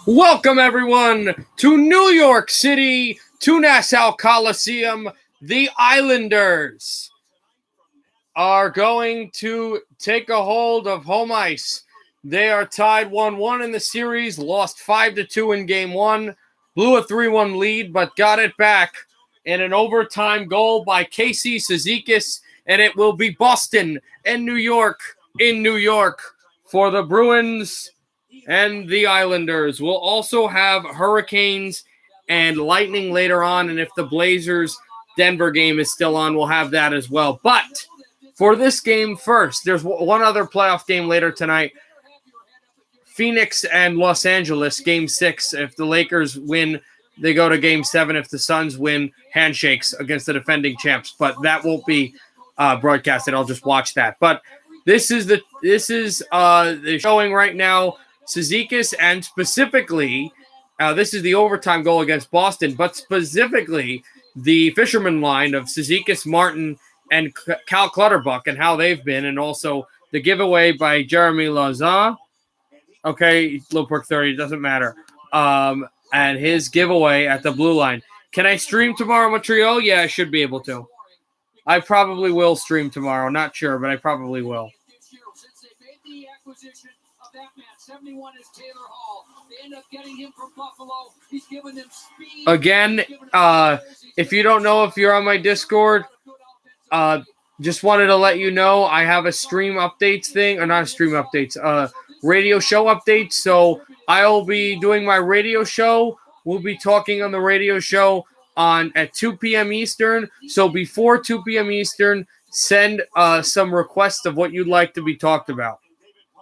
Welcome, everyone, to New York City, to Nassau Coliseum. The Islanders are going to take a hold of home ice. They are tied 1-1 in the series, lost 5-2 in Game 1, blew a 3-1 lead, but got it back in an overtime goal by Casey Cizikas, and it will be Boston and New York in New York for the Bruins and the Islanders. We'll also have Hurricanes and Lightning later on, and if the Blazers-Denver game is still on, we'll have that as well. But for this game first, there's one other playoff game later tonight. Phoenix and Los Angeles, Game 6. If the Lakers win, they go to Game 7. If the Suns win, handshakes against the defending champs. But that won't be broadcasted. I'll just watch that. But this is the showing right now. Cizikas, and specifically, this is the overtime goal against Boston, but specifically the fisherman line of Cizikas, Martin, and Cal Clutterbuck and how they've been, and also the giveaway by Jeremy Lauzon. Okay, low perk 30, doesn't matter. And his giveaway at the blue line. Can I stream tomorrow, Montreal? Yeah, I should be able to. I probably will stream tomorrow. Not sure, but I probably will. Again, if you don't know if you're on my Discord, just wanted to let you know I have a stream updates thing, or not a stream updates, radio show updates. So I'll be doing my radio show. We'll be talking on the radio show at 2 p.m. Eastern. So before 2 p.m. Eastern, send some requests of what you'd like to be talked about,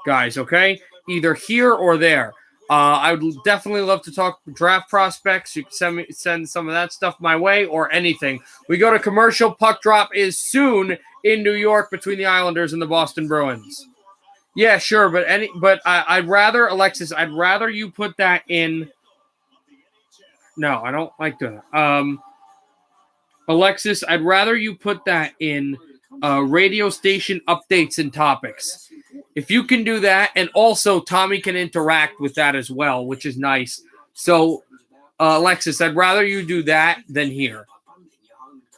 guys, okay? Either here or there. I would definitely love to talk draft prospects. You can send some of that stuff my way or anything. We go to commercial. Puck drop is soon in New York between the Islanders and the Boston Bruins. Yeah, sure, but I'd rather, Alexis, I'd rather you put that in. No, I don't like doing that. Alexis, I'd rather you put that in radio station updates and topics. If you can do that, and also Tommy can interact with that as well, which is nice. So, Alexis, I'd rather you do that than here,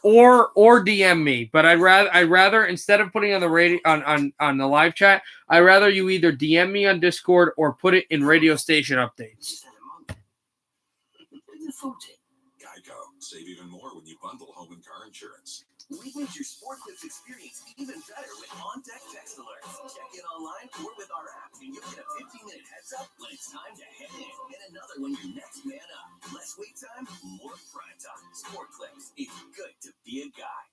or DM me. But I'd rather instead of putting on the radio on the live chat, I'd rather you either DM me on Discord or put it in radio station updates. Geico. Save even more when you bundle home and car insurance. We made your Sport Clips experience even better with on-deck text alerts. Check in online or with our app, and you'll get a 15-minute heads up when it's time to head in, and another when you're next man up. Less wait time, more prime time. Sport Clips. It's good to be a guy.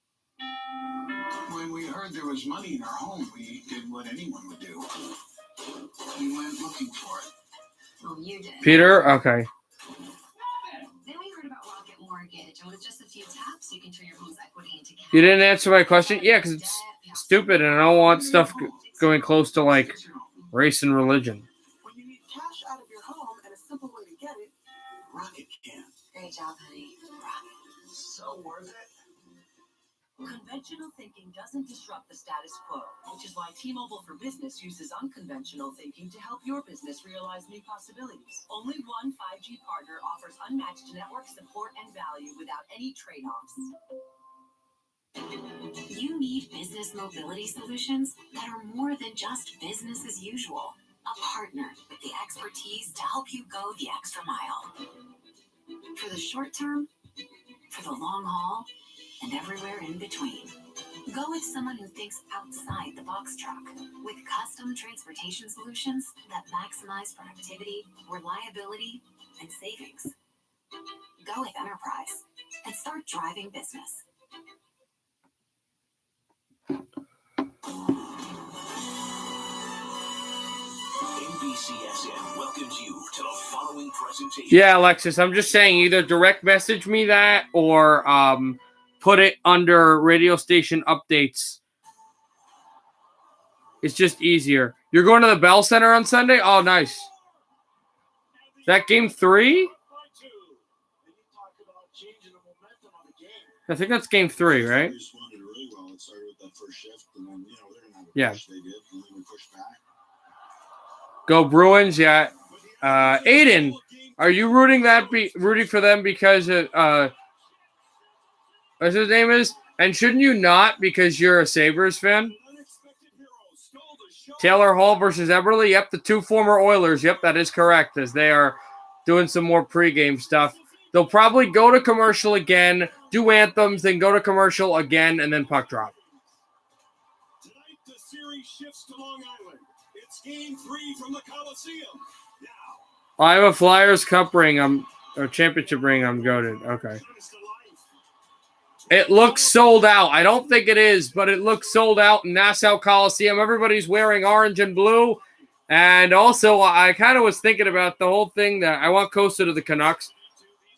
When we heard there was money in our home, we did what anyone would do. We went looking for it. Oh, you did. Peter, okay. Then we heard about Rocket Mortgage, and with just a few taps, you can turn your home's equity into cash. You didn't answer my question? Yeah, because it's stupid, and I don't want stuff going close to, like, race and religion. When you need cash out of your home and a simple way to get it, Rocket can. Great job, honey. Rocket. So worth it. Conventional thinking doesn't disrupt the status quo, which is why T-Mobile for Business uses unconventional thinking to help your business realize new possibilities. Only one 5G partner offers unmatched network support and value without any trade-offs. You need business mobility solutions that are more than just business as usual. A partner with the expertise to help you go the extra mile. For the short term, for the long haul, and everywhere in between. Go with someone who thinks outside the box truck with custom transportation solutions that maximize productivity, reliability, and savings. Go with Enterprise and start driving business. NBCSN welcomes you to the following presentation. Yeah, Alexis, I'm just saying either direct message me that or put it under radio station updates. It's just easier. You're going to the Bell Center on Sunday? Oh, nice. Is that game 3? I think that's game 3, right? Yeah. Go Bruins, yeah. Aiden, Are you rooting for them because what's his name is? And shouldn't you not because you're a Sabres fan? Taylor Hall versus Eberle. Yep, the two former Oilers. Yep, that is correct, as they are doing some more pregame stuff. They'll probably go to commercial again, do anthems, then go to commercial again, and then puck drop. Tonight, the series shifts to Long Island. It's game 3 from the Coliseum. Now, I have a Flyers Cup ring. Or championship ring. I'm goated. Okay. It looks sold out. I don't think it is, but it looks sold out in Nassau Coliseum. Everybody's wearing orange and blue. And also, I kind of was thinking about the whole thing that I want Costa to the Canucks.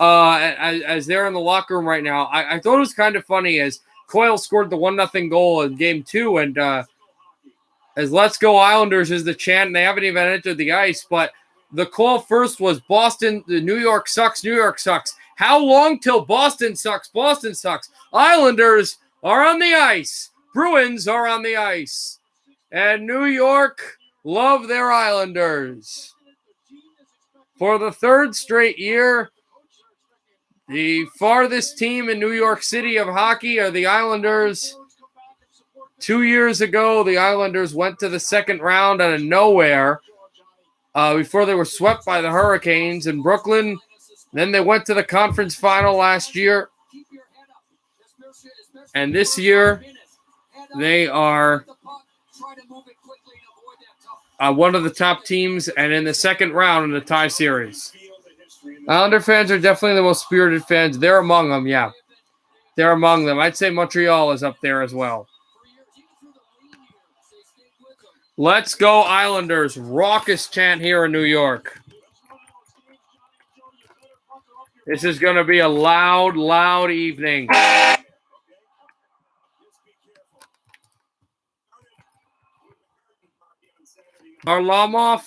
As they're in the locker room right now. I thought it was kind of funny as Coyle scored the 1-0 goal in game 2. And as Let's Go Islanders is the chant, and they haven't even entered the ice. But the call first was Boston, New York sucks, New York sucks. How long till Boston sucks? Boston sucks. Islanders are on the ice. Bruins are on the ice. And New York love their Islanders. For the third straight year, the farthest team in New York City of hockey are the Islanders. 2 years ago, the Islanders went to the second round out of nowhere before they were swept by the Hurricanes in Brooklyn. Then they went to the conference final last year. And this year, they are one of the top teams and in the second round in the tie series. Islander fans are definitely the most spirited fans. They're among them, yeah. They're among them. I'd say Montreal is up there as well. Let's go Islanders. Raucous chant here in New York. This is going to be a loud, loud evening. Varlamov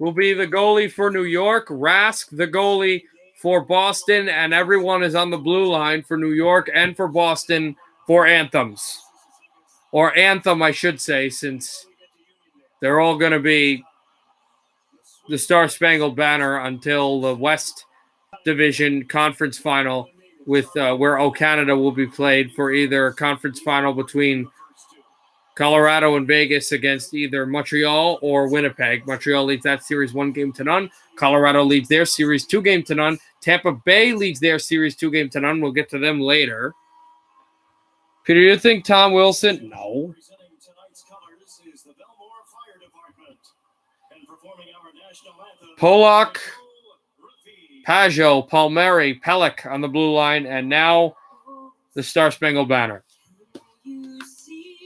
will be the goalie for New York. Rask, the goalie for Boston. And everyone is on the blue line for New York and for Boston for anthems. Or anthem, I should say, since they're all going to be the Star Spangled Banner until the West Division Conference Final with where O Canada will be played for either a conference final between Colorado and Vegas against either Montreal or Winnipeg. Montreal leads that series 1-0. Colorado leads their series 2-0. Tampa Bay leads their series 2-0. We'll get to them later. Peter, you think Tom Wilson? No. presenting tonight's colors is the Belmore Fire Department. And performing our national anthem, Polak, Ruthie. Pajot, Palmieri, Pelech on the blue line, and now the Star Spangled Banner. You see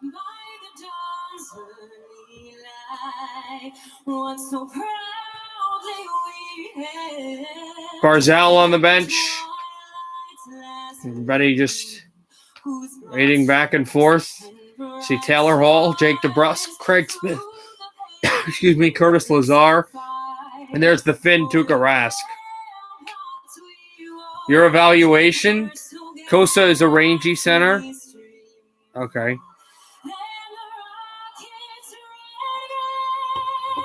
by the dawn's early light what so proudly we hailed. Barzal on the bench. Everybody just waiting back and forth. See Taylor Hall, Jake DeBrusk, Craig Smith, excuse me, Curtis Lazar. And there's the Finn Tuukka Rask. Your evaluation, Costa is a rangy center. Okay.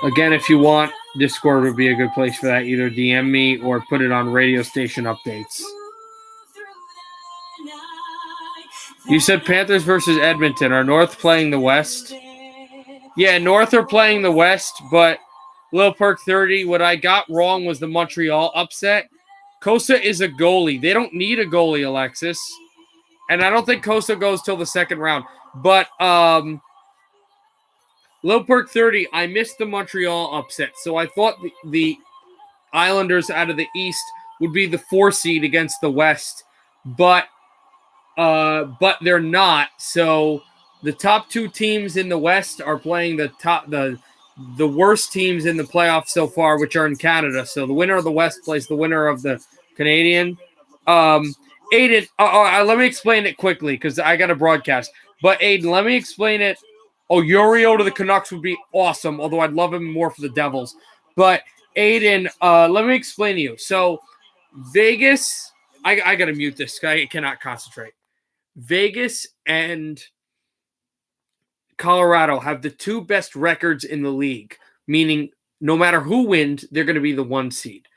Again, if you want, Discord would be a good place for that. Either DM me or put it on radio station updates. You said Panthers versus Edmonton. Are North playing the West? Yeah, North are playing the West, but Lil Perk 30, what I got wrong was the Montreal upset. Costa is a goalie. They don't need a goalie, Alexis. And I don't think Costa goes till the second round. But Lil Perk 30, I missed the Montreal upset. So I thought the Islanders out of the East would be the 4 seed against the West. But they're not. So the top 2 teams in the West are playing the worst teams in the playoffs so far, which are in Canada. So the winner of the West plays the winner of the Canadian. Aiden, let me explain it quickly because I got a broadcast. But Aiden, let me explain it. Oh, Yorio to the Canucks would be awesome, although I'd love him more for the Devils. But Aiden, let me explain to you. So Vegas, I got to mute this guy. I cannot concentrate. Vegas and Colorado have the 2 best records in the league, meaning no matter who wins, they're going to be the 1 seed.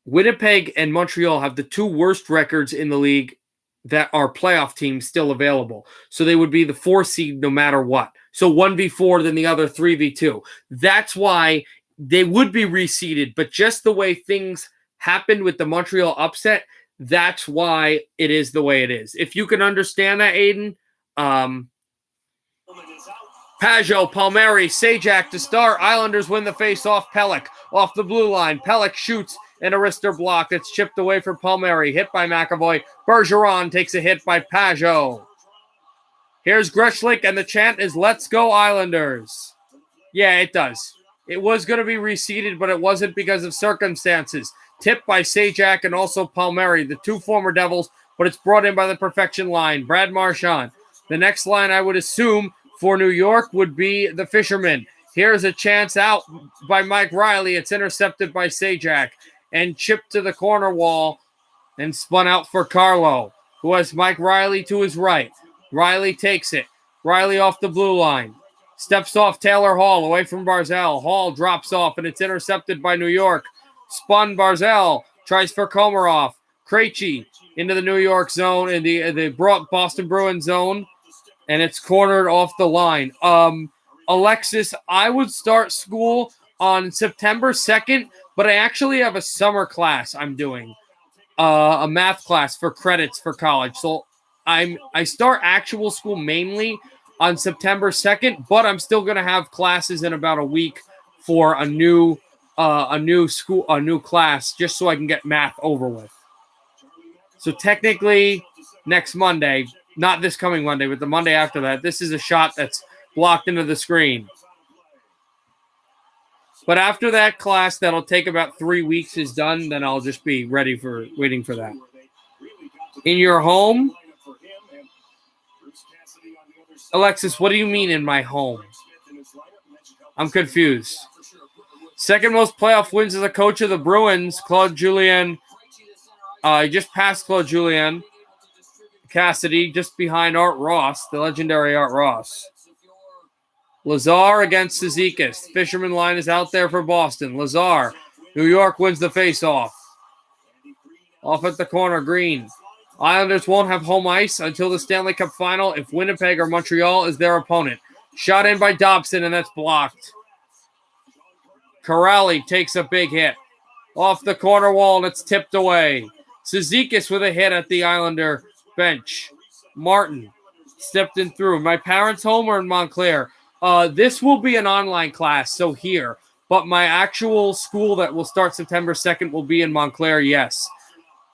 Winnipeg and Montreal have the 2 worst records in the league that are playoff teams still available. So they would be the 4 seed no matter what. So 1v4, then the other 3v2. That's why they would be reseeded. But just the way things happened with the Montreal upset, that's why it is the way it is. If you can understand that, Aiden, Pajot, Palmieri, Sajak to start. Islanders win the face-off. Pelech off the blue line. Pelech shoots an Arister block. It's chipped away from Palmieri. Hit by McAvoy. Bergeron takes a hit by Pajot. Here's Greshlik, and the chant is, "Let's go Islanders." Yeah, it does. It was going to be reseeded, but it wasn't because of circumstances. Tipped by Sajak and also Palmieri, the 2 former Devils, but it's brought in by the perfection line. Brad Marchand. The next line, I would assume, for New York would be the Fishermen. Here's a chance out by Mike Riley. It's intercepted by Sajak and chipped to the corner wall and spun out for Carlo, who has Mike Riley to his right. Riley takes it. Riley off the blue line. Steps off Taylor Hall away from Barzal. Hall drops off, and it's intercepted by New York. Spun Barzal. Tries for Komarov. Krejci into the New York zone, in the Boston Bruins zone, and it's cornered off the line. Alexis, I would start school on September 2nd, but I actually have a summer class I'm doing, a math class for credits for college. So I start actual school mainly on September 2nd, but I'm still going to have classes in about a week for a new class, just so I can get math over with. So technically next Monday, not this coming Monday, but the Monday after that, this is a shot that's blocked into the screen. But after that class, that'll take about 3 weeks is done, then I'll just be waiting for that. In your home? Alexis, what do you mean in my home? I'm confused. Second most playoff wins as a coach of the Bruins, Claude Julien. He just passed Claude Julien. Cassidy just behind Art Ross, the legendary Art Ross. Lazar against Cizikas. Fisherman line is out there for Boston. Lazar. New York wins the faceoff. Off at the corner, Green. Islanders won't have home ice until the Stanley Cup final if Winnipeg or Montreal is their opponent. Shot in by Dobson, and that's blocked. Corrali takes a big hit. Off the corner wall, and it's tipped away. Cizikas with a hit at the Islander bench. Martin stepped in through. My parents' home or in Montclair? This will be an online class, so here. But my actual school that will start September 2nd will be in Montclair, yes.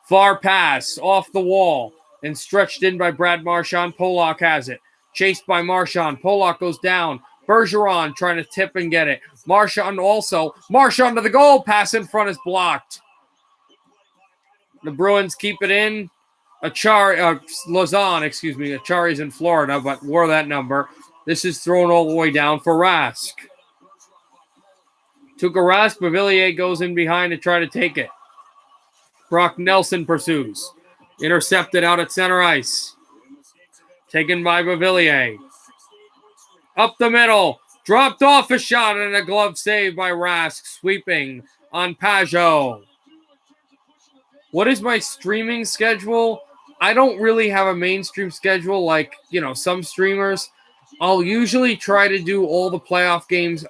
Far pass, off the wall, and stretched in by Brad Marchand. Polak has it. Chased by Marchand. Polak goes down. Bergeron trying to tip and get it. Marchand also. Marchand to the goal. Pass in front is blocked. The Bruins keep it in. Lausanne, Achari's in Florida, but wore that number. This is thrown all the way down for Rask. Took a Rask. Bavillier goes in behind to try to take it. Brock Nelson pursues. Intercepted out at center ice. Taken by Bavillier. Up the middle. Dropped off a shot and a glove save by Rask. Sweeping on Pajot. What is my streaming schedule? I don't really have a mainstream schedule like, some streamers. I'll usually try to do all the playoff games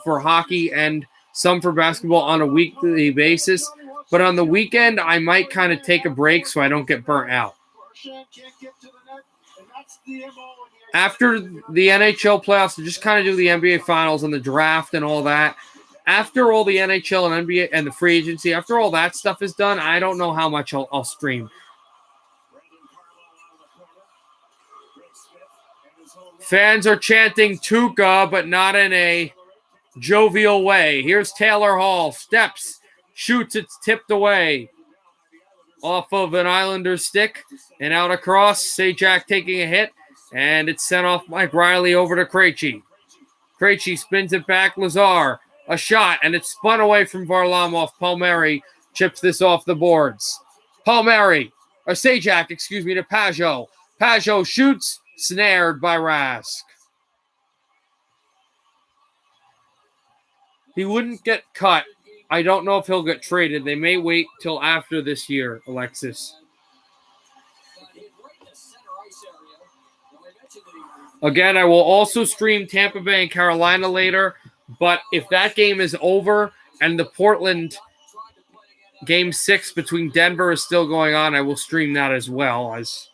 for hockey and some for basketball on a weekly basis. But on the weekend, I might kind of take a break so I don't get burnt out. After the NHL playoffs, I just kind of do the NBA finals and the draft and all that. After all the NHL and NBA and the free agency, after all that stuff is done, I don't know how much I'll stream. Fans are chanting Tuukka, but not in a jovial way. Here's Taylor Hall. Steps. Shoots. It's tipped away. Off of an Islanders stick. And out across. Sajak taking a hit. And it's sent off Mike Riley over to Krejci. Krejci spins it back. Lazar. A shot. And it's spun away from Varlamov. Palmieri chips this off the boards. Sajak, to Pajot. Pajot shoots. Snared by Rask. He wouldn't get cut. I don't know if he'll get traded. They may wait till after this year, Alexis. Again, I will also stream Tampa Bay and Carolina later, but if that game is over and the Portland Game 6 between Denver is still going on, I will stream that as well, as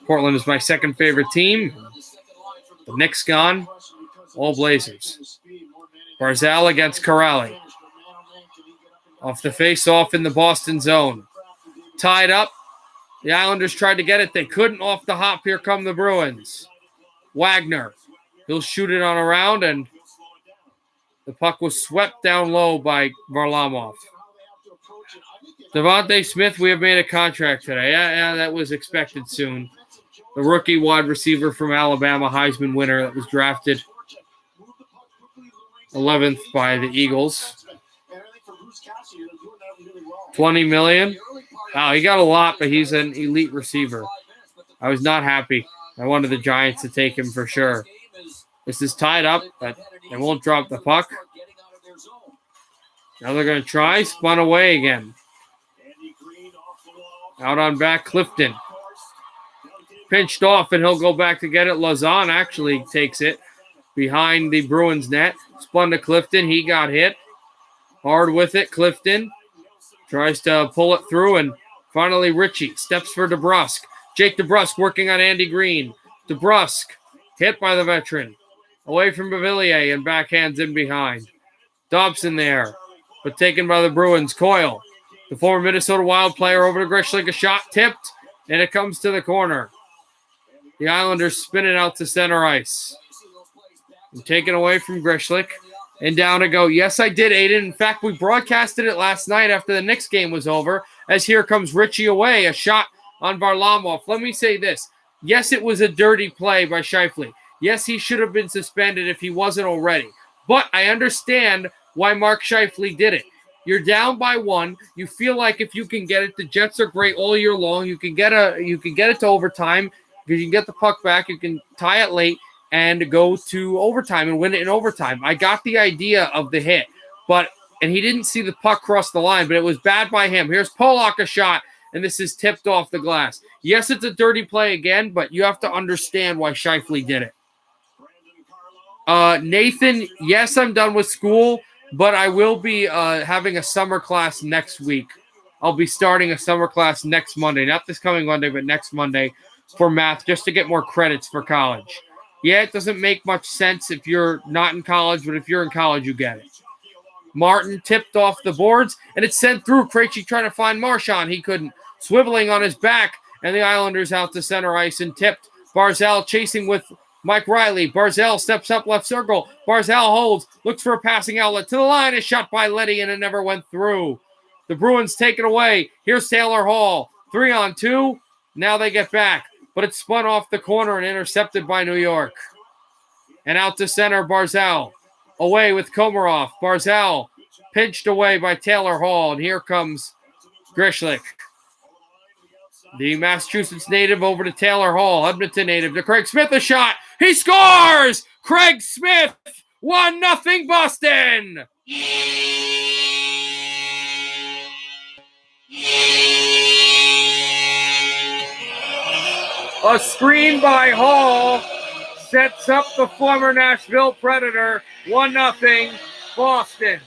Portland is my second favorite team. The Knicks gone, all Blazers. Barzal against Corrali. Off the face-off in the Boston zone. Tied up. The Islanders tried to get it. They couldn't. Off the hop, here come the Bruins. Wagner. He'll shoot it on around, and the puck was swept down low by Varlamov. Devontae Smith, we have made a contract today. Yeah, that was expected soon. The rookie wide receiver from Alabama, Heisman winner that was drafted 11th by the Eagles. $20 million. Wow, he got a lot, but he's an elite receiver. I was not happy. I wanted the Giants to take him for sure. This is tied up, but they won't drop the puck. Now they're going to try. Spun away again. Out on back, Clifton. Pinched off, and he'll go back to get it. Lazan actually takes it behind the Bruins net. Spun to Clifton. He got hit. Hard with it. Clifton tries to pull it through, and finally Ritchie steps for DeBrusque. Jake DeBrusque working on Andy Green. DeBrusque hit by the veteran. Away from Bavillier and backhands in behind. Dobson there, but taken by the Bruins. Coyle, the former Minnesota Wild player, over to Grishlik. A shot tipped, and it comes to the corner. The Islanders spin it out to center ice. And taken away from Grishlik. And down to go. Yes, I did, Aiden. In fact, we broadcasted it last night after the Knicks game was over, as here comes Ritchie away. A shot on Varlamov. Let me say this. Yes, it was a dirty play by Scheifele. Yes, he should have been suspended if he wasn't already. But I understand why Mark Scheifele did it. You're down by one. You feel like if you can get it, the Jets are great all year long. You can get it to overtime because you can get the puck back. You can tie it late and go to overtime and win it in overtime. I got the idea of the hit, and he didn't see the puck cross the line, but it was bad by him. Here's Pollock, a shot, and this is tipped off the glass. Yes, it's a dirty play again, but you have to understand why Scheifele did it. Nathan, yes, I'm done with school, but I will be having a summer class next week. I'll be starting a summer class next Monday, not this coming Monday, but next Monday for math, just to get more credits for college. Yeah, it doesn't make much sense if you're not in college, but if you're in college, you get it. Martin tipped off the boards, and it's sent through. Krejci trying to find Marchand. He couldn't. Swiveling on his back, and the Islanders out to center ice and tipped. Barzal chasing with Mike Riley. Barzal steps up left circle. Barzal holds, looks for a passing outlet to the line. A shot by Letty, and it never went through. The Bruins take it away. Here's Taylor Hall. 3-on-2. Now they get back, but it's spun off the corner and intercepted by New York. And out to center, Barzal. Away with Komarov. Barzal pinched away by Taylor Hall, and here comes Grishlik. The Massachusetts native over to Taylor Hall. Edmonton native to Craig Smith. A shot. He scores! Craig Smith! 1-0 Boston! A screen by Hall sets up the former Nashville Predator. 1-0 Boston.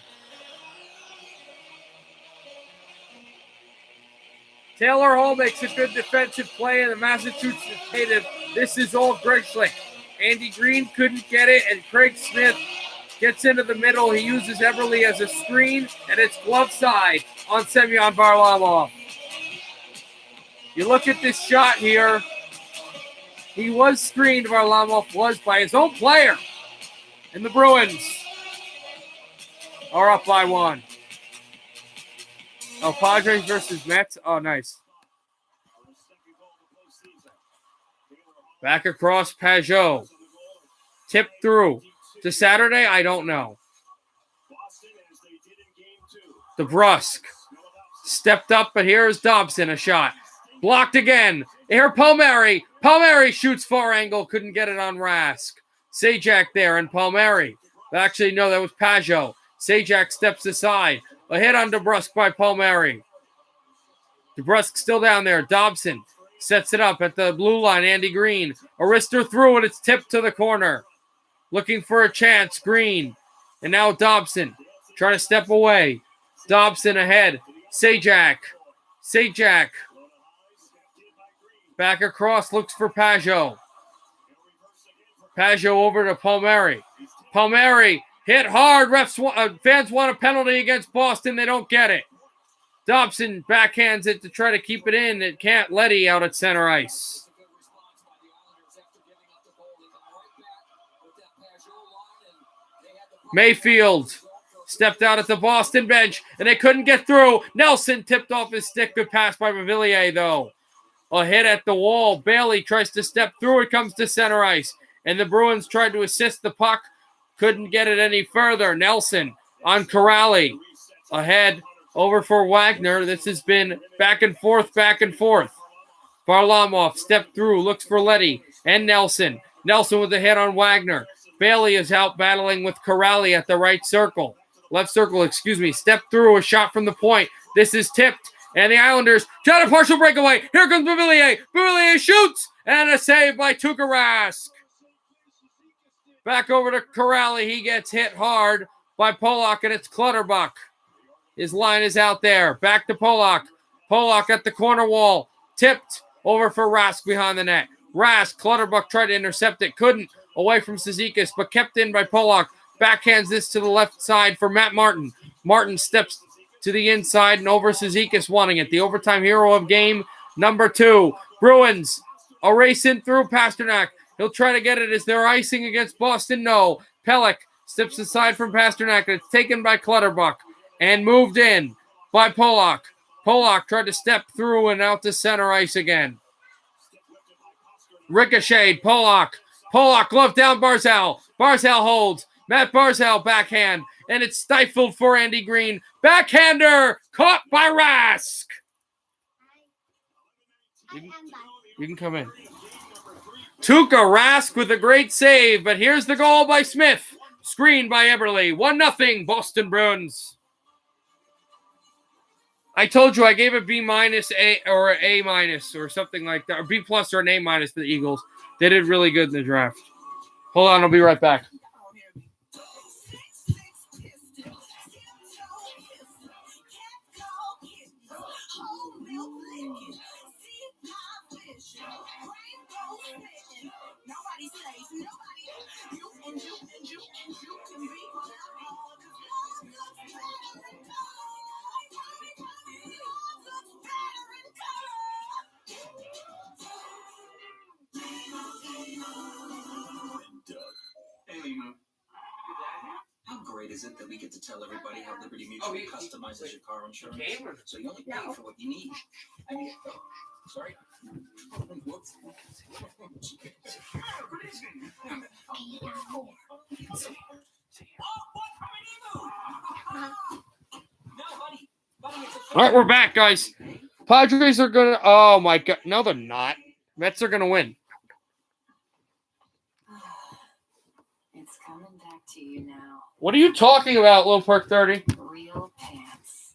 Taylor Hall makes a good defensive play in the Massachusetts native. This is all Grishlik. Andy Green couldn't get it, and Craig Smith gets into the middle. He uses Everly as a screen, and it's glove side on Semyon Varlamov. You look at this shot here. He was screened, Varlamov was, by his own player. And the Bruins are up by one. Oh, Padres versus Mets. Oh, nice. Back across Pajot. Tip through. To Saturday? I don't know. DeBrusque. Stepped up, but here's Dobson. A shot. Blocked again. Here, Palmieri. Palmieri shoots far angle. Couldn't get it on Rask. Sajak there and Palmieri. Actually, no, that was Pajot. Sajak steps aside. A hit on DeBrusque by Palmieri. DeBrusque still down there. Dobson sets it up at the blue line. Andy Green. A wrister through, and it's tipped to the corner. Looking for a chance. Green. And now Dobson trying to step away. Dobson ahead. Sajak. Back across. Looks for Pageau. Pageau over to Palmieri. Palmieri hit hard. Fans want a penalty against Boston. They don't get it. Dobson backhands it to try to keep it in. It can't. Letty out at center ice. Mayfield stepped out at the Boston bench, and they couldn't get through. Nelson tipped off his stick. Good pass by Mavillier, though. A hit at the wall. Bailey tries to step through. It comes to center ice. And the Bruins tried to assist the puck. Couldn't get it any further. Nelson on Corrali. Ahead, over for Wagner. This has been back and forth. Varlamov stepped through, looks for Letty and Nelson. Nelson with a hit on Wagner. Bailey is out battling with Corrali at the left circle. Step through, a shot from the point. This is tipped, and the Islanders try a partial breakaway. Here comes Mavillier. Mavillier shoots, and a save by Tuukka Rask. Back over to Corrali. He gets hit hard by Polak, and it's Clutterbuck. His line is out there. Back to Polak. Polak at the corner wall. Tipped over for Rask behind the net. Rask, Clutterbuck tried to intercept it. Couldn't. Away from Cizikas, but kept in by Polak. Backhands this to the left side for Matt Martin. Martin steps to the inside and over Cizikas wanting it. The overtime hero of game number 2. Bruins a race in through Pasternak. He'll try to get it. Is there icing against Boston? No. Pelech steps aside from Pasternak. It's taken by Clutterbuck and moved in by Polak. Polak tried to step through and out to center ice again. Ricocheted. Polak glove down Barzal. Barzal holds. Matt Barzal backhand. And it's stifled for Andy Green. Backhander caught by Rask. You can come in. Tuukka Rask with a great save, but here's the goal by Smith. Screened by Eberle. 1-0 Boston Bruins. I told you I gave a B- or an A- or something like that, or B+ or an A- to the Eagles. They did really good in the draft. Hold on, I'll be right back. How great is it that we get to tell everybody how Liberty Mutual customizes your car insurance? So you only pay for what you need. Sorry. Whoops. All right, we're back, guys. Padres are going to... Oh, my God. No, they're not. Mets are going to win. It's coming back to you now. What are you talking about, Lil Perk 30? Real pants.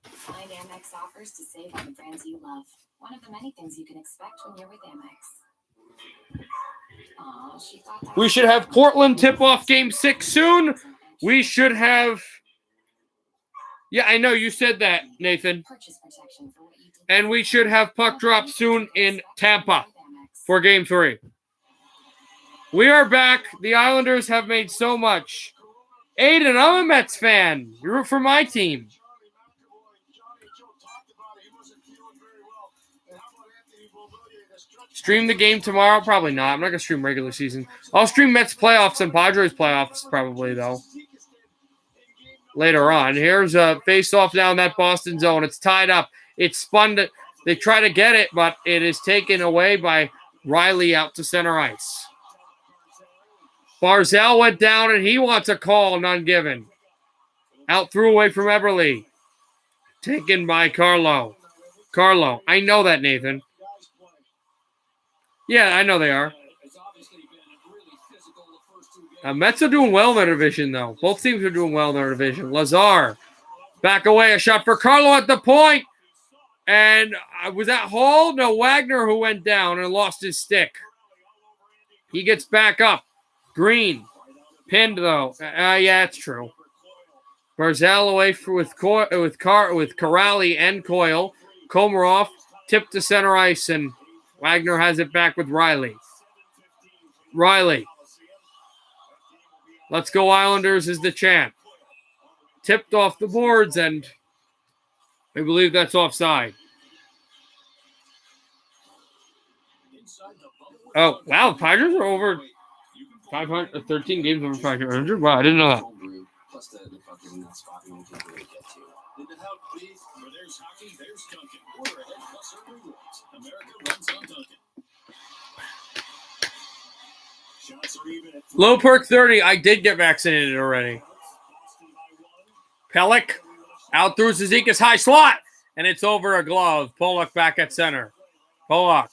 Find Amex offers to save on the brands you love. One of the many things you can expect when you're with Amex. Oh, she thought that We should have Portland tip-off Game 6 soon. We should have... Yeah, I know you said that, Nathan. Purchase protection for what you did. And we should have puck drop soon in Tampa for Game 3. We are back. The Islanders have made so much. Aiden, I'm a Mets fan. You root for my team. Stream the game tomorrow? Probably not. I'm not going to stream regular season. I'll stream Mets playoffs and Padres playoffs probably, though. Later on. Here's a face-off down that Boston zone. It's tied up. It's spun. They try to get it, but it is taken away by Riley out to center ice. Barzal went down, and he wants a call, none given. Out through away from Eberle. Taken by Carlo. I know that, Nathan. Yeah, I know they are. Mets are doing well in their division, though. Both teams are doing well in their division. Lazar, back away, a shot for Carlo at the point. And was that Hall? No, Wagner who went down and lost his stick. He gets back up. Green, pinned, though. Yeah, it's true. Barzal away with Corrali and Coyle. Komarov tipped to center ice, and Wagner has it back with Riley. Let's go Islanders is the chant. Tipped off the boards, and I believe that's offside. Oh, wow. The Padres are over 500, 13 games over 500. Wow, I didn't know that. Low perk 30. I did get vaccinated already. Pellick out through Suzuki's high slot, and it's over a glove. Pollock back at center. Pollock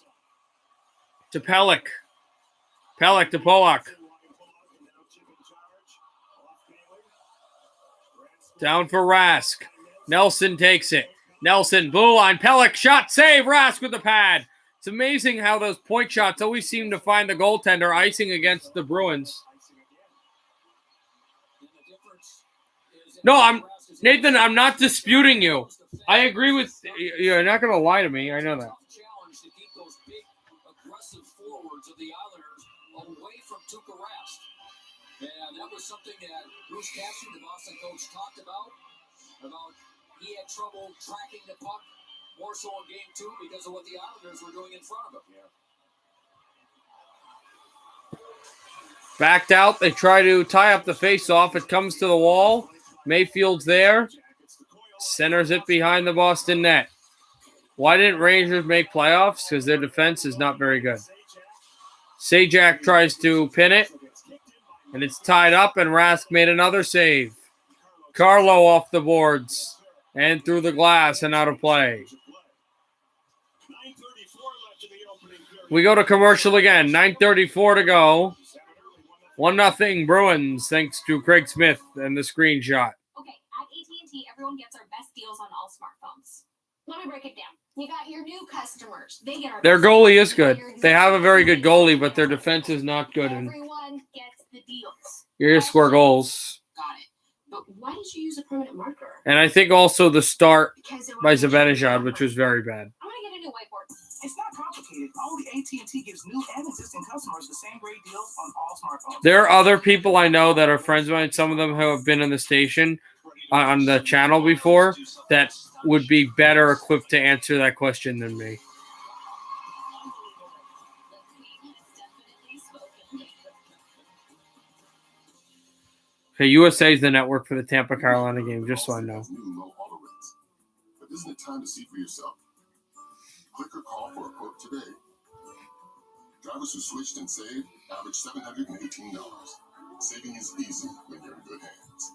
to Pellick. Pellick to Pollock. Down for Rask. Nelson takes it. Nelson, blue line. Pellick, shot, save. Rask with the pad. It's amazing how those point shots always seem to find the goaltender icing against the Bruins. No, Nathan, I'm not disputing you. I agree with you're not going to lie to me. I know that. And that was something that Bruce Cassidy, the Boston coach, talked about he had trouble tracking the puck more so in game 2 because of what the Islanders were doing in front of him. Yeah. Backed out. They try to tie up the face-off. It comes to the wall. Mayfield's there. Centers it behind the Boston net. Why didn't Rangers make playoffs? Because their defense is not very good. Sajak tries to pin it. And it's tied up, and Rask made another save. Carlo off the boards and through the glass and out of play. We go to commercial again. 9:34 to go. 1-0 Bruins, thanks to Craig Smith and the screenshot. Okay, at AT&T, everyone gets our best deals on all smartphones. Let me break it down. You got your new customers. They get our Their goalie is good. They have a very good goalie, but their defense is not good. And everyone gets the deals. you're going to score goals. Got it. But why did you use a permanent marker? And I think also the start by Zibanejad, which was very bad. I'm going to get a new whiteboard. It's not complicated. Only AT&T gives new and existing customers the same great deals on all smartphones. There are other people I know that are friends of mine, some of them who have been in the station on the channel before, that would be better equipped to answer that question than me. Okay, USA is the network for the Tampa Carolina game, just so I know. But isn't it time to see for yourself? Click or call for a quote today. Drivers who switched and saved average $718. Saving is easy when you're in good hands.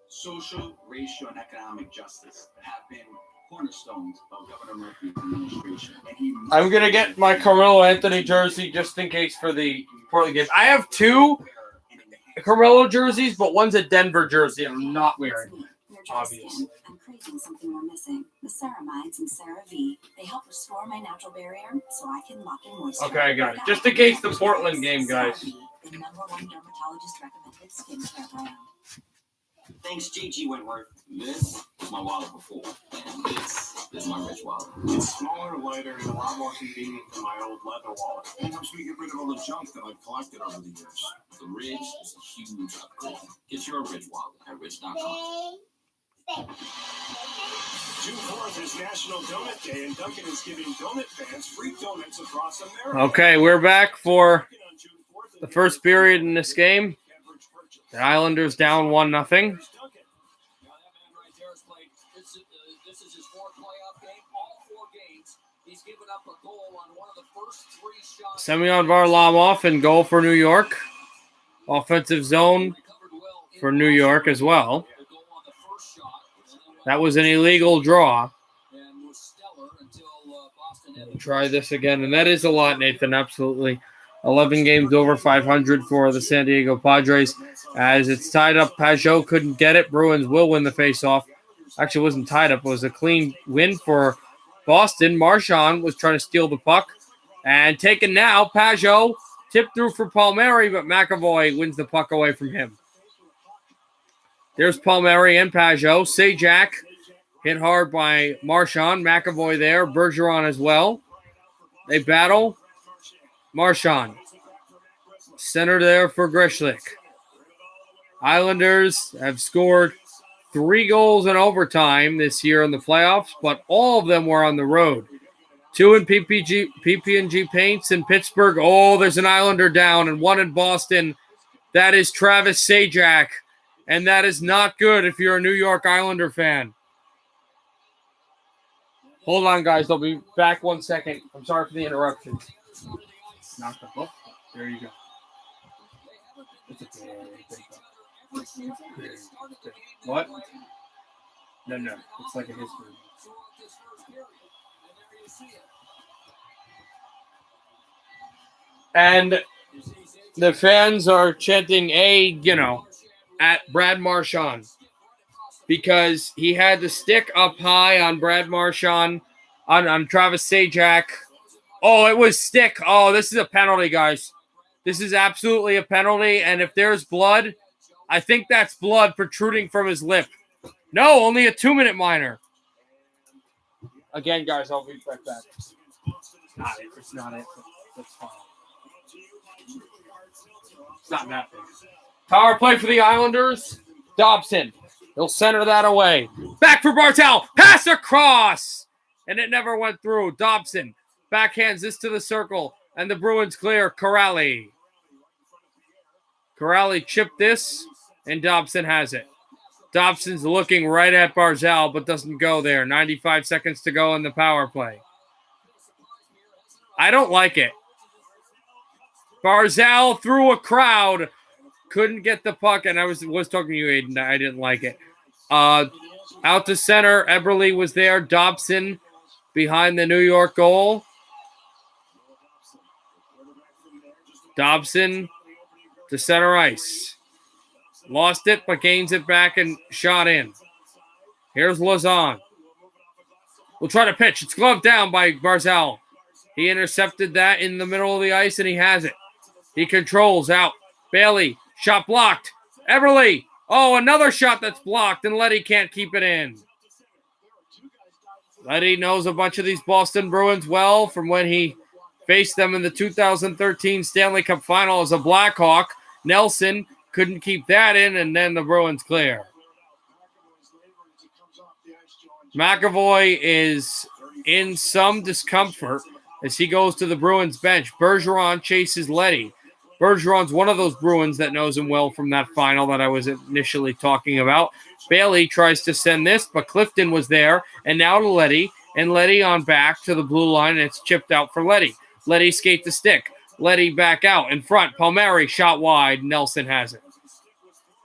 Social, racial, and economic justice have been cornerstones of Governor Murphy's administration. I'm going to get my Carmelo Anthony jersey just in case for the Portland game. I have 2 Carmelo jerseys, but one's a Denver jersey I'm not wearing. Obviously. I'm craving something we're missing. The ceramides and CeraVe. They help restore my natural barrier so I can lock in moisture. Okay, I got it. Just in case the Portland game, guys. The #1 dermatologist recommended skincare brand. Thanks, J.G. Wentworth. This was my wallet before, and this is my rich wallet. It's smaller, lighter, and a lot more convenient than my old leather wallet. It helps me get rid of all the junk that I've collected over the years. The Ridge is a huge upgrade. Get your Ridge wallet at Ridge.com. June 4th is National Donut Day, and Dunkin' is giving donut fans free donuts across America. Okay, we're back for the first period in this game. The Islanders down 1-0. This is his 4th playoff game. All 4 games, he's given up a goal on one of the first 3 shots. Semyon Varlamov in goal for New York. Offensive zone for New York as well. That was an illegal draw. We'll try this again, and that is a lot, Nathan, absolutely. 11 games over 500 for the San Diego Padres. As it's tied up, Pajot couldn't get it. Bruins will win the faceoff. Actually, it wasn't tied up. It was a clean win for Boston. Marchand was trying to steal the puck. And taken now, Pajot tipped through for Palmieri, but McAvoy wins the puck away from him. There's Palmieri and Pajot. Sajak hit hard by Marchand. McAvoy there. Bergeron as well. They battle. Marchand. Center there for Grishlik. Islanders have scored 3 goals in overtime this year in the playoffs, but all of them were on the road. 2 in PP&G Paints in Pittsburgh. Oh, there's an Islander down, and 1 in Boston. That is Travis Sajak, and that is not good if you're a New York Islander fan. Hold on, guys. I'll be back 1 second. I'm sorry for the interruption. Knock the book. There you go. It's a what? No. It's like a history. And the fans are chanting at Brad Marchand because he had the stick up high on Brad Marchand, on Travis Sajak. Oh, it was stick. Oh, this is a penalty, guys. This is absolutely a penalty, and if there's blood, I think that's blood protruding from his lip. No, only a 2-minute minor. Again, guys, I'll be right back. It's not it. That's fine. It's not that big. Power play for the Islanders. Dobson. He'll center that away. Back for Bartel. Pass across. And it never went through. Dobson backhands this to the circle. And the Bruins clear. Corrali chipped this. And Dobson has it. Dobson's looking right at Barzal, but doesn't go there. 95 seconds to go in the power play. I don't like it. Barzal through a crowd. Couldn't get the puck, and I was talking to you, Aiden. I didn't like it. Out to center. Eberle was there. Dobson behind the New York goal. Dobson to center ice. Lost it, but gains it back and shot in. Here's Lazan. We'll try to pitch. It's gloved down by Barzal. He intercepted that in the middle of the ice, and he has it. He controls out. Bailey, shot blocked. Eberle. Oh, another shot that's blocked, and Leddy can't keep it in. Leddy knows a bunch of these Boston Bruins well from when he faced them in the 2013 Stanley Cup Final as a Blackhawk. Nelson couldn't keep that in, and then the Bruins clear. McAvoy is in some discomfort as he goes to the Bruins bench. Bergeron chases Leddy. Bergeron's one of those Bruins that knows him well from that final that I was initially talking about. Bailey tries to send this, but Clifton was there, and now to Leddy, and Leddy on back to the blue line, and it's chipped out for Leddy. Leddy skate the stick. Leddy back out in front. Palmieri shot wide. Nelson has it.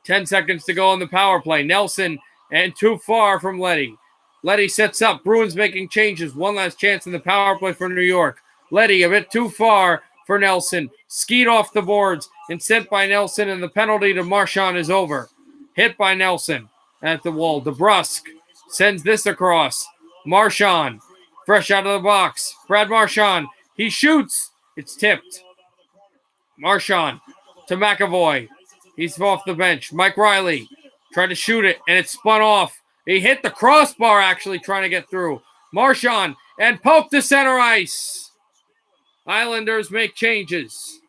10 seconds to go on the power play. Nelson and too far from Leddy. Leddy sets up. Bruins making changes. One last chance in the power play for New York. Leddy a bit too far for Nelson. Skied off the boards and sent by Nelson, and the penalty to Marchand is over. Hit by Nelson at the wall. DeBrusk sends this across. Marchand fresh out of the box. Brad Marchand. He shoots. It's tipped. Marchand to McAvoy. He's off the bench. Mike Riley tried to shoot it, and it spun off. He hit the crossbar, actually, trying to get through. Marchand and poke to center ice. Islanders make changes.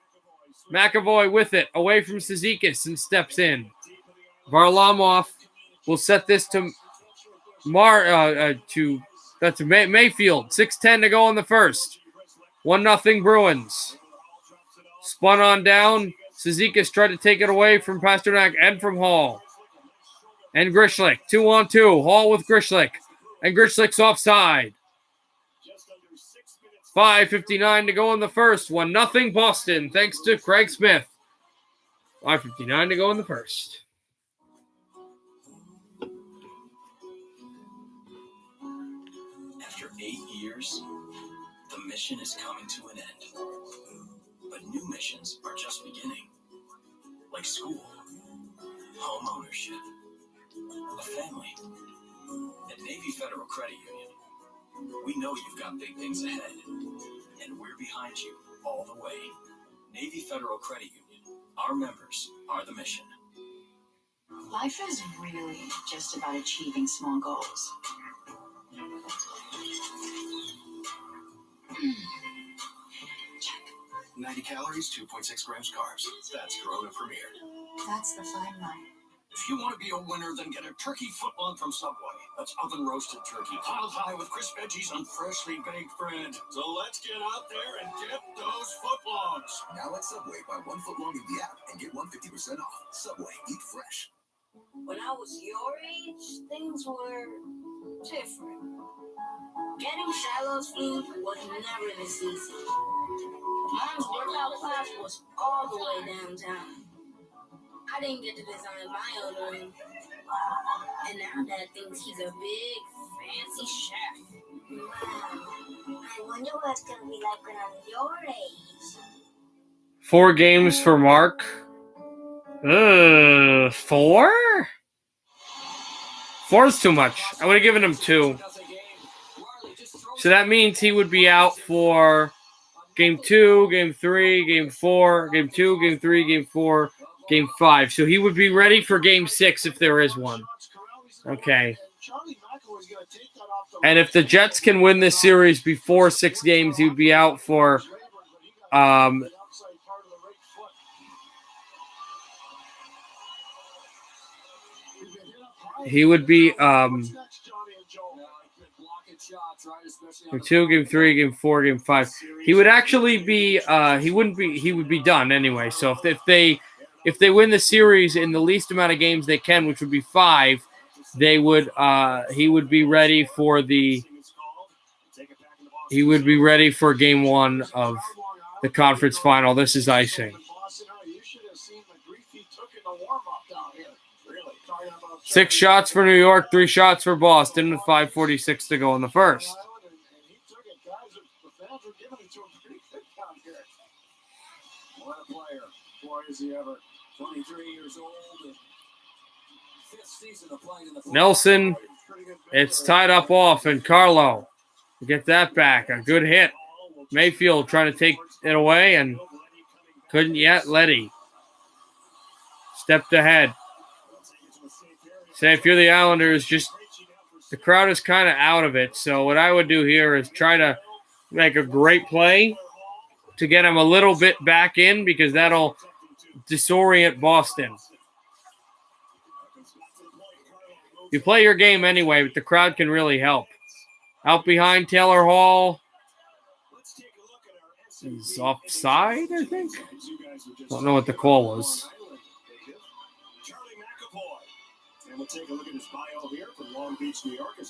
McAvoy with it, away from Cizikas, and steps in. Varlamov will set this to Mayfield. 6:10 to go in the first. 1-0 Bruins. Spun on down. Cizikas tried to take it away from Pasternak and from Hall. And Grishlik, 2-on-2. Hall with Grishlik. And Grishlik's offside. 5:59 to go in the first. 1-0 Boston, thanks to Craig Smith. 5:59 to go in the first. After 8 years, the mission is coming to an end. But New missions are just beginning. Like school, home ownership, a family. At Navy Federal Credit Union, we know you've got big things ahead, and we're behind you all the way. Navy Federal Credit Union, our members are the mission. Life is really just about achieving small goals. Check. 90 calories, 2.6 grams carbs. That's Corona Premier. That's the fine line. If you want to be a winner, then get a turkey footlong from Subway. That's oven-roasted turkey, piled high with crisp veggies on freshly baked bread. So let's get out there and get those footlongs. Now at Subway, buy one footlong in the app and get 150% off. Subway, eat fresh. When I was your age, things were different. Getting Shiloh's food was never this easy. Mom's workout class was all the way downtown. I didn't get to design my own room. And now Dad thinks he's a big, fancy chef. Wow. I wonder what it's going to be like when I'm your age. 4 games for Mark. 4? 4 is too much. I would have given him 2. So that means he would be out for game 2, game 3, game 4, game 2, game 3, game 4, game 5. So he would be ready for game 6 if there is one. Okay. And if the Jets can win this series before 6 games, he would be out for he would be game 2, game 3, game 4, game 5. He would actually be he would be done anyway. So if they win the series in the least amount of games they can, which would be 5, he would be ready for game 1 of the conference final. This is icing. 6 shots for New York, 3 shots for Boston, with 5:46 to go in the first. What a player. Boy, is he ever. 23 years old. Fifth season of playing in the Nelson, it's tied up off, and Carlo get that back. A good hit. Mayfield trying to take it away and couldn't yet. Letty stepped ahead. Say if you're the Islanders, just the crowd is kind of out of it. So what I would do here is try to make a great play to get him a little bit back in, because that'll disorient Boston. You play your game anyway, but the crowd can really help. Out behind Taylor Hall. He's offside, I think. Don't know what the call was.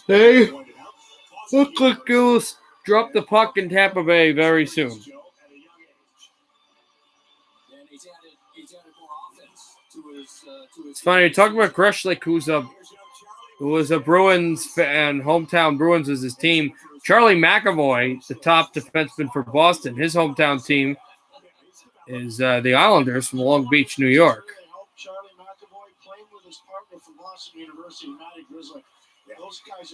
Hey, look like you'll drop the puck in Tampa Bay very soon. It's funny, you're talking about Greshlik, who was a Bruins fan, hometown Bruins was his team. Charlie McAvoy, the top defenseman for Boston, his hometown team is the Islanders from Long Beach, New York.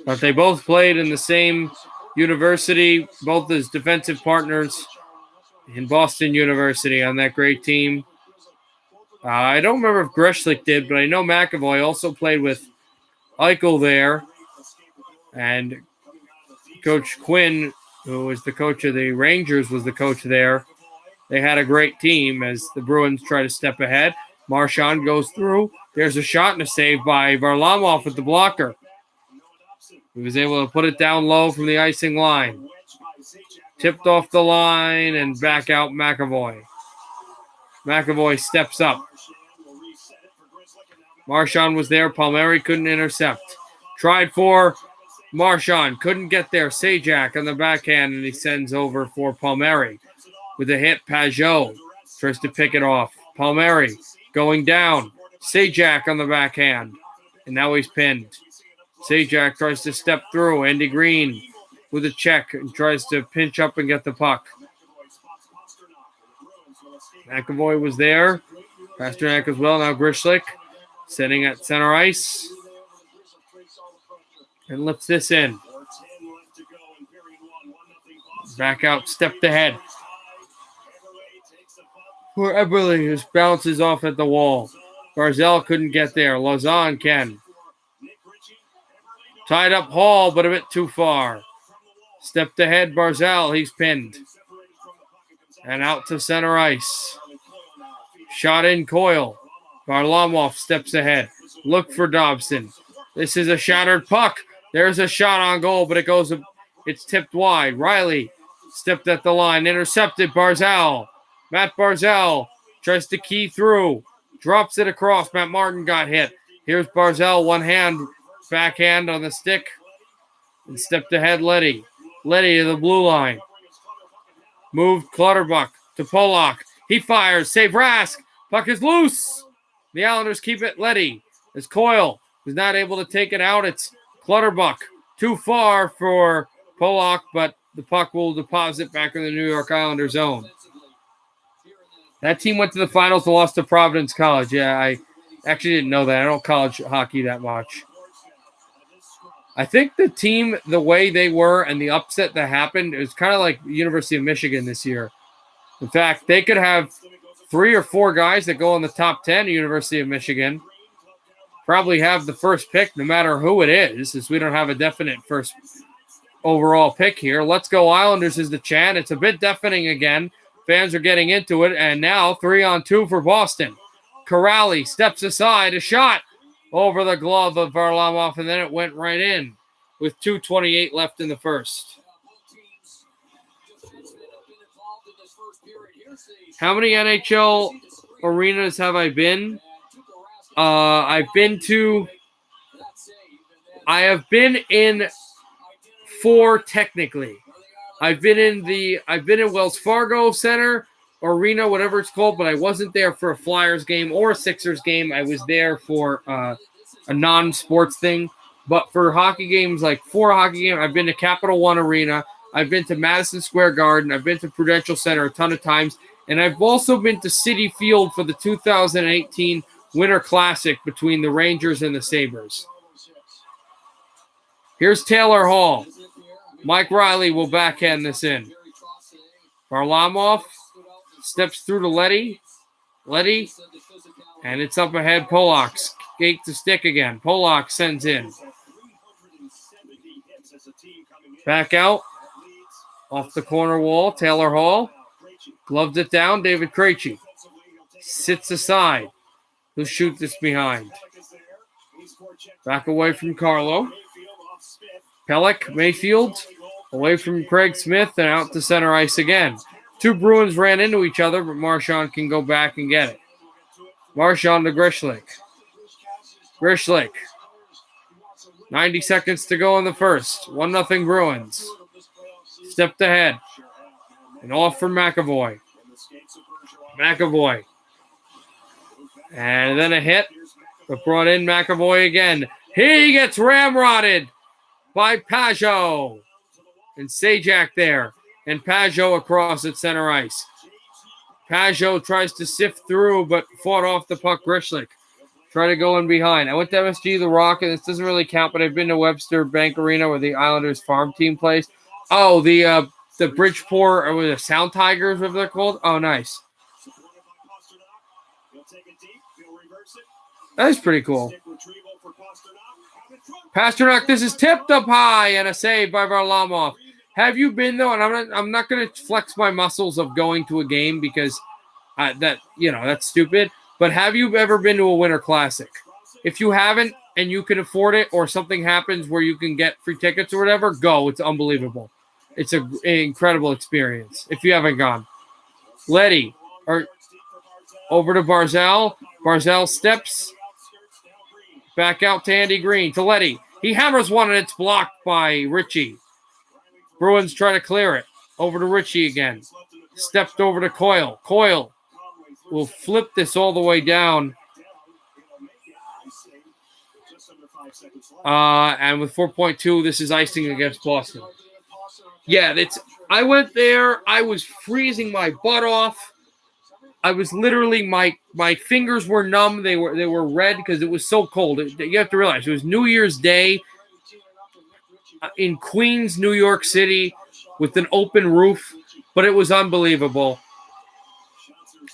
But they both played in the same university, both as defensive partners in Boston University on that great team. I don't remember if Greshlik did, but I know McAvoy also played with Eichel there. And Coach Quinn, who was the coach of the Rangers, was the coach there. They had a great team as the Bruins try to step ahead. Marchand goes through. There's a shot and a save by Varlamov at the blocker. He was able to put it down low from the icing line. Tipped off the line and back out McAvoy. McAvoy steps up. Marchand was there. Palmieri couldn't intercept. Tried for Marchand. Couldn't get there. Sajak on the backhand, and he sends over for Palmieri. With a hit, Pajot tries to pick it off. Palmieri going down. Sajak on the backhand. And now he's pinned. Sajak tries to step through. Andy Green with a check and tries to pinch up and get the puck. McAvoy was there. Pasternak as well. Now Grishlik sitting at center ice. And lifts this in. Back out, stepped ahead. For Eberle, just bounces off at the wall. Barzal couldn't get there. Lauzon can. Tied up Hall, but a bit too far. Stepped ahead, Barzal. He's pinned. And out to center ice. Shot in Coyle. Varlamov steps ahead. Look for Dobson. This is a shattered puck. There's a shot on goal, but it's tipped wide. Riley stepped at the line. Intercepted Barzal. Matt Barzal tries to key through. Drops it across. Matt Martin got hit. Here's Barzal. One hand. Backhand on the stick. And stepped ahead Leddy. Leddy to the blue line. Moved Clutterbuck to Polak. He fires. Save Rask. Puck is loose. The Islanders keep it. Leddy. As Coyle is not able to take it out. It's Clutterbuck. Too far for Polak, but the puck will deposit back in the New York Islanders zone. That team went to the finals and lost to Providence College. Yeah, I actually didn't know that. I don't college hockey that much. I think the team, the way they were and the upset that happened, it was kind of like University of Michigan this year. In fact, they could have 3 or 4 guys that go in the top 10 at University of Michigan. Probably have the first pick no matter who it is, since we don't have a definite first overall pick here. Let's Go Islanders is the chant. It's a bit deafening again. Fans are getting into it, and now 3-on-2 for Boston. Corrali steps aside, a shot over the glove of Varlamov, and then it went right in with 2:28 left in the first. How many NHL arenas have I been? I have been in 4 technically. I've been in Wells Fargo Center, Arena, whatever it's called, but I wasn't there for a Flyers game or a Sixers game. I was there for a non-sports thing. But for hockey games, like 4 hockey games, I've been to Capital One Arena. I've been to Madison Square Garden. I've been to Prudential Center a ton of times. And I've also been to Citi Field for the 2018 Winter Classic between the Rangers and the Sabres. Here's Taylor Hall. Mike Riley will backhand this in. Varlamov steps through to Leddy. Leddy. And it's up ahead. Polak skate to stick again. Polak sends in. Back out. Off the corner wall. Taylor Hall. Gloved it down. David Krejci. Sits aside. He'll shoot this behind. Back away from Carlo. Pellick, Mayfield, away from Craig Smith and out to center ice again. 2 Bruins ran into each other, but Marchand can go back and get it. Marchand to Grishlik. Grishlik. 90 seconds to go in the first. 1-0 Bruins. Stepped ahead. And off for McAvoy. McAvoy. And then a hit, but brought in McAvoy again. He gets ramrodded by Pajot. And Sajak there. And Pajot across at center ice. Pajot tries to sift through, but fought off the puck. Grishlik try to go in behind. I went to MSG The Rock, and this doesn't really count, but I've been to Webster Bank Arena where the Islanders farm team plays. Oh, the Bridgeport, or the Sound Tigers, whatever they're called. Oh, nice. That is pretty cool. Pasternak, this is tipped up high and a save by Varlamov. Have you been though? And I'm not going to flex my muscles of going to a game because that's stupid. But have you ever been to a Winter Classic? If you haven't and you can afford it, or something happens where you can get free tickets or whatever, go. It's unbelievable. It's an incredible experience. If you haven't gone, Leddy or over to Barzal. Barzal steps back out to Andy Green, to Leddy. He hammers one, and it's blocked by Ritchie. Bruins try to clear it. Over to Ritchie again. Stepped over to Coyle. Coyle will flip this all the way down. And with 4.2, this is icing against Boston. Yeah, I went there. I was freezing my butt off. I was literally my fingers were numb. They were red because it was so cold. You have to realize it was New Year's Day in Queens, New York City, with an open roof, but it was unbelievable.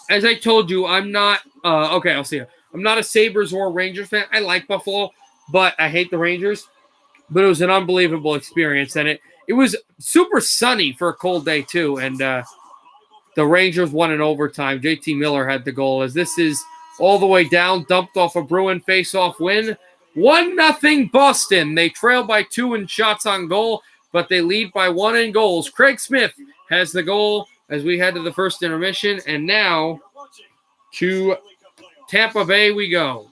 As I told you, I'm not okay. I'll see you. I'm not a Sabres or Rangers fan. I like Buffalo, but I hate the Rangers. But it was an unbelievable experience, and it was super sunny for a cold day too. And the Rangers won in overtime. JT Miller had the goal. As this is all the way down, dumped off a Bruin face-off win. 1-0 Boston. They trail by 2 in shots on goal, but they lead by 1 in goals. Craig Smith has the goal as we head to the first intermission, and now to Tampa Bay we go.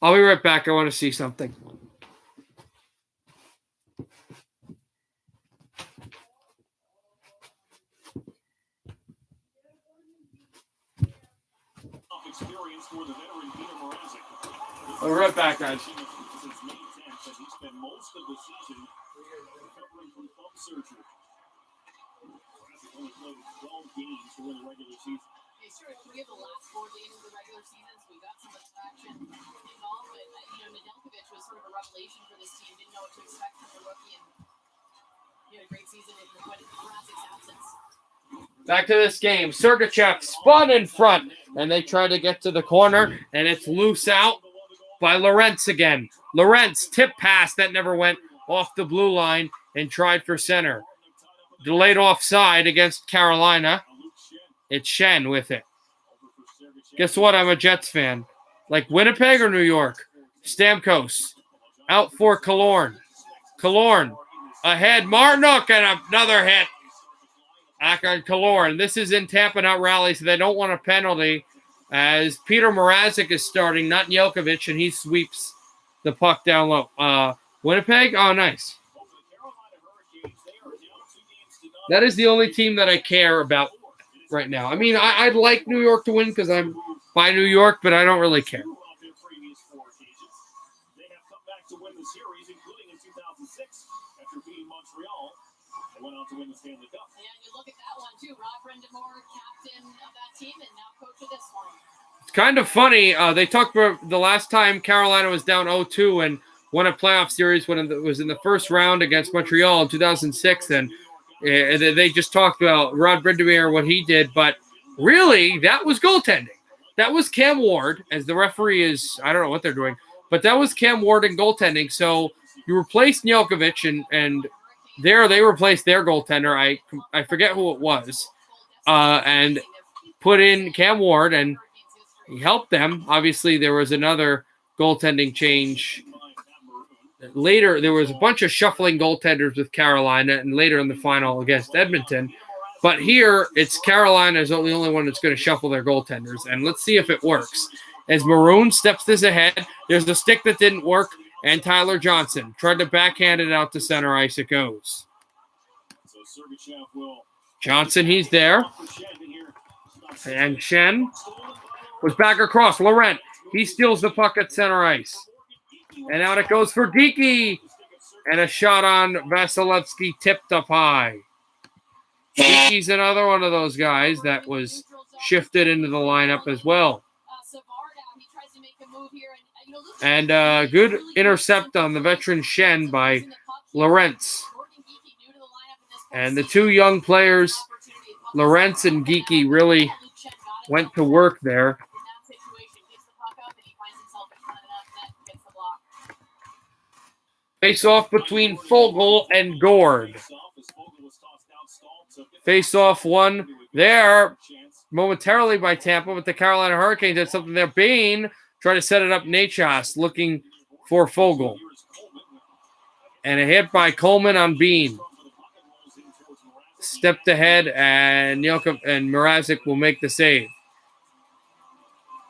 I'll be right back. I want to see something. I'll be right back, guys. Sure, we have the last 4 games of the regular season, so we got some action involved. But Nedeljkovic was sort of a revelation for this team. Didn't know what to expect from the rookie, and he had a great season in Mrazek's absence. Back to this game. Sergachev spun in front, and they try to get to the corner, and it's loose out by Lorentz again. Lorentz tip pass that never went off the blue line and tried for center. Delayed offside against Carolina. It's Shen with it. Guess what? I'm a Jets fan. Like Winnipeg or New York? Stamkos. Out for Killorn. Killorn. Ahead. Martinook and another hit. Back on Killorn. This is in Tampa, not Raleigh, so they don't want a penalty as Peter Mrazek is starting, not Jelkovic, and he sweeps the puck down low. Winnipeg? Oh, nice. That is the only team that I care about right now. I mean, I'd like New York to win because I'm by New York, but I don't really care. It's kind of funny. They talked about the last time Carolina was down 0-2 and won a playoff series when it was in the first round against Montreal in 2006, and they just talked about Rod Brind'Amour, what he did, but really, that was goaltending. That was Cam Ward, as the referee is, I don't know what they're doing, but that was Cam Ward in goaltending. So you replaced Jelkovic, and there they replaced their goaltender. I forget who it was, and put in Cam Ward, and he helped them. Obviously, there was another goaltending change. Later, there was a bunch of shuffling goaltenders with Carolina, and later in the final against Edmonton. But here, it's Carolina is the only one that's going to shuffle their goaltenders. And let's see if it works. As Maroon steps this ahead, there's a stick that didn't work, and Tyler Johnson tried to backhand it out to center ice. It goes. Johnson, he's there. And Shen was back across. Laurent, he steals the puck at center ice. And out it goes for Geeky. And a shot on Vasilevsky tipped up high. Geeky's another one of those guys that was shifted into the lineup as well. And good intercept on the veteran Shen by Lorentz. And the two young players, Lorentz and Geeky, really went to work there. Face-off between Fogle and Gord. Face-off one there momentarily by Tampa, but the Carolina Hurricanes did something there. Bain tried to set it up. Nachas looking for Fogle. And a hit by Coleman on Bean. Stepped ahead, and Mrazek will make the save.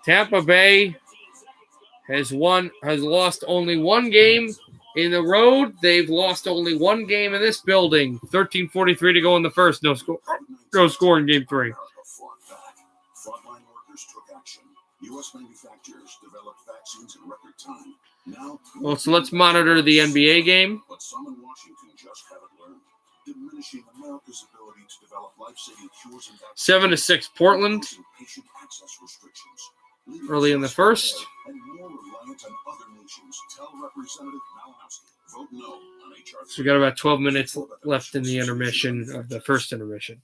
Tampa Bay has lost only one game in the road. They've lost only one game in this building. 13:43 to go in the first. No score in game 3. Frontline workers took action. U.S. manufacturers developed vaccines in record time. Now, Well, so let's monitor the NBA game. but some in Washington just haven't learned, diminishing America's ability to develop life-saving cures and vaccines. 7-6 Portland Patient access restrictions. early in the first. And more reliant on other nations. Tell Representative Malinowski. Vote no on HR. So we got about 12 minutes left in the intermission of the first intermission.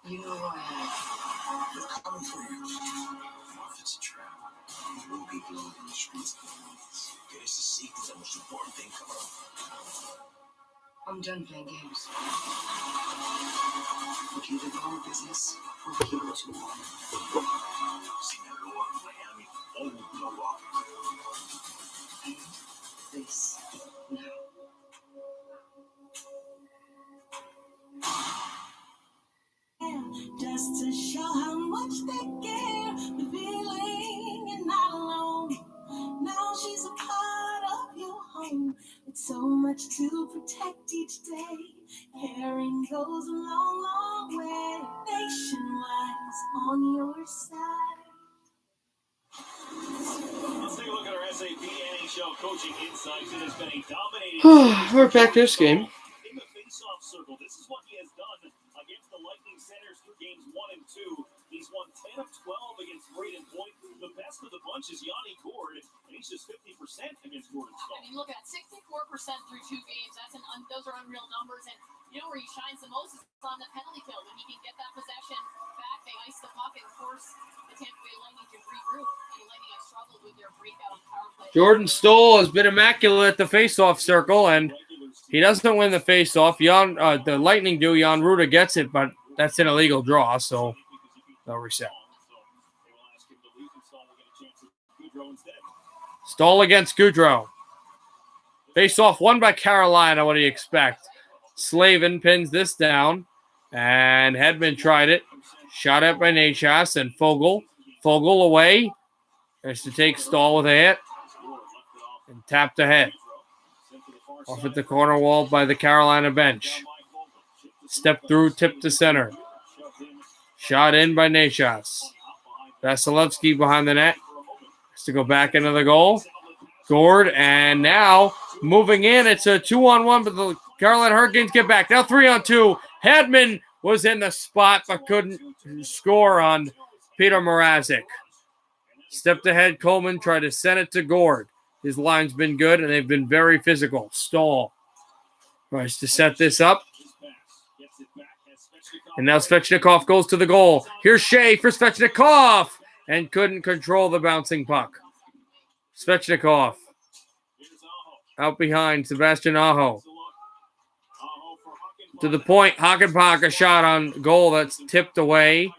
You know who I am. They're coming for you. What if it's a trap? You won't be blown in the streets. Get us to seek is the most important thing coming up. I'm done playing games. We can either go on business or we can go to war. Sinaloa, Miami, all will blow up. This now. Just to show how much they care, revealing you're not alone. Now she's a part of your home, with so much to protect each day. Caring goes a long, long way. Nationwide's on your side. Let's take a look at our SAP NHL coaching insights. It has been a dominating. We're back to this game. In the face-off circle, this is what he has done against the Lightning Senators through games 1 and 2. He's won 10 of 12 against Braden Point. The best of the bunch is Yanni Gourde, and he's just 50% against Gordon Stone. I mean, look at that, 64% through 2 games. Those are unreal numbers. And you know where he shines the most is on the penalty kill. When he can get that possession back, they ice the puck and force the Tampa Bay Lightning to regroup. And Lightning have struggled with their breakout power play. Jordan Stoll has been immaculate at the face-off circle, and he doesn't win the face-off. The Lightning do. Jan Ruda gets it, but that's an illegal draw, so they'll reset. Stoll against Goudreau. Face-off won by Carolina. What do you expect? Slavin pins this down, and Hedman tried it. Shot at by Nachas and Fogle. Fogle away. There's to take Stahl with a hit. And tapped ahead. Off at the corner wall by the Carolina bench. Step through, tip to center. Shot in by Nachas. Vasilevsky behind the net. Has to go back into the goal. Gourde, and now moving in. It's a 2-on-1, but the Carolina Hurricanes get back. Now 3-on-2. Hedman was in the spot, but couldn't score on Peter Mrazek. Stepped ahead, Coleman tried to send it to Gourde. His line's been good, and they've been very physical. Stahl tries to set this up. And now Svechnikov goes to the goal. Here's Shea for Svechnikov, and couldn't control the bouncing puck. Svechnikov out behind Sebastian Aho. To the point, Hakanpää, a shot on goal that's tipped away.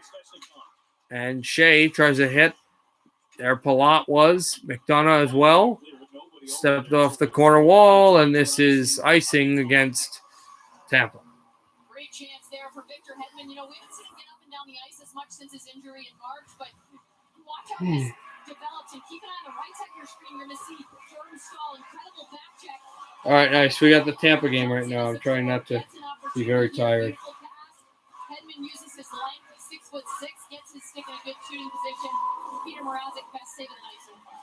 And Shea tries to hit. There Palat was. McDonough as well. Stepped off the corner wall, and this is icing against Tampa. Great chance there for Victor Hedman. You know, we haven't seen him get up and down the ice as much since his injury in March, but watch how this develops, and keep an eye on the right side of your screen. You're going to see Jordan Stahl, incredible back check. All right, nice. We got the Tampa game right now. I'm trying not to be very tired. Hedman uses his length. He's 6'6", gets his stick in a good shooting position. Peter Mrazek, best save of the night so far.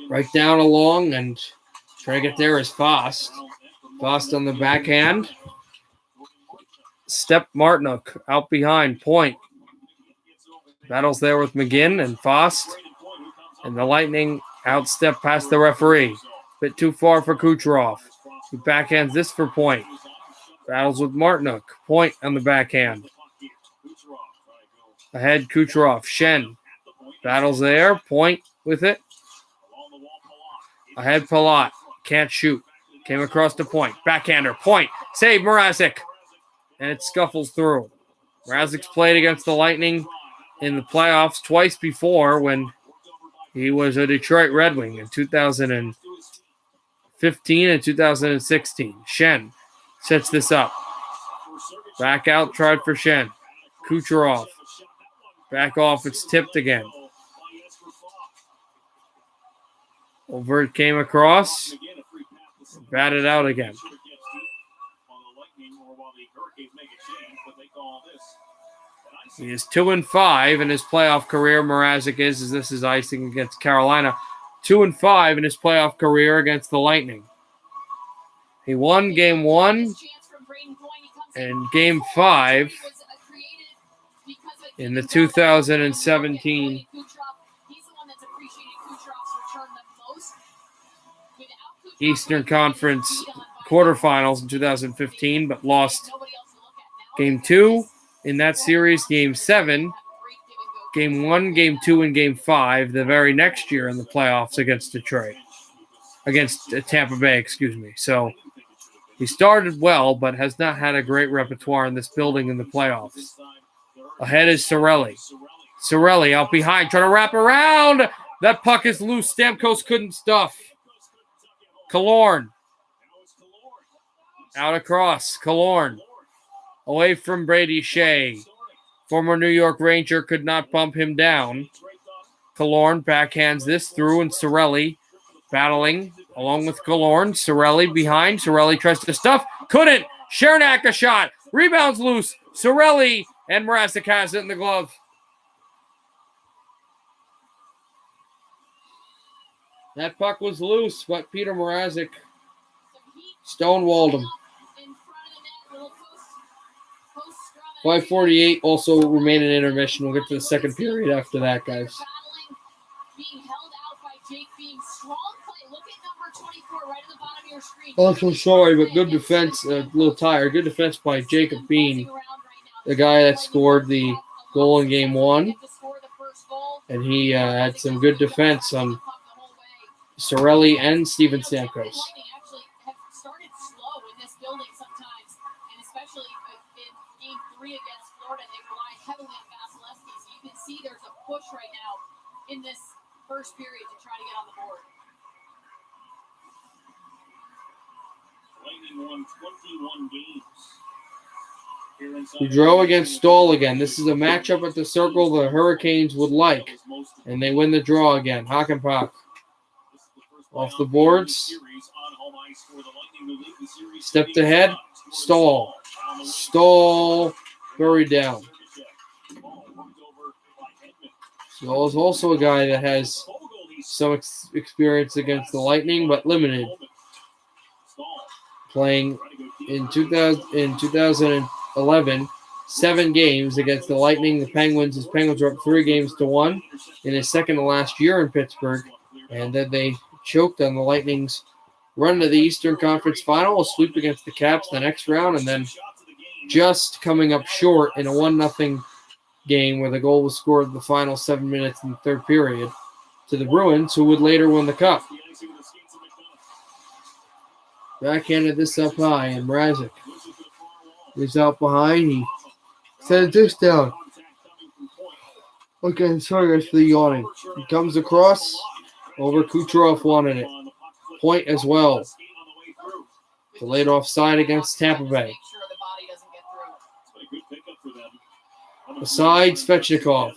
Right down along and trying to get there is Fost. Fost on the backhand. Step Martinook out behind. Point. Battles there with McGinn and Fost. And the Lightning outstep past the referee. Bit too far for Kucherov. He backhands this for Point. Battles with Martinook. Point on the backhand. Ahead Kucherov. Shen. Battles there. Point with it. Ahead Palat. Can't shoot. Came across the point. Backhander. Point. Save Mrazek. And it scuffles through. Mrazek's played against the Lightning in the playoffs twice before when He was a Detroit Red Wing in 2015 and 2016. Shen sets this up. Back out, tried for Shen. Kucherov. Back off, it's tipped again. Over it came across. Batted out again. He is 2-5 in his playoff career. Mrazek is, as this is icing against Carolina. 2-5 in his playoff career against the Lightning. He won Game 1 and Game 5 in the 2017 Eastern Conference quarterfinals in 2015, but lost Game 2 in that series, Game 7, Game 1, Game 2, and Game 5 the very next year in the playoffs against Tampa Bay, So he started well, but has not had a great repertoire in this building in the playoffs. Ahead is Cirelli. Cirelli out behind, trying to wrap around. That puck is loose. Stamkos couldn't stuff. Killorn. Out across. Killorn. Away from Brady Shea. Former New York Ranger could not bump him down. Killorn backhands this through, and Cirelli battling along with Killorn. Cirelli behind. Cirelli tries to stuff. Couldn't. Chernak a shot. Rebounds loose. Cirelli and Mrazek has it in the glove. That puck was loose, but Peter Mrazek stonewalled him. 5:48 also remain in intermission. We'll get to the second period after that, guys. Also sorry, but good defense. A little tired. Good defense by Jacob Bean, the guy that scored the goal in Game 1. And he had some good defense on Cirelli and Steven Stamkos. There's a push right now in this first period to try to get on the board. Lightning won 21 games. Gaudreau against Stahl again. This is a matchup at the Circle the Hurricanes would like. And they win the draw again. Hakanpää off the boards. Stepped ahead. Stahl. Stahl buried down. Stahl is also a guy that has some experience against the Lightning, but limited. Playing in 2011, 7 games against the Lightning. The Penguins. His Penguins were up 3-1 in his second to last year in Pittsburgh, and then they choked on the Lightning's run to the Eastern Conference Final, a sweep against the Caps the next round, and then just coming up short in a 1-0 game where the goal was scored in the final 7 minutes in the third period to the Bruins, who would later win the Cup. Backhanded this up high, and Mrazek is out behind. He sends this down. Okay, sorry guys for the yawning. He comes across. Over Kucherov wanted it. Point as well. Delayed offside against Tampa Bay. Aside Svechnikov.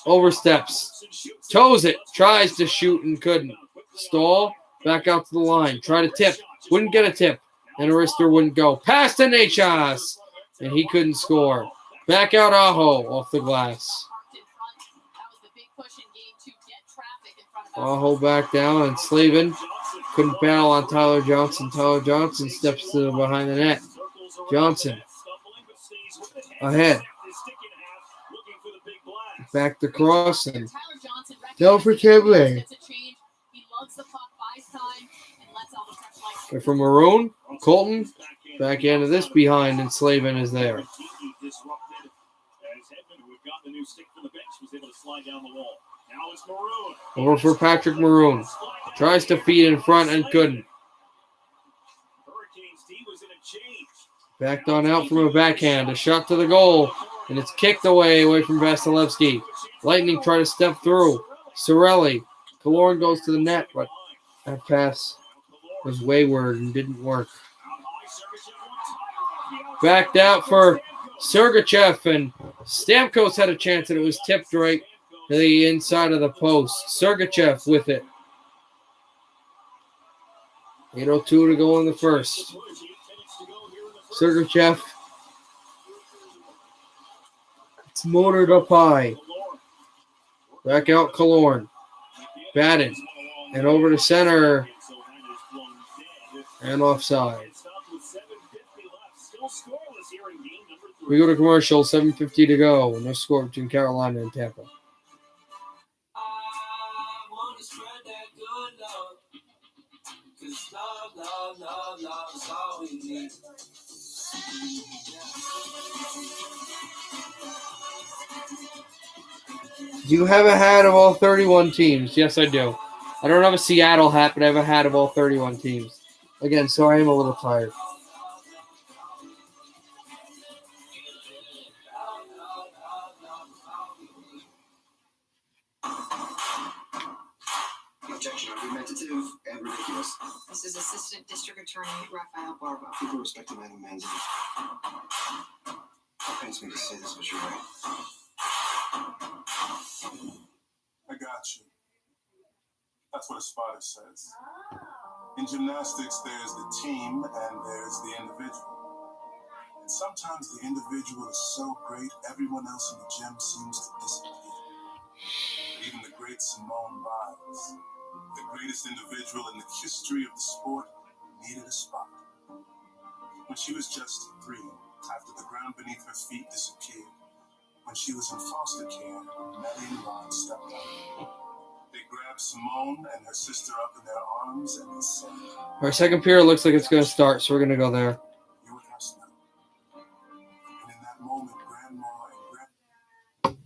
Oversteps. Toes it. Tries to shoot and couldn't. Stahl. Back out to the line. Try to tip. Wouldn't get a tip. And Arister wouldn't go. Pass to Nechas. And he couldn't score. Back out Aho off the glass. Aho back down, and Slavin couldn't battle on Tyler Johnson. Tyler Johnson steps to behind the net. Johnson ahead. Back to cross, and down for Tampa. From Maroon, Colton back into this behind, and Slavin is there. Over for Patrick Maroon. Tries to feed in front and couldn't. Backed on out from a backhand. A shot to the goal. And it's kicked away from Vasilevsky. Lightning try to step through. Cirelli Kaloran goes to the net, but that pass was wayward and didn't work. Backed out for Sergachev, and Stamkos had a chance, and it was tipped right to the inside of the post. Sergachev with it. 8:02 to go in the first. Sergachev. It's motored up high. Back out Kaloran. Batted. And over to center. And offside. We go to commercial, 7:50 to go. No score between Carolina and Tampa. Do you have a hat of all 31 teams? Yes, I do. I don't have a Seattle hat, but I have a hat of all 31 teams. Again, so I am a little tired. Objection, argumentative and ridiculous. This is Assistant District Attorney Raphael Barba. People respect Amanda Manzi. It pains me to say this, but you're right. I got you. That's what a spotter says. In gymnastics, there's the team and there's the individual. And sometimes the individual is so great, everyone else in the gym seems to disappear. But even the great Simone Biles, the greatest individual in the history of the sport, needed a spot. When she was just 3, after the ground beneath her feet disappeared, when she was in foster care, Melly and Ron stepped up. They grabbed Simone and her sister up in their arms and they said, Our second period looks like it's going to start, so we're going to go there. "You're with us now." And in that moment, Grandma and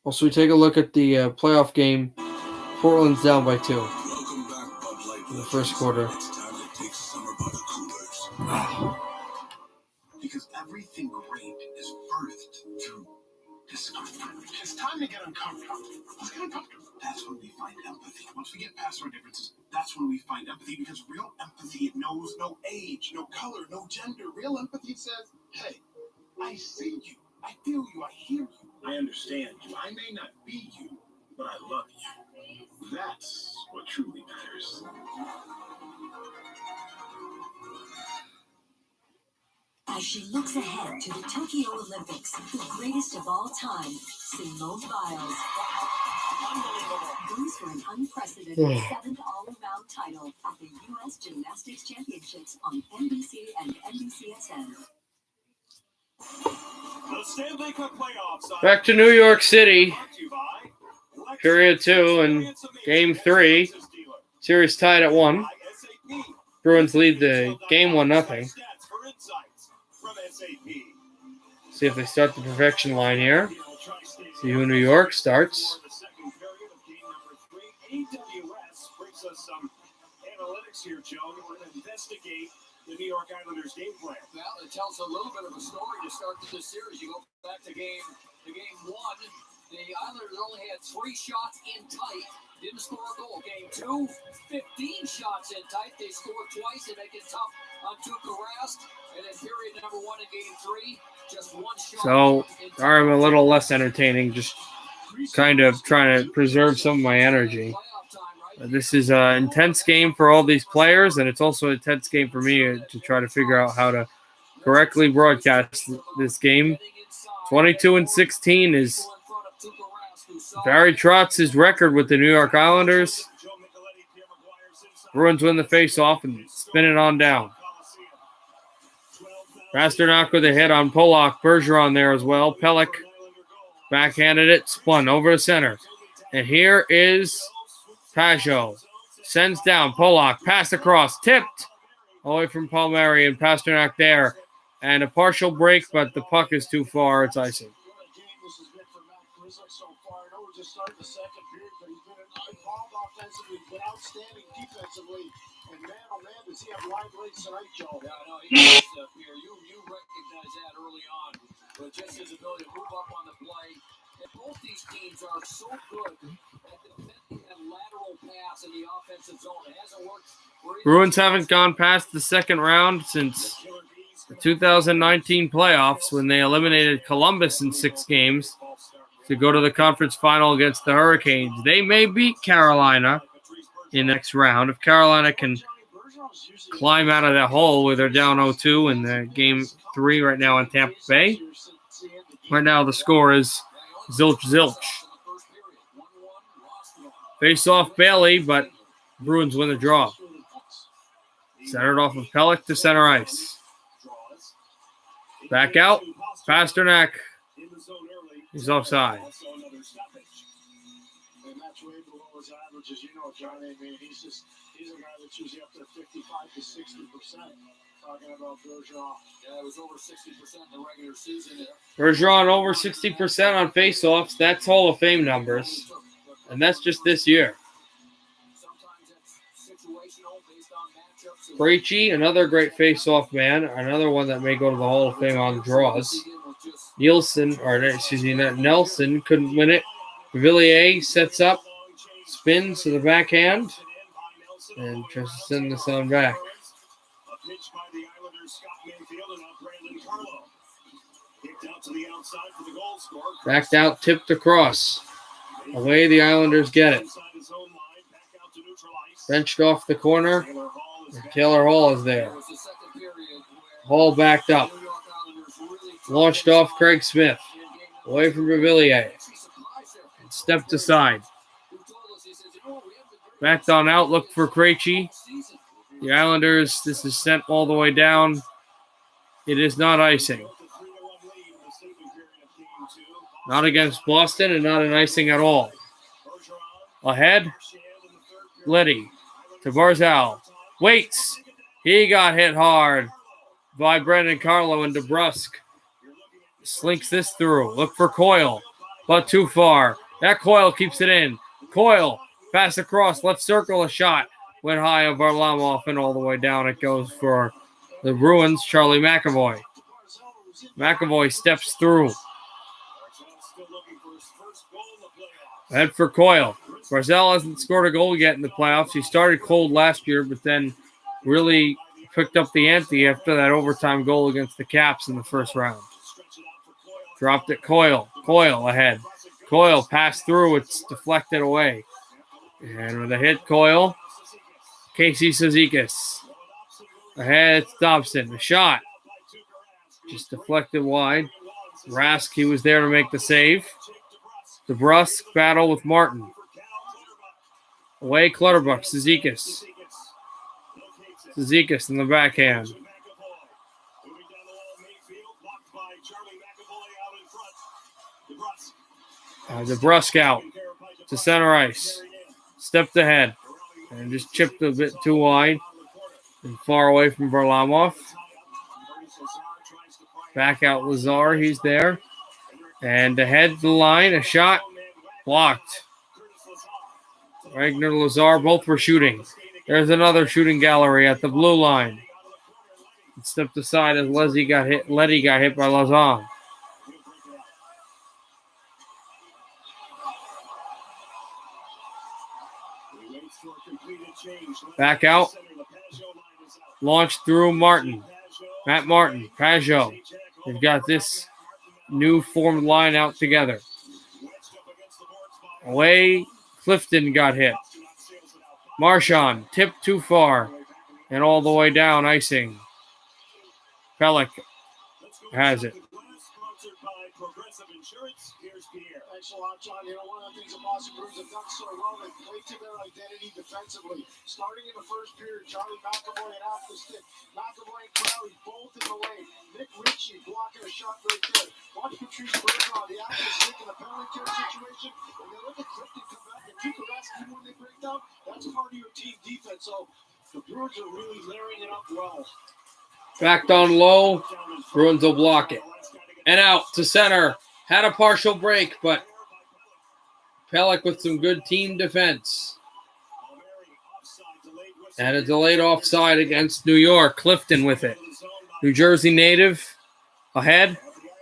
Also, we take a look at the playoff game. Portland's down by 2 Welcome back, Bud Light. in the first quarter. It's time to take summer by the coolers. Because everything great is birthed through discomfort. It's time to get uncomfortable. Let's get uncomfortable. That's when we find empathy. Once we get past our differences, that's when we find empathy. Because real empathy, it knows no age, no color, no gender. Real empathy says, hey, I see you. I feel you. I hear you. I understand you. I may not be you, but I love you. That's what truly matters. As she looks ahead to the Tokyo Olympics, the greatest of all time, Simone Biles goes for an unprecedented 7th all-around title at the U.S. Gymnastics Championships on NBC and NBCSN. The Stanley Cup playoffs. Back to New York City. Period 2 and game 3. Series tied at 1. Bruins lead the game 1-0. See if they start the perfection line here. See who New York starts. AWS brings us some analytics here, Joe. We're going to investigate the New York Islanders game plan. Well, it tells a little bit of a story to start this series. You go back to game 1. The Islanders only had 3 shots in tight. Didn't score a goal. Game 2, 15 shots in tight. They scored twice. They make it tough on Tuukka Rask. And then period number 1 in game 3, just 1 shot. So, I'm a little less entertaining. Just kind of trying to preserve some of my energy. This is an intense game for all these players, and it's also an intense game for me to try to figure out how to correctly broadcast this game. 22-16 is Barry Trotz's record with the New York Islanders. Bruins win the face-off and spin it on down. Pasternak with a hit on Polak. Bergeron there as well. Pelech backhanded it, spun over to center. And here is Pajot. Sends down Polak. Pass across. Tipped away from Palmieri and Pasternak there. And a partial break, but the puck is too far. It's icing. What a game this has been for Matt Grizzlick so far. I know we're just starting the second period, but he's been involved offensively, but outstanding defensively. And man, oh man, does he have wide legs tonight, Joe? Yeah, I know. He does, Pierre. You recognize that early on, but just his ability to move up on the play. And both these teams are so good at defending that lateral pass in the offensive zone. It hasn't worked. Bruins haven't gone past the second round since the 2019 playoffs when they eliminated Columbus in 6 games to go to the conference final against the Hurricanes. They may beat Carolina in the next round. If Carolina can climb out of that hole where they're down 0-2 in the game 3 right now in Tampa Bay. Right now the score is zilch. Face off Bailey, but Bruins win the draw. Centered off of Pelech to center ice. Back out. Pasternak. He's offside. And that's way below his averages. You know, Johnny, I mean, he's a guy that's usually up there 55 to 60%. Talking about Bergeron. Yeah, it was over 60% in the regular season. Bergeron over 60% on faceoffs. That's Hall of Fame numbers. And that's just this year. Krejci, another great face-off man. Another one that may go to the Hall of Fame on draws. Nelson couldn't win it. Villiers sets up, spins to the backhand, and tries to send this on back. A pitch by the Islanders, Scott Mayfield, and Brandon Carlo. Kicked out to the outside for the goal scorer. Backed out, tipped across. Away the Islanders get it. Benched off the corner. And Taylor Hall is there. Hall backed up. Launched off Craig Smith. Away from Villiers. Stepped aside. Backed on out, looked for Krejci. The Islanders, this is sent all the way down. It is not icing. Not against Boston and not an icing at all. Ahead, Leddy to Barzal. Waits. He got hit hard by Brandon Carlo and DeBrusque. Slinks this through. Look for Coyle, but too far. That Coyle keeps it in. Coyle, pass across, left circle, a shot. Went high of Varlamov and all the way down. It goes for the Bruins, Charlie McAvoy. McAvoy steps through. Head for Coyle. Barzal hasn't scored a goal yet in the playoffs. He started cold last year, but then really picked up the ante after that overtime goal against the Caps in the first round. Dropped it, Coyle. Coyle ahead. Coyle passed through. It's deflected away. And with a hit, Coyle. Casey Cizikas. Ahead, it's Dobson. The shot. Just deflected wide. Rask, he was there to make the save. DeBrusque battle with Martin. Away, Clutterbuck. Cizikas. Cizikas in the backhand. DeBrusque out to center ice. Stepped ahead and just chipped a bit too wide and far away from Varlamov. Back out Lazar. He's there. And ahead the line, a shot blocked. Ragnar Lazar, both were shooting. There's another shooting gallery at the blue line. It stepped aside as Leddy got hit by Lazar. Back out. Launched through Martin. Matt Martin, Pajot. They've got this new formed line out together. Away, Clifton got hit. Marchand tipped too far and all the way down, icing. Pelech has it. Thanks a lot, John. You know, one of the things the Boston Bruins have done so well, they played to their identity defensively. Starting in the first period, Charlie McAvoy and off the stick. McAvoy and Crowley both in the lane. Nick Ritchie blocking a shot right there. Watch Patrice Bergeron, the off the stick in the penalty kill situation. And then look at Clifton come back and keep the rest even when they break down. That's part of your team defense. So the Bruins are really layering it up well. Backed on low. Bruins will block it. And out to center. Had a partial break, but Pellick with some good team defense. And a delayed offside against New York. Clifton with it. New Jersey native ahead.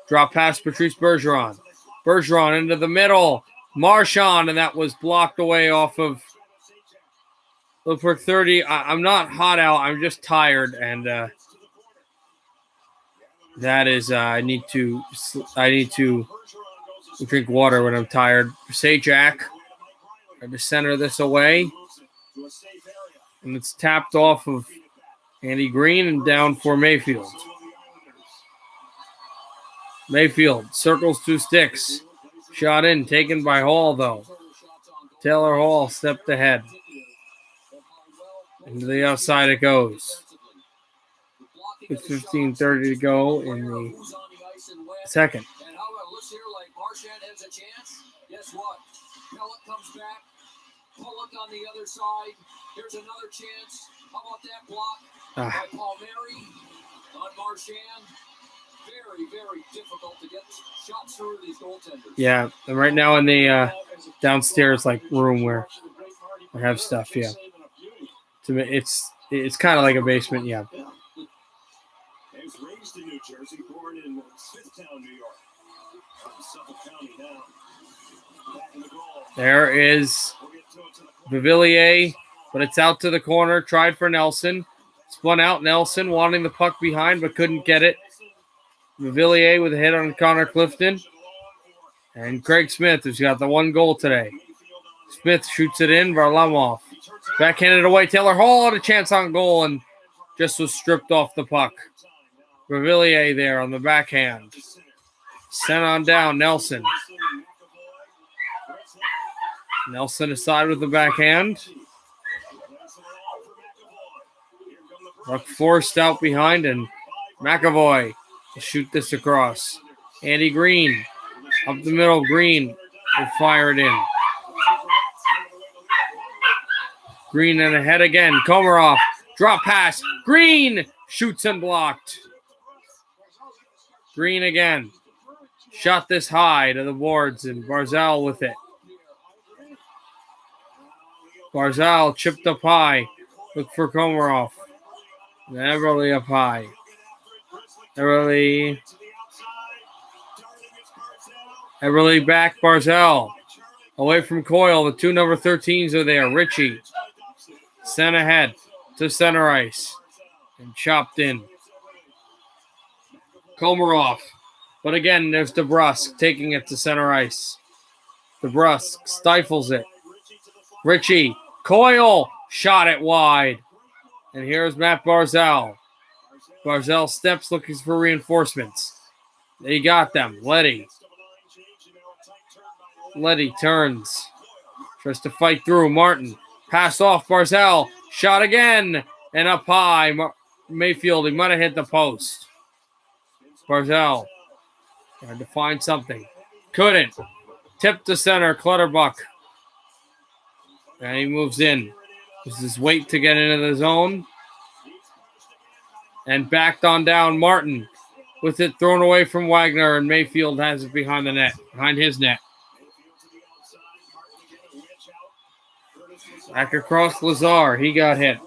Drop past Patrice Bergeron. Bergeron into the middle. Marchand, and that was blocked away off of. Look for 30. I'm not hot out. I'm just tired, and that is. I need to drink water when I'm tired. Say Jack. I just center this away, and it's tapped off of Andy Green and down for Mayfield. Mayfield circles 2 sticks. Shot in, taken by Hall though. Taylor Hall stepped ahead. Into the outside it goes. With 15:30 to go in the second. And how about looks here like Marchand has a chance? Guess what? Pellet comes back. Pollock on the other side. Here's another chance. How about that block by Palmieri on Marchand? Very, very difficult to get shots through these goaltenders. Yeah, I'm right now in the downstairs room where I have stuff. Yeah, to me, it's kind of like a basement. Yeah. He's raised in New Jersey, born in Smithtown, New York. Suffolk County now. Back in the goal. There is Beauvillier, but it's out to the corner. Tried for Nelson. Spun out Nelson, wanting the puck behind, but couldn't get it. Beauvillier with a hit on Connor Clifton. And Craig Smith, who's got the 1 goal today. Smith shoots it in. Varlamov backhanded away. Taylor Hall had a chance on goal and just was stripped off the puck. Beauvillier there on the backhand. Sent on down. Nelson. Nelson aside with the backhand. Puck forced out behind, and McAvoy to shoot this across. Andy Green up the middle. Green will fire it in. Green and ahead again. Komarov. Drop pass. Green shoots and blocked. Green again. Shot this high to the boards, and Barzal with it. Barzal chipped up high. Look for Komarov. Everly up high. Everly back. Barzal. Away from Coyle. The 2 number 13s are there. Ritchie. Sent ahead to center ice. And chopped in. Komarov. But again, there's DeBrusk taking it to center ice. DeBrusk stifles it. Ritchie. Coyle. Shot it wide. And here's Matt Barzal. Barzal steps looking for reinforcements. They got them. Letty turns. Tries to fight through. Martin. Pass off Barzal. Shot again. And up high. Mayfield. He might have hit the post. Barzal. Tried to find something. Couldn't. Tip to center. Clutterbuck. And he moves in. Uses his weight to get into the zone. And backed on down. Martin with it thrown away from Wagner. And Mayfield has it behind the net. Behind his net. Back across Lazar. He got hit.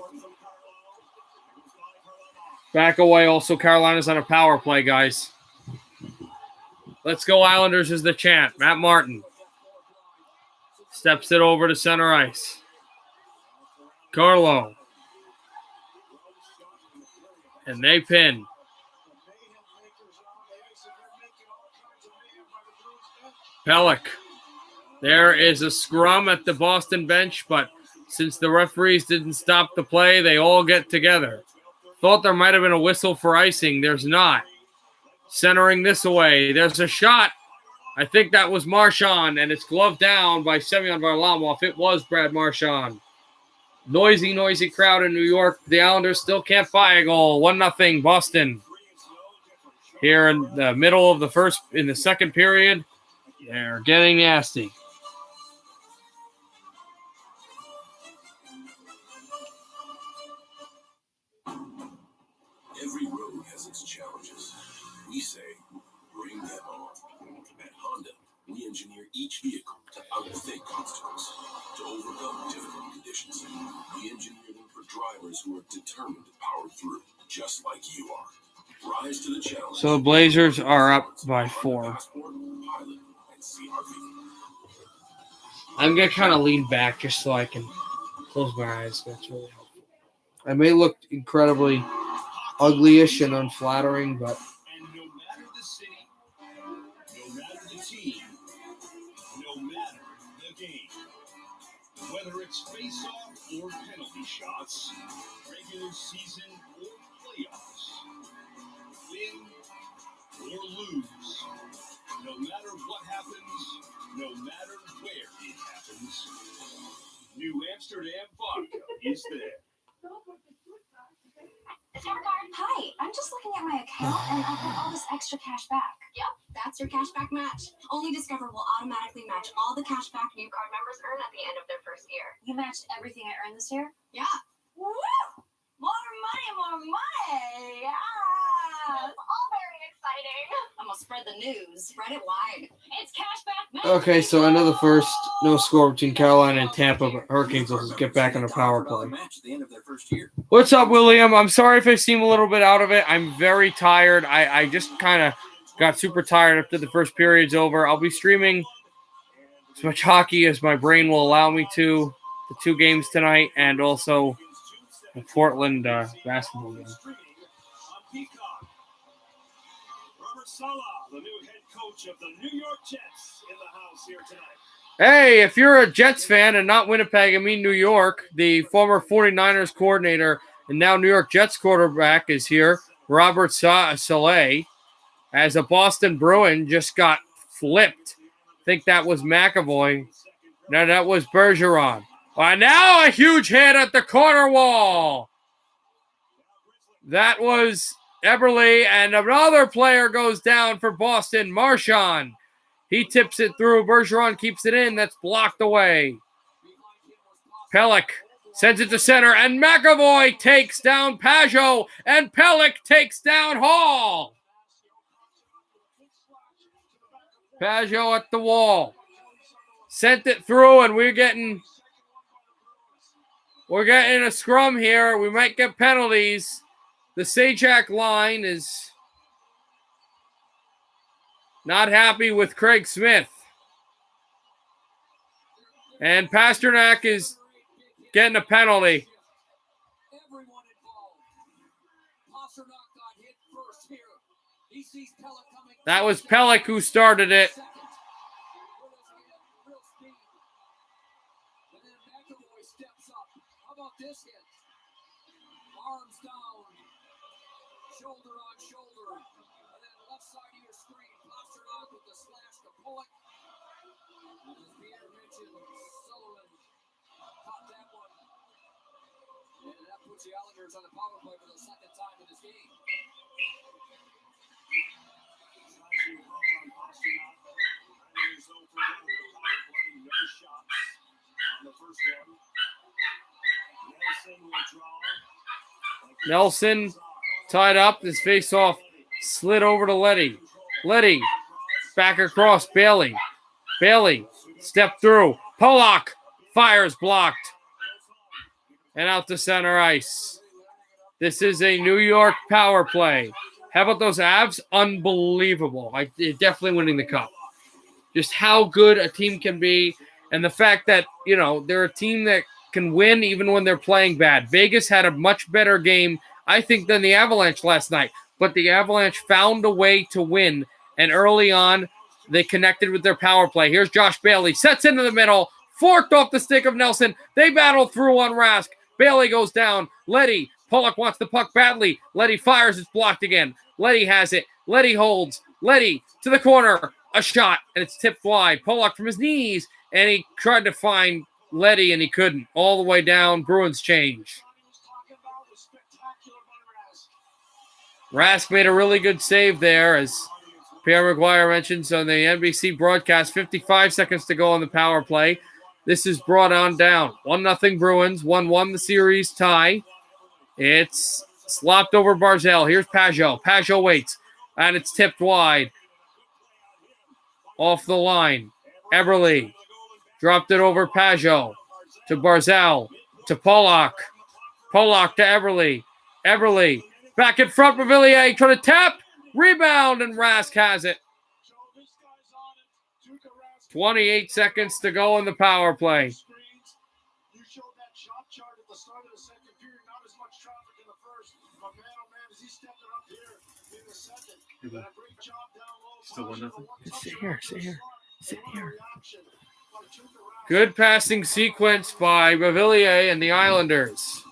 Back away. Also, Carolina's on a power play, guys. Let's go Islanders is the chant. Matt Martin steps it over to center ice. Carlo. And they pin. Pellick. There is a scrum at the Boston bench, but since the referees didn't stop the play, they all get together. Thought there might have been a whistle for icing. There's not. Centering this away. There's a shot. I think that was Marchand, and it's gloved down by Semyon Varlamov. It was Brad Marchand. Noisy crowd in New York. The Islanders still can't buy a goal. 1-0 Boston. Here in the middle of the second period, they're getting nasty. Every road We say, bring them on. At Honda, we engineer each vehicle to outthink obstacles, to overcome difficult conditions. We engineer them for drivers who are determined to power through, just like you are. Rise to the challenge. So the Blazers are up by 4. I'm going to kind of lean back just so I can close my eyes. That's really helpful. I may look incredibly uglyish and unflattering, but And no matter the city, no matter the team, no matter the game, whether it's face-off or penalty shots, regular season or playoffs, win or lose, no matter what happens, no matter where it happens, New Amsterdam vodka is there. Hi, I'm just looking at my account and I've got all this extra cash back. Yep, that's your cashback match. Only Discover will automatically match all the cashback new card members earn at the end of their first year. You matched everything I earned this year? Yeah. Woo! More money, more money! Ah! It's all very exciting. I'm gonna spread the news. Spread it wide. It's cashback match. okay, so I know the first no score between Carolina and Tampa, but Hurricanes will get back on the power play. What's up, William? I'm sorry if I seem a little bit out of it. I'm very tired. I just kind of got super tired after the first period's over. I'll be streaming as much hockey as my brain will allow me to, the 2 games tonight, and also the Portland basketball game. Robert Saleh, the new head coach of the New York Jets, in the house here tonight. Hey, if you're a Jets fan and not Winnipeg, I mean New York, the former 49ers coordinator and now New York Jets quarterback is here, Robert Saleh, as a Boston Bruin just got flipped. I think that was McAvoy. No, that was Bergeron. Now a huge hit at the corner wall. That was Eberle, and another player goes down for Boston, Marchand. He tips it through. Bergeron keeps it in. That's blocked away. Pelech sends it to center, and McAvoy takes down Pajot, and Pelech takes down Hall. Pajot at the wall. Sent it through, and we're getting a scrum here. We might get penalties. The Sajak line is not happy with Craig Smith. And Pasternak is getting a penalty. That was Pelech who started it. This hit. Arms down. Shoulder on shoulder. And then left side of your screen. Pasternak with the slash to Pollock. And as Peter mentioned, Sullivan caught that one. And that puts the Islanders on the power play for the second time in this game. No shots on the first one. Nelson tied up. His face-off slid over to Leddy. Leddy back across Bailey. Bailey stepped through. Pollock fires blocked. And out to center ice. This is a New York power play. How about those Avs? Unbelievable. They're definitely winning the cup. Just how good a team can be. And the fact that, they're a team that can win even when they're playing bad. Vegas had a much better game, I think, than the Avalanche last night. But the Avalanche found a way to win. And early on, they connected with their power play. Here's Josh Bailey. Sets into the middle. Forked off the stick of Nelson. They battle through on Rask. Bailey goes down. Leddy. Pollock wants the puck badly. Leddy fires. It's blocked again. Leddy has it. Leddy holds. Leddy to the corner. A shot. And it's tipped wide. Pollock from his knees. And he tried to find Leddy, and he couldn't. All the way down. Bruins change. Rask made a really good save there, as Pierre McGuire mentions on the NBC broadcast. 55 seconds to go on the power play. This is brought on down. 1-0 Bruins. 1-1 the series tie. It's slopped over Barzal. Here's Pajot. Pajot waits. And it's tipped wide. Off the line. Eberle dropped it over Pajot to Barzal to Pollock. Pollock to Eberle. Eberle back in front. Revillier trying to tap. Rebound, and Rask has it. 28 seconds to go in the power play. You showed that shot chart at the start of the second period. Not as much traffic in the first. But man, oh man, as he stepped it up here in the second. Did a great job down low. Still 1-0. Sit here. Good passing sequence by Revillier and the Islanders.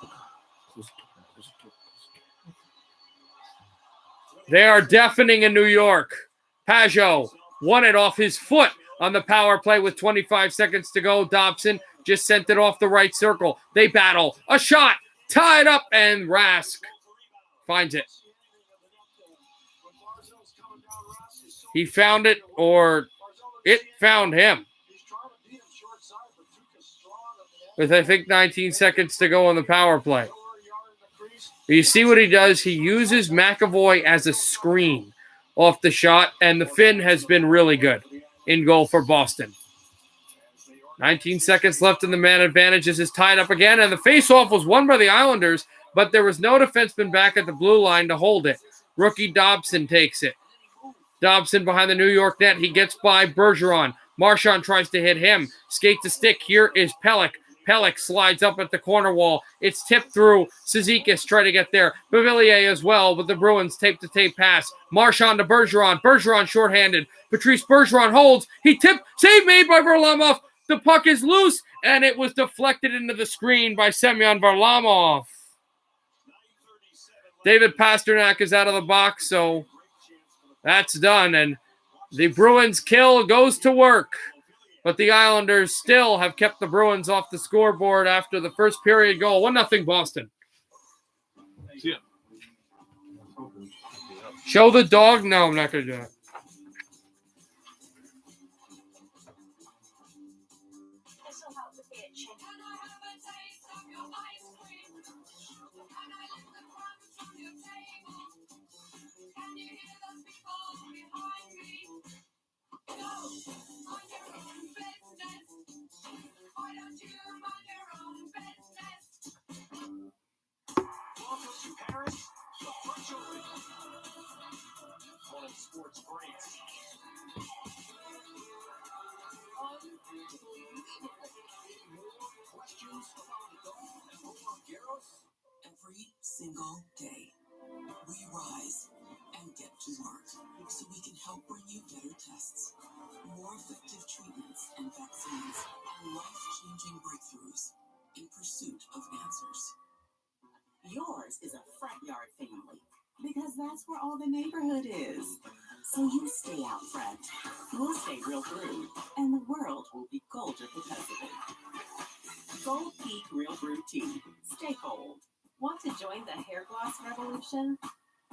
They are deafening in New York. Pajot won it off his foot on the power play with 25 seconds to go. Dobson just sent it off the right circle. They battle. A shot. Tied up, and Rask finds it. He found it, or it found him. With, I think, 19 seconds to go on the power play. You see what he does? He uses McAvoy as a screen off the shot, and the Finn has been really good in goal for Boston. 19 seconds left, and the man advantage is tied up again, and the faceoff was won by the Islanders, but there was no defenseman back at the blue line to hold it. Rookie Dobson takes it. Dobson behind the New York net. He gets by Bergeron. Marchand tries to hit him. Skate to stick. Here is Pelech. Pelech slides up at the corner wall. It's tipped through. Cizikas try to get there. Beauvillier as well, with the Bruins tape-to-tape pass. Marchand to Bergeron. Bergeron shorthanded. Patrice Bergeron holds. He tipped. Save made by Varlamov. The puck is loose, and it was deflected into the screen by Semyon Varlamov. David Pasternak is out of the box, so that's done, and the Bruins kill goes to work. But the Islanders still have kept the Bruins off the scoreboard after the first period goal. 1-0 Boston. Yeah. Show the dog? No, I'm not going to do it. Sports greats. Every single day, we rise and get to work so we can help bring you better tests, more effective treatments and vaccines, and life-changing breakthroughs in pursuit of answers. Yours is a front yard family, because that's where all the neighborhood is. So you stay out front. We'll stay real brewed, and the world will be colder because of it. Gold Peak Real Brew Tea. Stay cold. Want to join the hair gloss revolution?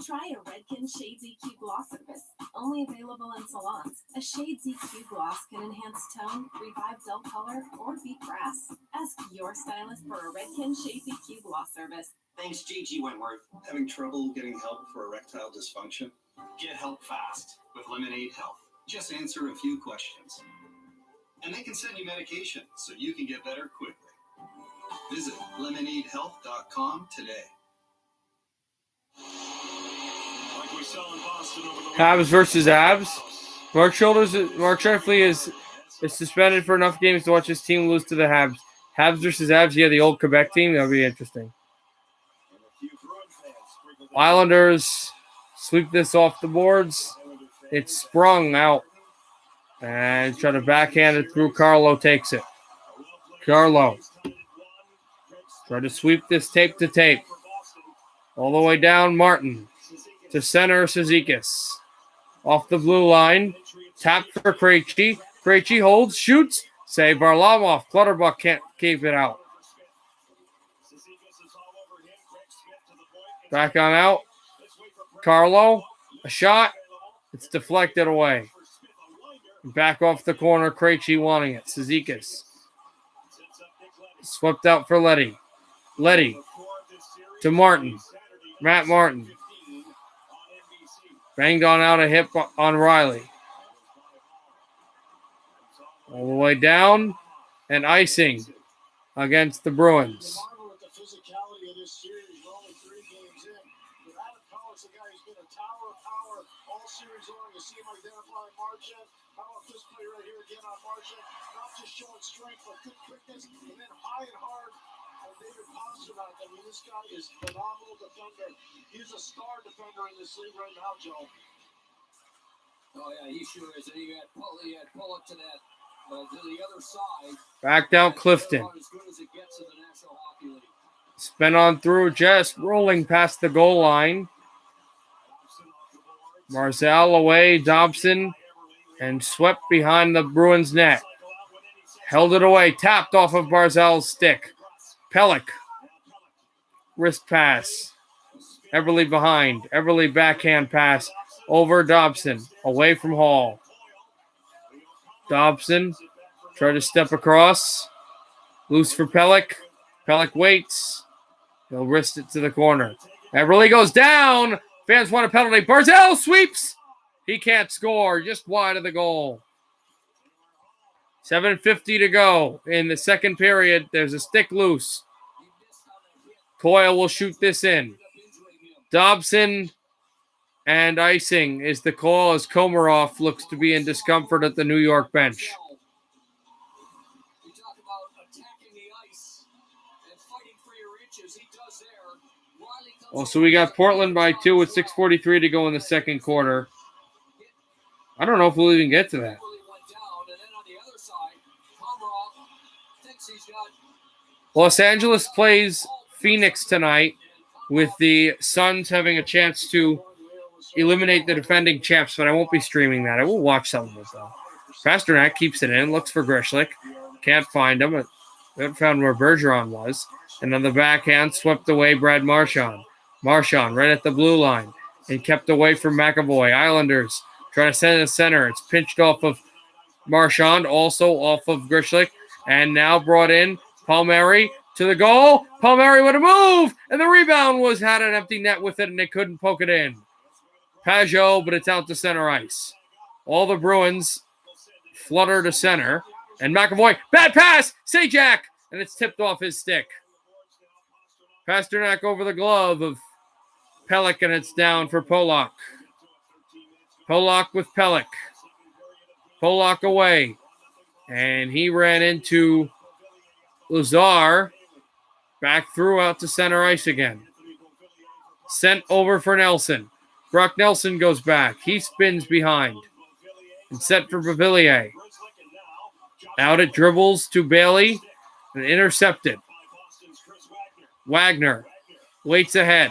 Try a Redken Shades EQ Gloss Service, only available in salons. A Shades EQ gloss can enhance tone, revive dull color, or beat brass. Ask your stylist for a Redken Shades EQ Gloss Service. Thanks, Gigi Wentworth. Having trouble getting help for erectile dysfunction? Get help fast with Lemonade Health. Just answer a few questions. And they can send you medication so you can get better quickly. Visit lemonadehealth.com today. Like we saw in Boston over the Habs versus Abs. Mark Scheifele is suspended for enough games to watch his team lose to the Habs. Habs versus Abs, yeah, the old Quebec team. That'll be interesting. Islanders sweep this off the boards. It's sprung out. And try to backhand it through. Carlo takes it. Carlo. Try to sweep this tape to tape. All the way down, Martin. To center, Cizikas. Off the blue line. Tap for Krejci. Krejci holds, shoots. Save Varlamov. Clutterbuck can't keep it out. Back on out. Carlo. A shot. It's deflected away. Back off the corner. Krejci wanting it. Cizikas. Swept out for Leddy. Leddy. To Martin. Matt Martin. Banged on out a hip on Riley. All the way down and icing against the Bruins. Marvel at the physicality of this series. We're only 3 games in. Adam Pellick's the guy who's been a tower of power all series long. You see him identifying Marchand. How about this play right here again on Marchand? Not just showing strength, but good quickness, and then high and hard on David Pasternak. I mean, this guy is a phenomenal defender. He's a star defender in this league right now, Joe. Oh, yeah, he sure is. And he had pull up to that. To the other side. Backed out Clifton. As good as it gets in the National Hockey League. Spin on through, just rolling past the goal line. Barzal away, Dobson, and swept behind the Bruins net. Held it away, tapped off of Barzal's stick. Pellick. Wrist pass. Everly behind. Everly backhand pass over Dobson. Away from Hall. Dobson tried to step across. Loose for Pellick. Pellick waits. He'll wrist it to the corner. Everly goes down. Fans want a penalty. Barzal sweeps. He can't score. Just wide of the goal. 7:50 to go in the second period. There's a stick loose. Coyle will shoot this in. Dobson and icing is the call as Komarov looks to be in discomfort at the New York bench. Well, so we got Portland by 2 with 6:43 to go in the second quarter. I don't know if we'll even get to that. Los Angeles plays Phoenix tonight with the Suns having a chance to eliminate the defending champs, but I won't be streaming that. I will watch some of it, though. Pasternak keeps it in, looks for Grishlik. Can't find him. I haven't found where Bergeron was. And on the backhand, swept away Brad Marchand. Marchand right at the blue line and kept away from McAvoy. Islanders trying to send it to center. It's pinched off of Marchand, also off of Grishlik, and now brought in Palmieri to the goal. Palmieri with a move, and the rebound had an empty net with it, and they couldn't poke it in. Pajot, but it's out to center ice. All the Bruins flutter to center. And McAvoy, bad pass, Sajak, and it's tipped off his stick. Pasternak over the glove of Pellick, and it's down for Polak. Polak with Pellick. Polak away. And he ran into Lazar. Back through out to center ice again. Sent over for Nelson. Brock Nelson goes back. He spins behind. And set for Bavillier. Out it dribbles to Bailey. And intercepted. Wagner waits ahead.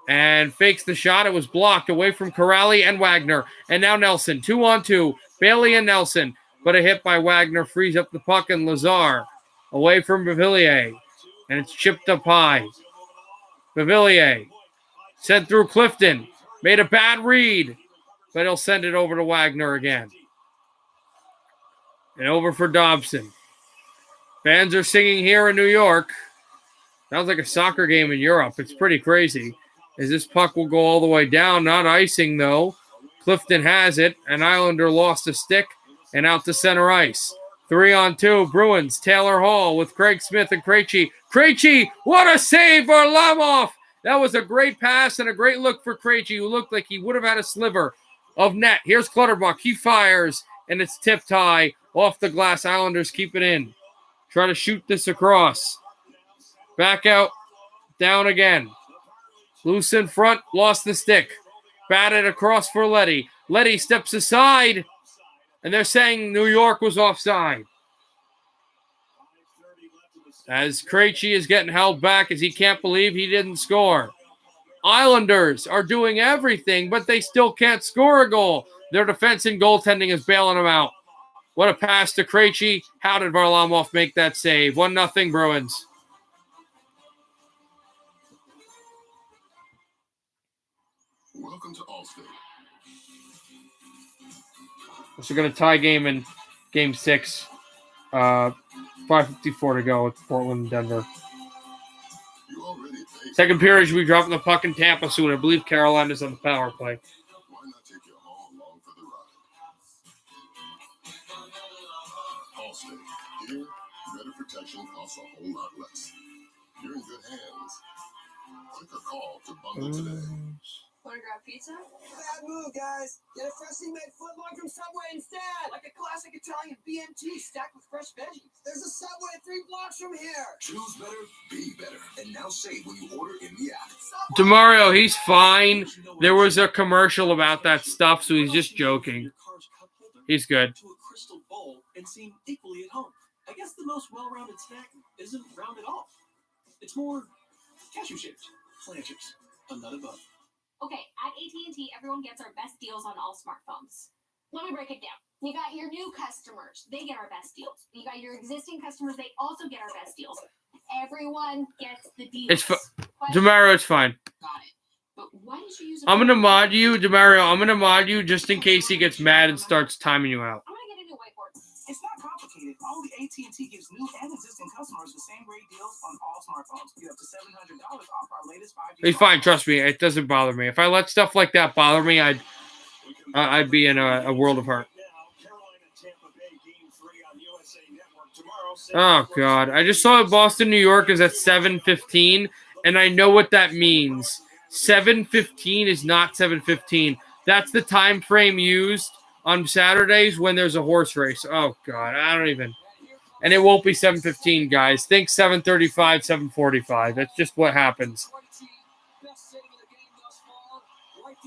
And fakes the shot. It was blocked away from Corrali and Wagner. And now Nelson. 2-on-2. Bailey and Nelson. But a hit by Wagner frees up the puck. And Lazar away from Bavillier. And it's chipped up high. Bavillier. Sent through Clifton. Made a bad read, but he'll send it over to Wagner again. And over for Dobson. Fans are singing here in New York. Sounds like a soccer game in Europe. It's pretty crazy. As this puck will go all the way down. Not icing, though. Clifton has it. An Islander lost a stick and out to center ice. 3-on-2. Bruins. Taylor Hall with Craig Smith and Krejci. Krejci, what a save for Varlamov! That was a great pass and a great look for Krejci, who looked like he would have had a sliver of net. Here's Clutterbuck. He fires, and it's tipped high off the glass. Islanders keep it in. Try to shoot this across. Back out. Down again. Loose in front. Lost the stick. Batted across for Leddy. Leddy steps aside, and they're saying New York was offside. As Krejci is getting held back as he can't believe he didn't score. Islanders are doing everything, but they still can't score a goal. Their defense and goaltending is bailing them out. What a pass to Krejci. How did Varlamov make that save? 1-0 Bruins. Welcome to Allstate. So we're going to tie game in Game 6. 5:54 to go with Portland and Denver. Second period, we dropping the puck in Tampa soon. I believe Carolina's on the power play. subscription costs a whole lot less. You're in good hands. Click or call to bundle today. Want to grab pizza? Bad move, guys. Get a freshly made footlong from Subway instead. Like a classic Italian BMT stacked with fresh veggies. There's a Subway 3 blocks from here. Choose better, be better. And now save when you order in the app. DeMario, he's fine. There was a commercial about that stuff, so he's just joking. He's good. To a crystal bowl and seem equally at home. I guess the most well-rounded snack isn't round at all. It's more cashew-shaped. Planters. A nut above. Okay, at AT&T, everyone gets our best deals on all smartphones. Let me break it down. You got your new customers. They get our best deals. You got your existing customers. They also get our best deals. Everyone gets the deals. DeMario, it's fine. Got it. But why did you use I'm going to mod you, DeMario. I'm going to mod you just in case he gets mad and starts timing you out. I'm going to get a new whiteboard. It's not complicated. Only AT&T gives new and existing customers the same great deals on all smartphones. Get up to $700 off our latest 5G. It's fine. Trust me. It doesn't bother me. If I let stuff like that bother me, I'd be in a world of hurt. Oh, God. I just saw Boston, New York is at 7:15, and I know what that means. 7:15 is not 7:15. That's the time frame used on Saturdays when there's a horse race. Oh, God. I don't even. And it won't be 7:15, guys. Think 7:35, 7:45. That's just what happens.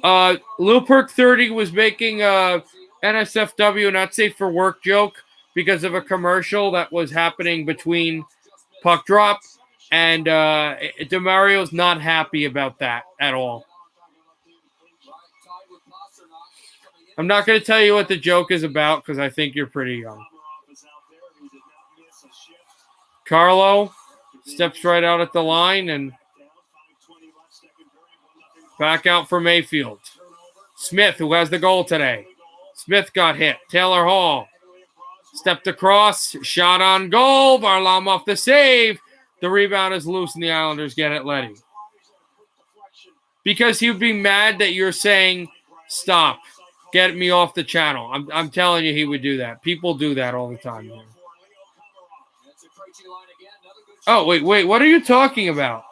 Lil Perk 30 was making a NSFW not safe for work joke because of a commercial that was happening between Puck Drop, and DeMario's not happy about that at all. I'm not going to tell you what the joke is about because I think you're pretty young. Carlo steps right out at the line and back out for Mayfield. Smith, who has the goal today. Smith got hit. Taylor Hall stepped across. Shot on goal. Varlamov the save. The rebound is loose and the Islanders get it, Letty. Because he would be mad that you're saying, stop. Get me off the channel. I'm telling you he would do that. People do that all the time. Man. Oh, wait. What are you talking about?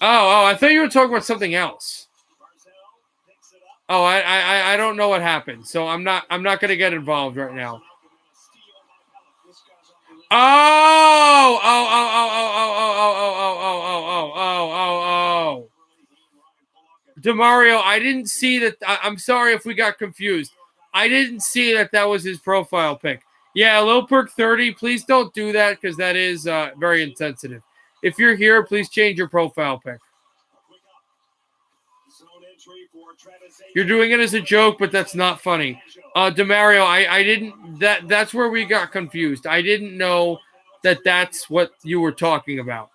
Oh, I thought you were talking about something else. Oh, I don't know what happened, so I'm not going to get involved right now. Oh. DeMario, I didn't see that. I'm sorry if we got confused. I didn't see that was his profile pic. Yeah, Lil Perk 30, please don't do that because that is very insensitive. If you're here, please change your profile pic. You're doing it as a joke, but that's not funny. DeMario, I didn't. That's where we got confused. I didn't know that that's what you were talking about.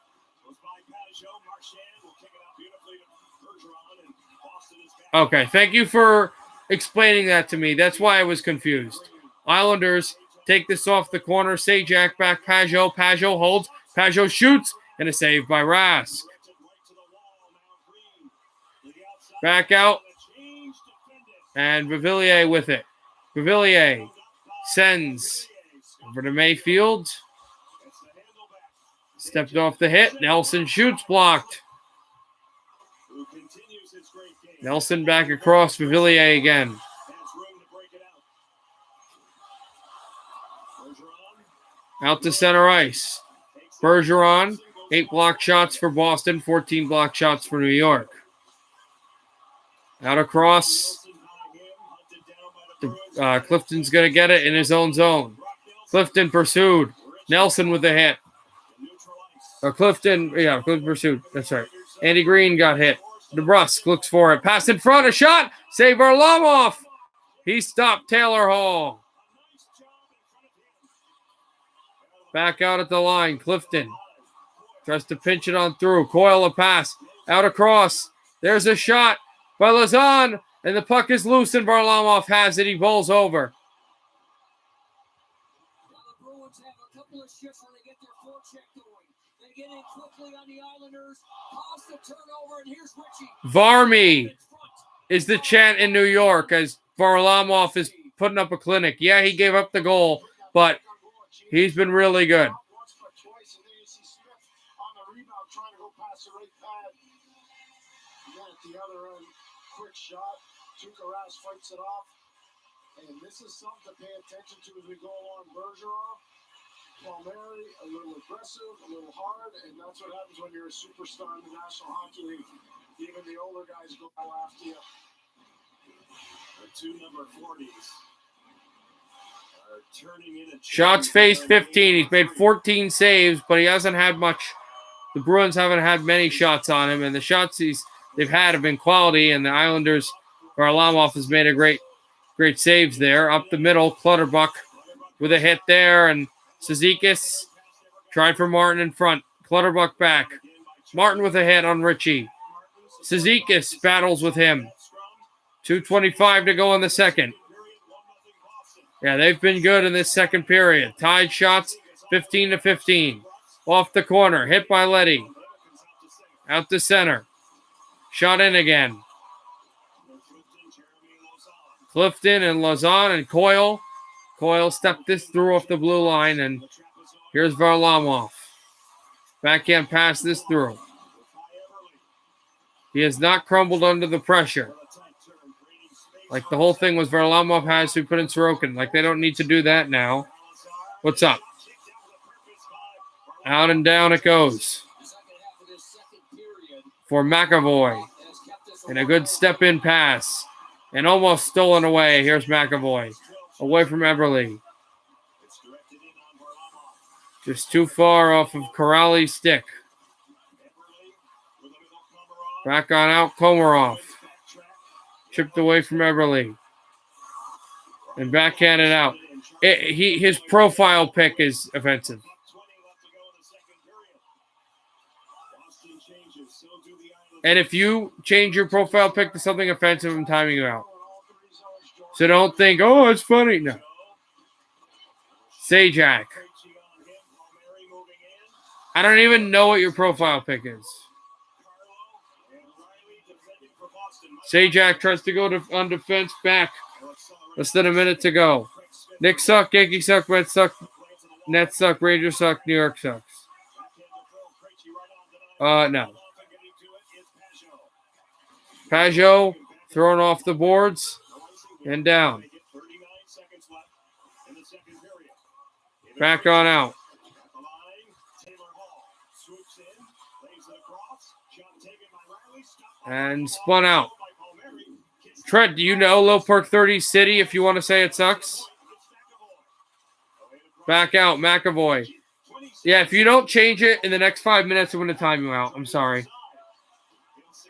Okay, thank you for explaining that to me. That's why I was confused. Islanders take this off the corner. Sajak back Pajot. Pajot holds. Pajot shoots. And a save by Rask. Back out. And Bavillier with it. Bavillier sends over to Mayfield. Stepped off the hit. Nelson shoots, blocked. Nelson back across. Bavillier again. Out to center ice. Bergeron. 8 block shots for Boston, 14 block shots for New York. Out across. Clifton's going to get it in his own zone. Clifton pursued. Nelson with the hit. Clifton pursued. That's right. Andy Green got hit. DeBrusque looks for it. Pass in front. A shot. Save Varlamov. He stopped Taylor Hall. Back out at the line. Clifton tries to pinch it on through. Coyle a pass. Out across. There's a shot by Lazan. And the puck is loose and Varlamov has it. He bowls over. The Bruins have a couple of shifts where they get their forecheck going. They get in quickly on the Islanders. Pause the turnover, and here's Richie. Varmy is the chant in New York as Varlamov is putting up a clinic. Yeah, he gave up the goal, but he's been really good. The other end, quick shot. Tukaras fights it off. And this is something to pay attention to as we go along. Bergeron, Palmieri, a little aggressive, a little hard, and that's what happens when you're a superstar in the National Hockey League. Even the older guys go after you. The two number 40s are turning in. Shots faced 15. He's made 14 saves, but he hasn't had much. The Bruins haven't had many shots on him, and the shots they've had have been quality, and the Islanders, Varlamov has made a great saves there. Up the middle, Clutterbuck with a hit there, and Cizikas tried for Martin in front. Clutterbuck back. Martin with a hit on Ritchie. Cizikas battles with him. 2:25 to go in the second. Yeah, they've been good in this second period. Tied shots, 15-15. Off the corner, hit by Leddy. Out to center. Shot in again. Clifton and Lausanne and Coyle. Coyle stepped this through off the blue line, and here's Varlamov. Backhand pass this through. He has not crumbled under the pressure. Like the whole thing was Varlamov has to put in Sorokin. Like they don't need to do that now. What's up? Out and down it goes. For McAvoy. And a good step-in pass. And almost stolen away. Here's McAvoy. Away from Eberle. Just too far off of Corrali's stick. Back on out, Komarov. Chipped away from Eberle. And backhanded out. His profile pick is offensive. And if you change your profile pick to something offensive, I'm timing you out. So don't think, oh, it's funny. No. Sajak. I don't even know what your profile pick is. Sajak tries to go on defense back. Less than a minute to go. Knicks suck, Yankees suck, Mets suck, Nets suck, Rangers suck, New York sucks. No. Pajot thrown off the boards and down. Back on out. And spun out. Trent, do you know Low Perk 30 City if you want to say it sucks? Back out, McAvoy. Yeah, if you don't change it in the next 5 minutes, I'm going to time you out. I'm sorry.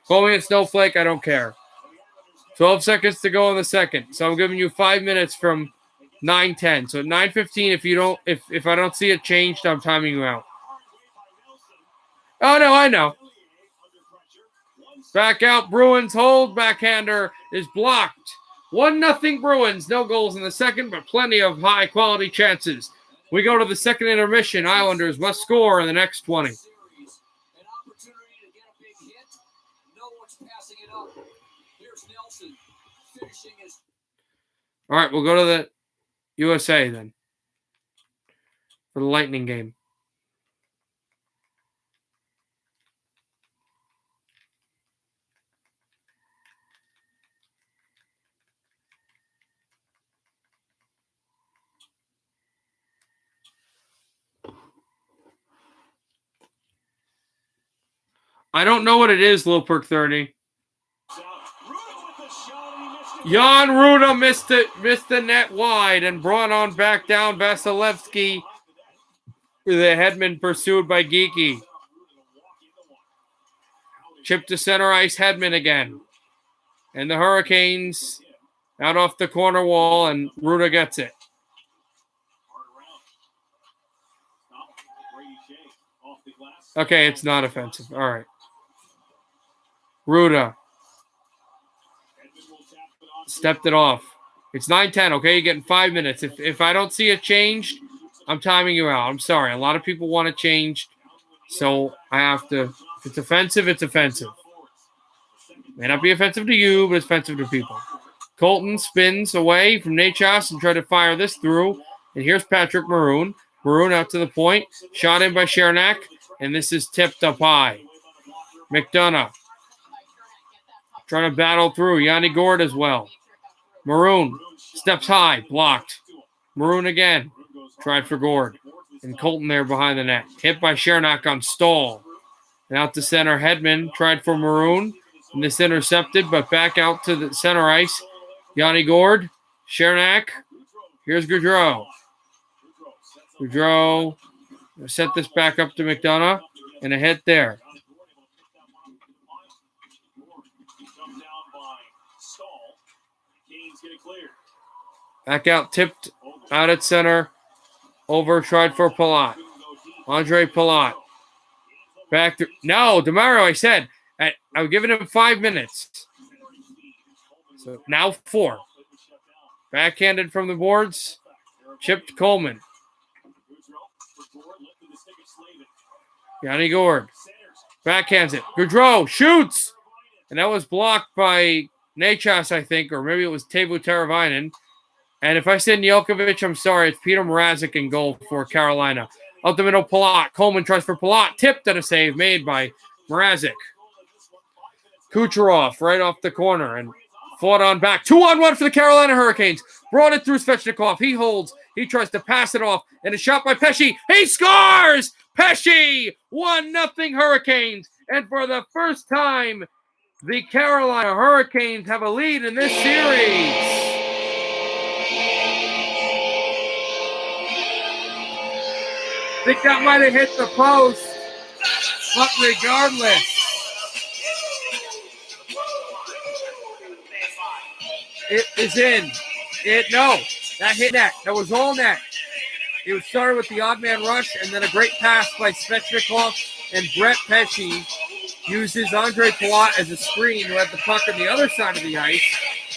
Call me a snowflake, I don't care. 12 seconds to go in the second. So I'm giving you 5 minutes from 9:10. So at 9:15, if I don't see it changed, I'm timing you out. Oh no, I know. Back out, Bruins hold. Backhander is blocked. 1-0 Bruins. No goals in the second, but plenty of high-quality chances. We go to the second intermission. Islanders must score in the next 20. All right, we'll go to the USA then for the Lightning game. I don't know what it is, Low Perk 30. Jan Ruda missed the net wide and brought on back down Vasilevsky with a Hedman pursued by Geeky. Chip to center ice, Hedman again. And the Hurricanes out off the corner wall, and Ruda gets it. Okay, it's not offensive. All right. Ruda. Stepped it off. It's 9:10, okay? You're getting 5 minutes. If I don't see it changed, I'm timing you out. I'm sorry. A lot of people want it changed, so I have to. If it's offensive, it's offensive. May not be offensive to you, but it's offensive to people. Colton spins away from Nachos and tried to fire this through. And here's Patrick Maroon. Maroon out to the point. Shot in by Chernak. And this is tipped up high. McDonough trying to battle through. Yanni Gord as well. Maroon steps high. Blocked. Maroon again. Tried for Gord. And Colton there behind the net. Hit by Chernak on stall. And out to center. Hedman tried for Maroon. And this intercepted, but back out to the center ice. Yanni Gord. Chernak. Here's Gaudreau. Gaudreau set this back up to McDonough. And a hit there. Back out, tipped out at center. Over, tried for Palat. Andre Palat. Back to... No, DeMario, I said. I'm giving him 5 minutes. So now 4. Backhanded from the boards. Chipped Coleman. Yanni Gord. Backhands it. Gaudreau shoots! And that was blocked by Nachos, I think, or maybe it was Teuvo Teravainen. And if I said Jelkovic, I'm sorry. It's Peter Mrazek in goal for Carolina. Up the middle, Palat. Coleman tries for Palat. Tipped and a save made by Mrazek. Kucherov right off the corner and fought on back. 2-on-1 for the Carolina Hurricanes. Brought it through Svechnikov. He holds. He tries to pass it off. And a shot by Pesce. He scores! Pesce! 1-0 Hurricanes. And for the first time, the Carolina Hurricanes have a lead in this series. I think that might have hit the post, but regardless, it is in. That hit net. That was all net. It was started with the odd man rush and then a great pass by Svechnikov, and Brett Pesce uses Andre Palat as a screen who had the puck on the other side of the ice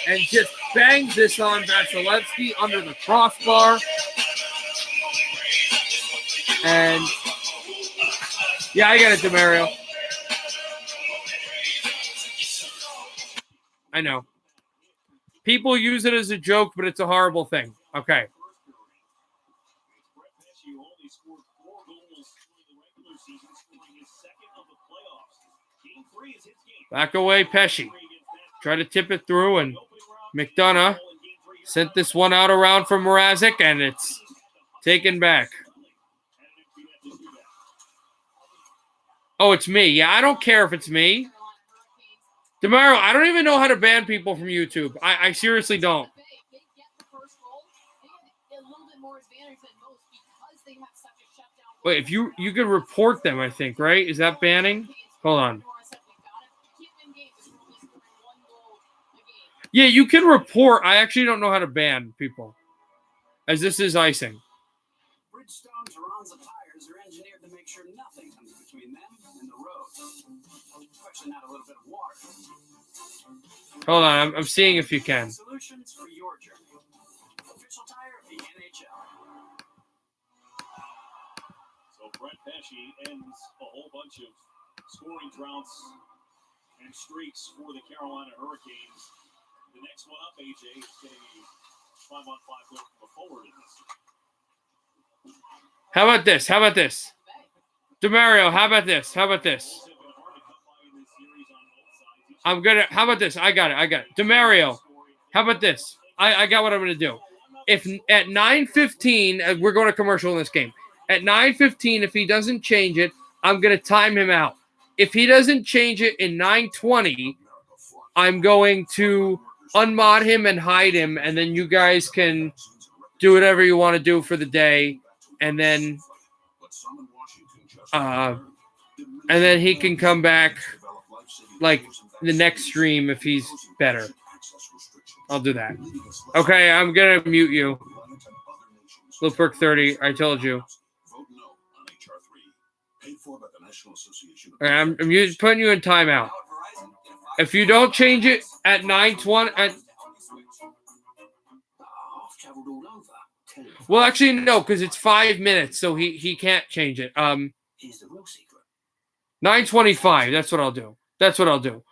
and just bangs this on Vasilevsky under the crossbar. And, yeah, I got it, DeMario. I know. People use it as a joke, but it's a horrible thing. Okay. Back away, Pesce. Try to tip it through, and McDonough sent this one out around for Mrazek, and it's taken back. Oh, it's me. Yeah, I don't care if it's me. DeMario, I don't even know how to ban people from YouTube. I seriously don't. Wait, if you can report them, I think, right? Is that banning? Hold on. Yeah, you can report. I actually don't know how to ban people, as this is icing. Bridgestone Taranza tires are engineered to make sure nothing comes between them and the road. Especially not a little bit of water. Hold on, I'm seeing if you can. Solutions for your journey. Official tire of the NHL. So Brett Pesce ends a whole bunch of scoring droughts and streaks for the Carolina Hurricanes. The next one up, AJ, is getting a 5-on-5 look from the forward in this. How about this? How about this? DeMario, how about this? How about this? How about this? I got it. DeMario, how about this? I got what I'm going to do. If at 9:15, we're going to commercial in this game. At 9:15, if he doesn't change it, I'm going to time him out. If he doesn't change it in 9:20, I'm going to unmod him and hide him, and then you guys can do whatever you want to do for the day, and then he can come back like the next stream if he's better. I'll do that. Okay, I'm gonna mute you. Lilperk 30, I told you. Right, I'm putting you in timeout. If you don't change it at 9:20, well, actually no, because it's 5 minutes, so he can't change it. 9:25. That's what I'll do.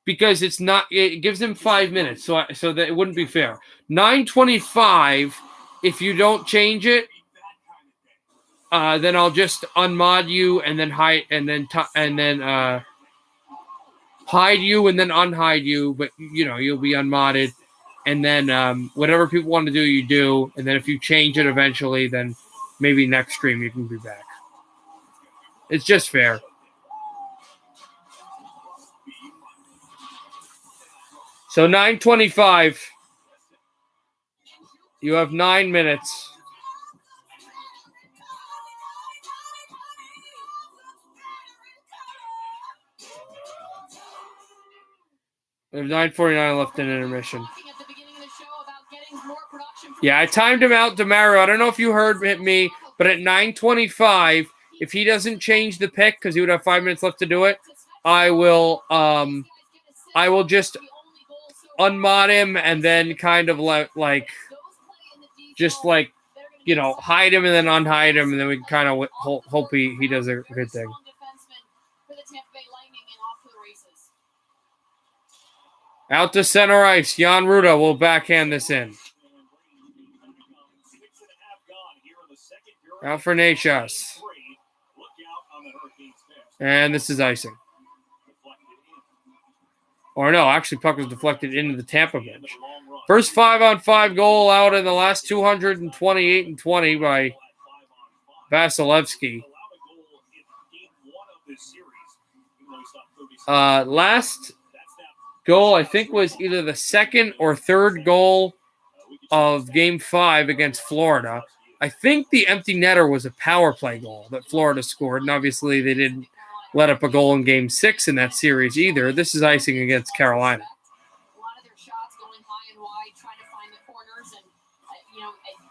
because it's not. It gives him 5 minutes, so that it wouldn't be fair. 9:25. If you don't change it, then I'll just unmod you and then hide hide you and then unhide you. But you'll be unmodded, and then whatever people want to do, you do. And then if you change it eventually, then maybe next stream you can be back. It's just fair. So 9:25. You have 9 minutes. We have 9:49 left in intermission. Yeah, I timed him out, Demario. I don't know if you heard me, but at 9:25, if he doesn't change the pick, because he would have 5 minutes left to do it, I will just unmod him and then kind of hide him and then unhide him, and then we can kind of hope he does a good thing. Out to center ice. Jan Ruda will backhand this in. Out for Nachas. And this is icing. Or no, actually puck was deflected into the Tampa bench. First 5-on-5 goal out in the last 228-20 by Vasilevsky. Last goal, I think, was either the second or third goal of Game 5 against Florida. I think the empty netter was a power play goal that Florida scored, and obviously they didn't let up a goal in Game 6 in that series either. This is icing against Carolina. A lot of their shots going high and wide, trying to find the corners, and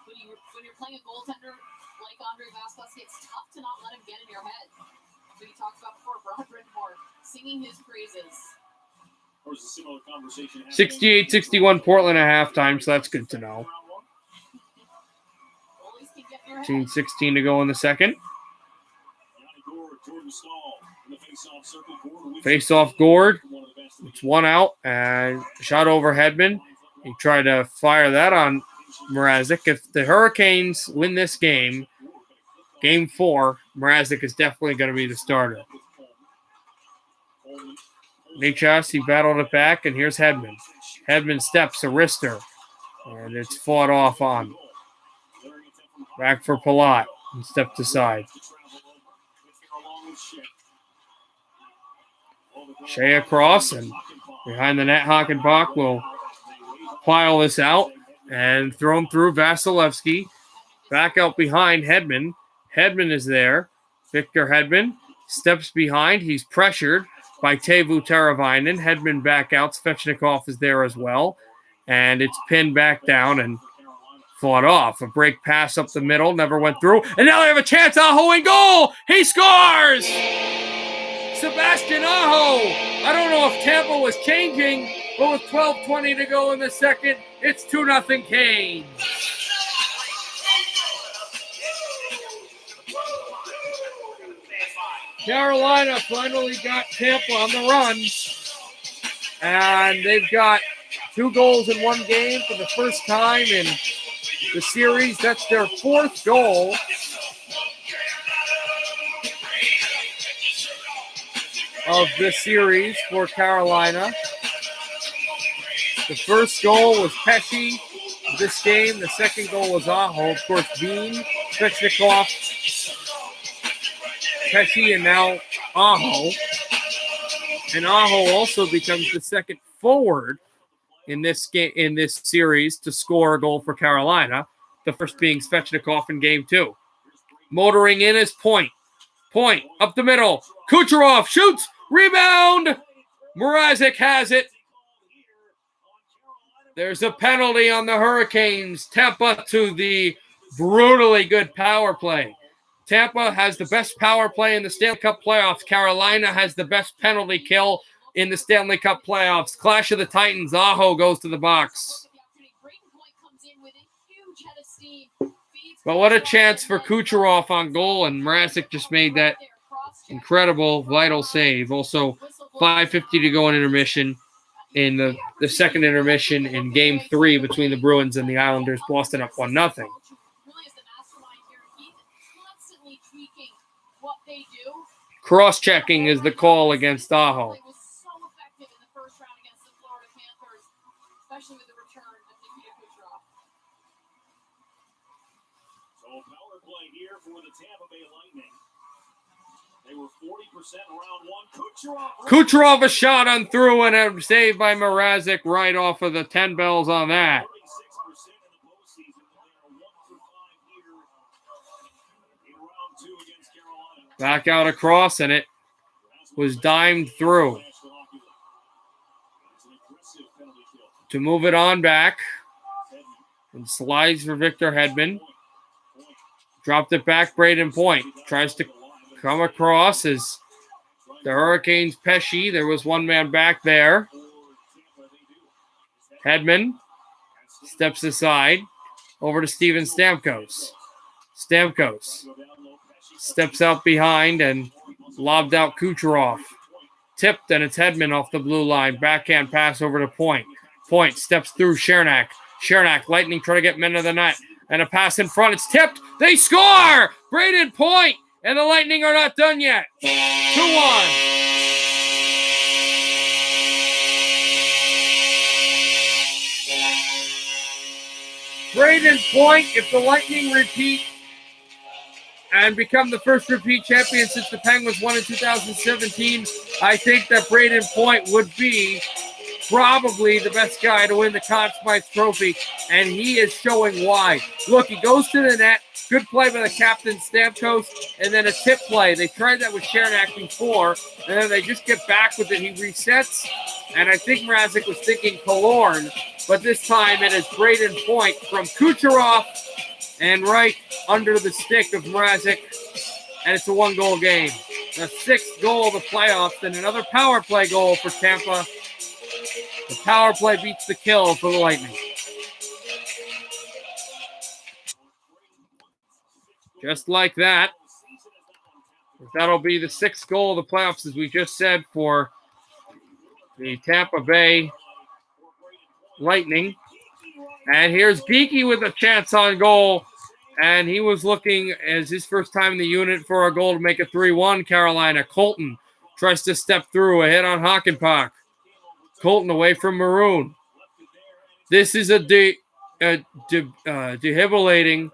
when you're playing a goaltender like Andre Vasilevsky, it's tough to not let him get in your head. So he talked about before, Brad Bridmore singing his praises. 68-61 Portland at halftime, so that's good to know. 16 to go in the second. Face-off Gord. It's one out, and shot over Hedman. He tried to fire that on Mrazek. If the Hurricanes win this game, Game 4, Mrazek is definitely going to be the starter. Nachas, he battled it back, and here's Hedman. Hedman steps a wrister, and it's fought off on. Back for Palat, and stepped aside. Shea across, and behind the net, Hockenbach will pile this out and throw him through Vasilevsky. Back out behind Hedman. Hedman is there. Victor Hedman steps behind. He's pressured by Teuvo Teravainen. Hedman back out. Svechnikov is there as well. And it's pinned back down and fought off. A break pass up the middle. Never went through. And now they have a chance. Aho in goal. He scores! Sebastian Aho. I don't know if Tampa was changing, but with 12:20 to go in the second, it's 2-0 Canes. Carolina finally got Tampa on the run, and they've got 2 goals in one game for the first time in the series. That's their 4th goal. Of this series for Carolina. The first goal was Pesce this game. The second goal was Aho. Of course, Bean, Svechnikov, Pesce, and now Aho. And Aho also becomes the second forward in this game, in this series, to score a goal for Carolina. The first being Svechnikov in Game 2. Motoring in is Point. Point up the middle. Kucherov shoots. Rebound. Mrazek has it. There's a penalty on the Hurricanes. Tampa to the brutally good power play. Tampa has the best power play in the Stanley Cup playoffs. Carolina has the best penalty kill in the Stanley Cup playoffs. Clash of the Titans. Aho goes to the box. But what a chance for Kucherov on goal, and Mrazek just made that incredible, vital save. Also, 5:50 to go in intermission. In the second intermission in Game 3 between the Bruins and the Islanders, Boston up 1-0. Really is the mastermind here. He's constantly tweaking what they do. Cross-checking is the call against Aho. It was so effective in the first round against the Florida Panthers, especially with the return of Nikita Kucherov. So power play here for the Tampa Bay Lightning. They were 40% round one. Kucherov a shot on through and a save by Mrazek right off of the 10 bells on that. 36% in the postseason. They are 1 for 5 here in round 2 against Carolina. Back out across, and it was dimed through. To move it on back. And slides for Victor Hedman. Dropped it back, Braden Point. Tries to come across as the Hurricanes Pesci. There was one man back there. Hedman steps aside over to Steven Stamkos. Stamkos steps out behind and lobbed out Kucherov. Tipped, and it's Hedman off the blue line. Backhand pass over to Point. Point steps through Chernak. Chernak, Lightning try to get men to the net. And a pass in front. It's tipped. They score! Braden Point! And the Lightning are not done yet. 2-1. Braden Point, if the Lightning repeat and become the first repeat champion since the Penguins won in 2017, I think that Braden Point would be probably the best guy to win the Conn Smythe Trophy, and he is showing why. Look, he goes to the net. Good play by the captain, Stamkos, and then a tip play. They tried that with Chernak before, and then they just get back with it. He resets, and I think Mrazek was thinking Killorn, but this time it is Braden Point from Kucherov and right under the stick of Mrazek, and it's a one-goal game. The 6th goal of the playoffs, and another power play goal for Tampa. The power play beats the kill for the Lightning. Just like that. That'll be the 6th goal of the playoffs, as we just said, for the Tampa Bay Lightning. And here's Geeky with a chance on goal. And he was looking as his first time in the unit for a goal to make it 3-1 Carolina. Colton tries to step through. A hit on Hakanpää. Colton away from Maroon. This is a dehibilating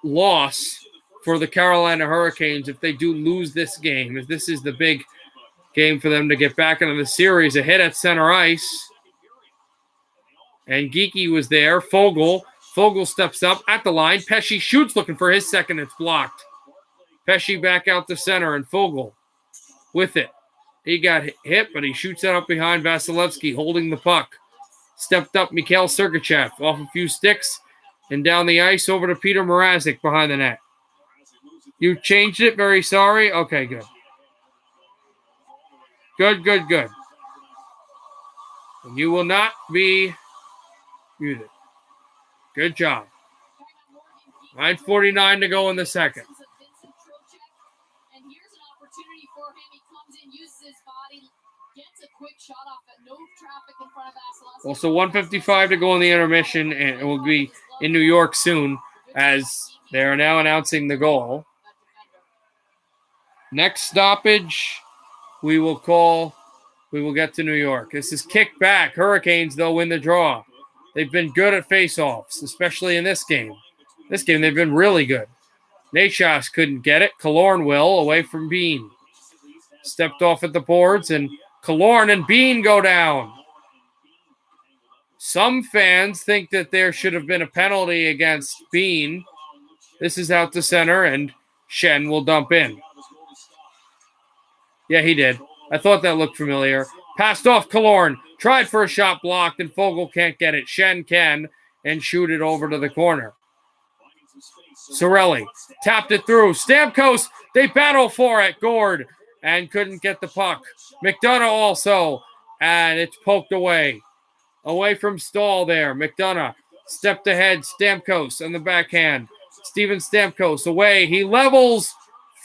loss for the Carolina Hurricanes if they do lose this game, as this is the big game for them to get back into the series. A hit at center ice. And Geeky was there. Foegele steps up at the line. Pesci shoots looking for his second. It's blocked. Pesci back out to center, and Foegele with it. He got hit, but he shoots it up behind Vasilevsky, holding the puck. Stepped up Mikhail Sergachev off a few sticks and down the ice over to Peter Mrazek behind the net. You changed it? Very sorry? Okay, good. Good. And you will not be muted. Good job. 9:49 to go in the second. And here's an opportunity for him. He comes in, uses his body, gets a quick shot off, but no traffic in front of Vasilevsky. Also 1:55 to go in the intermission, and it will be in New York soon, as they are now announcing the goal. Next stoppage, we will get to New York. This is kicked back. Hurricanes, though, win the draw. They've been good at faceoffs, especially in this game. This game, they've been really good. Nashas couldn't get it. Killorn will, away from Bean. Stepped off at the boards, and Killorn and Bean go down. Some fans think that there should have been a penalty against Bean. This is out to center, and Shen will dump in. Yeah, he did. I thought that looked familiar. Passed off Killorn. Tried for a shot blocked, and Foegele can't get it. Shen can, and shoot it over to the corner. Cirelli tapped it through. Stamkos, they battle for it. Gord, and couldn't get the puck. McDonough also, and it's poked away. Away from Stahl there. McDonough stepped ahead. Stamkos on the backhand. Steven Stamkos away. He levels.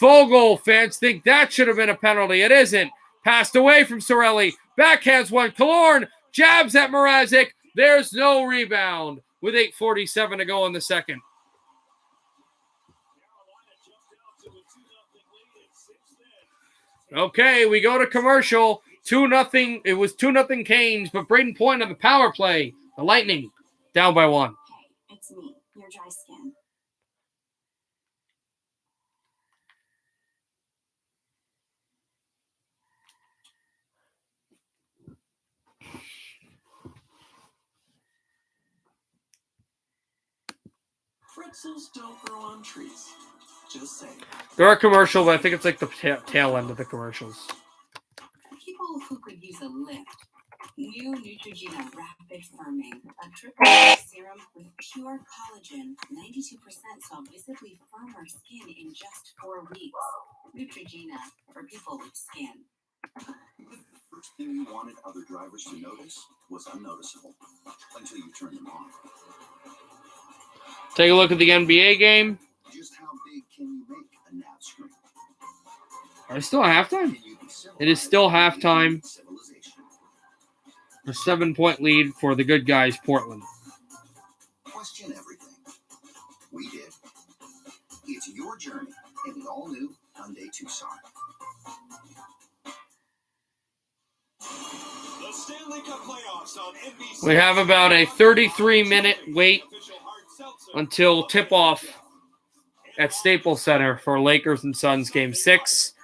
Foegele. Fans think that should have been a penalty. It isn't. Passed away from Sorelli. Backhands one. Killorn jabs at Mrazek. There's no rebound with 8:47 to go in the second. Okay, we go to commercial. 2-0. It was 2-0 Canes, but Braden Point on the power play. The Lightning down by 1. Hey, it's me, your dry skin. Pretzels don't grow on trees. Just saying. There are commercials, but I think it's like the tail end of the commercials. For people who could use a lift, new Neutrogena Rapid Firming, a triple serum with pure collagen, 92% saw visibly firmer skin in just 4 weeks. Neutrogena for people with skin. The first thing you wanted other drivers to notice was unnoticeable until you turned them on. Take a look at the NBA game. Just how big can you make a nav screen? Are it still halftime? It is still halftime. A 7-point lead for the good guys, Portland. Question everything. We did. It's your journey in the all-new Hyundai Tucson. The Stanley Cup playoffs on NBC. We have about a 33-minute wait until tip-off at Staples Center for Lakers and Suns Game 6.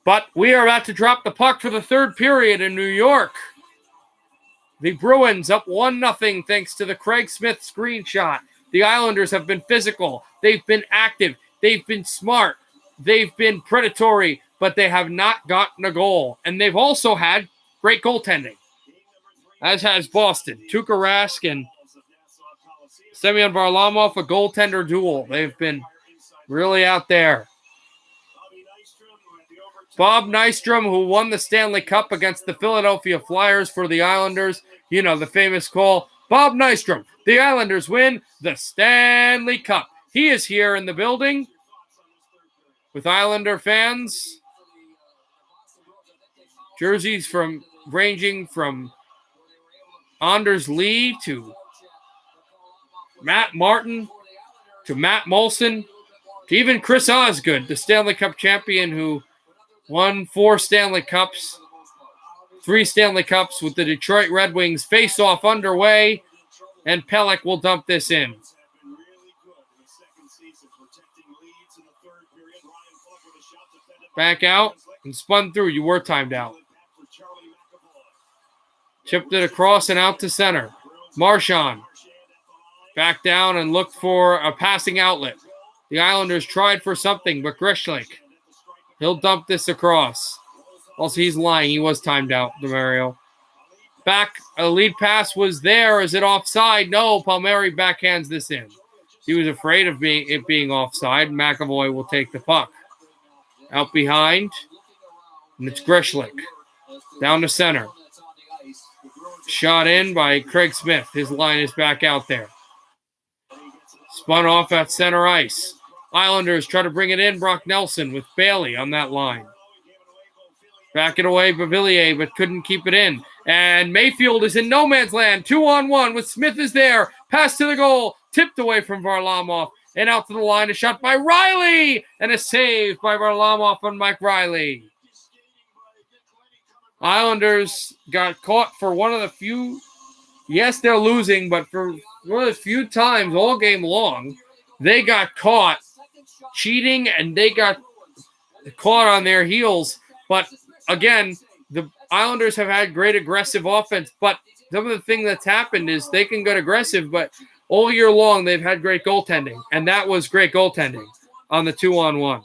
But we are about to drop the puck for the third period in New York. The Bruins up 1-0 thanks to the Craig Smith screenshot. The Islanders have been physical. They've been active. They've been smart. They've been predatory, but they have not gotten a goal. And they've also had great goaltending, as has Boston. Tuukka Rask and Semyon Varlamov, a goaltender duel. They've been really out there. Bob Nystrom, who won the Stanley Cup against the Philadelphia Flyers for the Islanders. You know, the famous call. Bob Nystrom, the Islanders win the Stanley Cup. He is here in the building with Islander fans. Jerseys ranging from Anders Lee to Matt Martin to Matt Molson to even Chris Osgood, the Stanley Cup champion who won 4 Stanley Cups, 3 Stanley Cups with the Detroit Red Wings. Face-off underway, and Pelech will dump this in. Back out and spun through. You were timed out. Chipped it across and out to center. Marchand back down and looked for a passing outlet. The Islanders tried for something, but Grishlik, he'll dump this across. Also, he's lying. He was timed out, DeMario. Back, a lead pass was there. Is it offside? No, Palmieri backhands this in. He was afraid of it being offside. McAvoy will take the puck. Out behind, and it's Grishlik. Down to center. Shot in by Craig Smith. His line is back out there. Spun off at center ice. Islanders try to bring it in. Brock Nelson with Bailey on that line. Back it away, Bavillier, but couldn't keep it in. And Mayfield is in no man's land. 2-on-1 with Smith is there. Pass to the goal. Tipped away from Varlamov. And out to the line. A shot by Riley. And a save by Varlamov on Mike Riley. Islanders got caught for one of the few. Yes, they're losing, but for one of the few times all game long, they got caught cheating and they got caught on their heels. But again, the Islanders have had great aggressive offense. But some of the thing that's happened is they can get aggressive, but all year long they've had great goaltending. And that was great goaltending on the 2-on-1.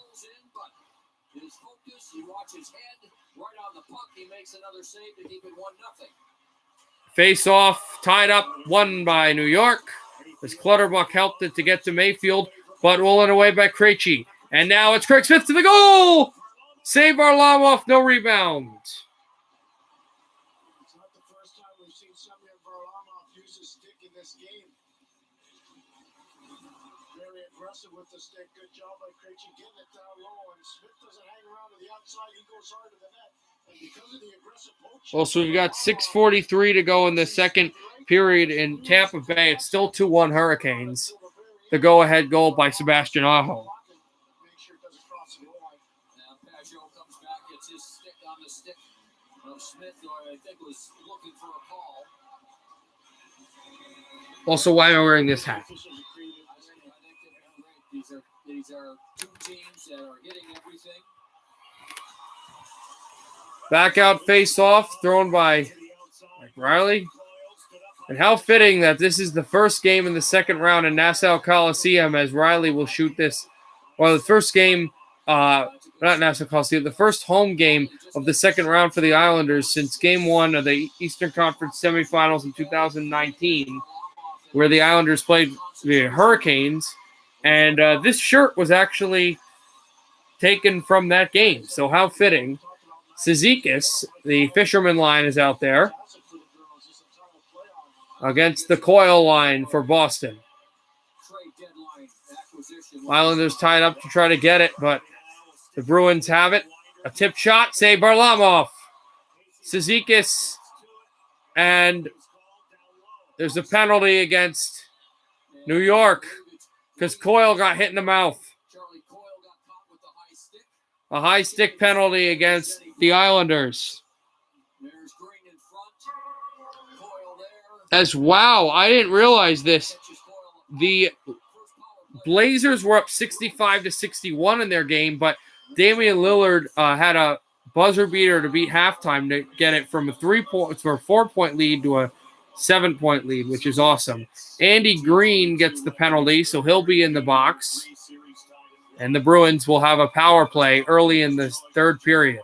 Face off, tied up, won by New York. As Clutterbuck helped it to get to Mayfield, but rolling away by Krejci. And now it's Craig Smith to the goal! Save Varlamov, no rebound. It's not the first time we've seen Semyon Varlamov use his stick in this game. Very aggressive with the stick. Good job by Krejci getting it down low. And Smith doesn't hang around to the outside. He goes hard to the net. Well, so we've got 6:43 to go in the second period in Tampa Bay. It's still 2-1 Hurricanes. The go-ahead goal by Sebastian Aho. Now Pageau comes back, gets his stick on the stick of Smith, who I think was looking for a call. Also, why am I wearing this hat? I think these are two teams that are hitting everything. Back out face-off, thrown by Mike Riley. And how fitting that this is the first game in the second round in Nassau Coliseum, as Riley will shoot this. Well, the first game, not Nassau Coliseum, the first home game of the second round for the Islanders since game one of the Eastern Conference semifinals in 2019, where the Islanders played the Hurricanes. And this shirt was actually taken from that game. So how fitting. Cizikas, the fisherman line, is out there against the Coyle line for Boston. Islanders tied up to try to get it, but the Bruins have it. A tip shot, save Varlamov. Cizikas, and there's a penalty against New York because Coyle got hit in the mouth. A high stick penalty against the Islanders. As wow, I didn't realize this. The Blazers were up 65-61 in their game, but Damian Lillard had a buzzer beater to beat halftime to get it from a 4-point lead to a 7-point lead, which is awesome. Andy Green gets the penalty, so he'll be in the box. And the Bruins will have a power play early in the third period.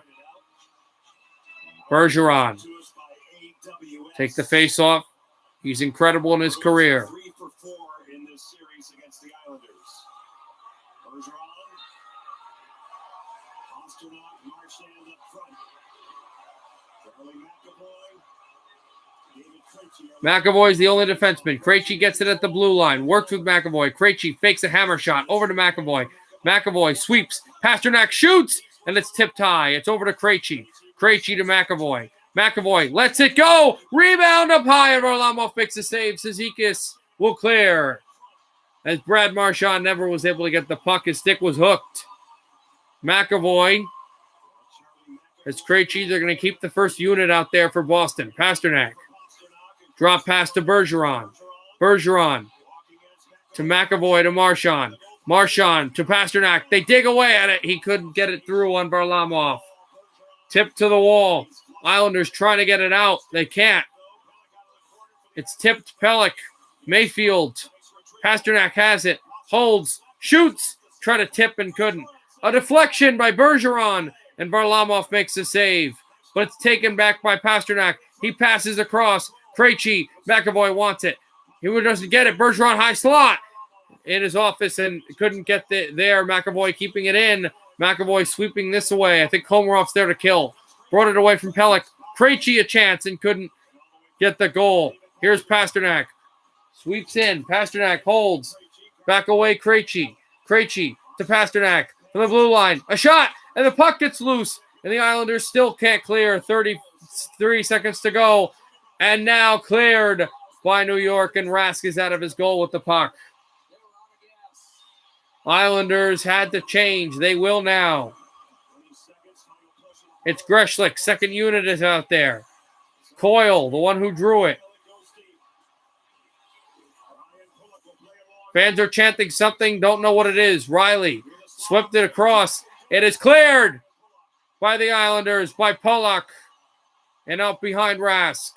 Bergeron. Take the face off. He's incredible in his career. 3 for 4 in this series against the Islanders. Bergeron. Pasternak, Marchand up front. Charlie McAvoy. McAvoy's the only defenseman. Krejci gets it at the blue line. Works with McAvoy. Krejci fakes a hammer shot. Over to McAvoy. McAvoy sweeps. Pasternak shoots. And it's tipped high. It's over to Krejci. Krejci to McAvoy. McAvoy lets it go. Rebound up high. And Varlamov makes a save. Cizikas will clear. As Brad Marchand never was able to get the puck. His stick was hooked. McAvoy. As Krejci, they're going to keep the first unit out there for Boston. Pasternak. Drop pass to Bergeron. Bergeron to McAvoy to Marchand. Marchand to Pasternak. They dig away at it. He couldn't get it through on Varlamov. Tip to the wall. Islanders trying to get it out. They can't. It's tipped Pelech. Mayfield. Pasternak has it. Holds. Shoots. Try to tip and couldn't. A deflection by Bergeron. And Varlamov makes a save. But it's taken back by Pasternak. He passes across. Krejci. McAvoy wants it. He doesn't get it. Bergeron high slot in his office and couldn't get there. McAvoy keeping it in. McAvoy sweeping this away. I think Komarov's there to kill. Brought it away from Pelech. Krejci a chance and couldn't get the goal. Here's Pasternak. Sweeps in. Pasternak holds. Back away Krejci. Krejci to Pasternak. From the blue line. A shot. And the puck gets loose. And the Islanders still can't clear. 33 seconds to go. And now cleared by New York. And Rask is out of his goal with the puck. Islanders had to change. They will now. It's Greshlick. Second unit is out there. Coyle, the one who drew it. Fans are chanting something. Don't know what it is. Riley swept it across. It is cleared by the Islanders, by Pollock. And out behind Rask.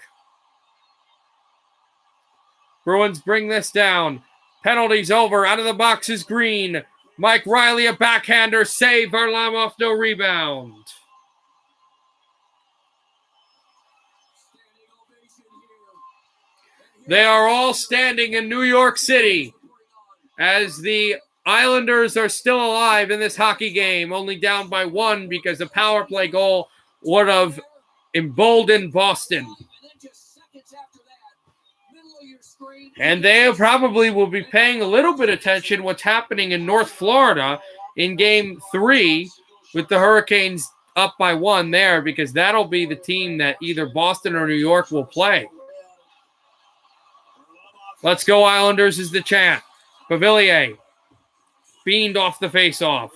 Bruins bring this down. Penalties over. Out of the box is Green. Mike Riley, a backhander. Save. Varlamov, no rebound. They are all standing in New York City as the Islanders are still alive in this hockey game, only down by 1 because a power play goal would have emboldened Boston. And they probably will be paying a little bit of attention what's happening in North Florida in Game 3 with the Hurricanes up by 1 there because that'll be the team that either Boston or New York will play. Let's go Islanders is the chant. Pavillier beamed off the faceoff.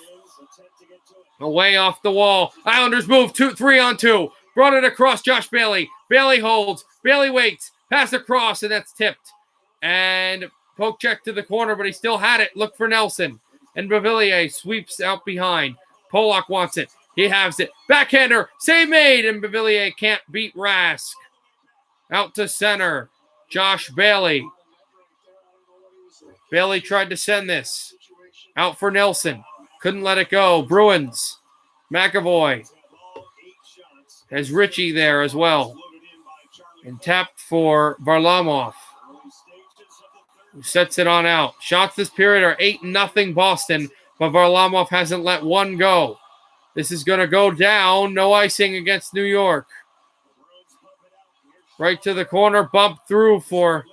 Away off the wall. Islanders move 3-on-2. Brought it across Josh Bailey. Bailey holds. Bailey waits. Pass across, and that's tipped. And poke check to the corner, but he still had it. Look for Nelson. And Pavillier sweeps out behind. Pollock wants it. He has it. Backhander. Save made. And Pavillier can't beat Rask. Out to center. Josh Bailey. Bailey tried to send this. Out for Nelson. Couldn't let it go. Bruins. McAvoy. Has Richie there as well. And tapped for Varlamov. Who sets it on out. Shots this period are 8-0 Boston, but Varlamov hasn't let one go. This is going to go down. No icing against New York. Right to the corner. Bump through for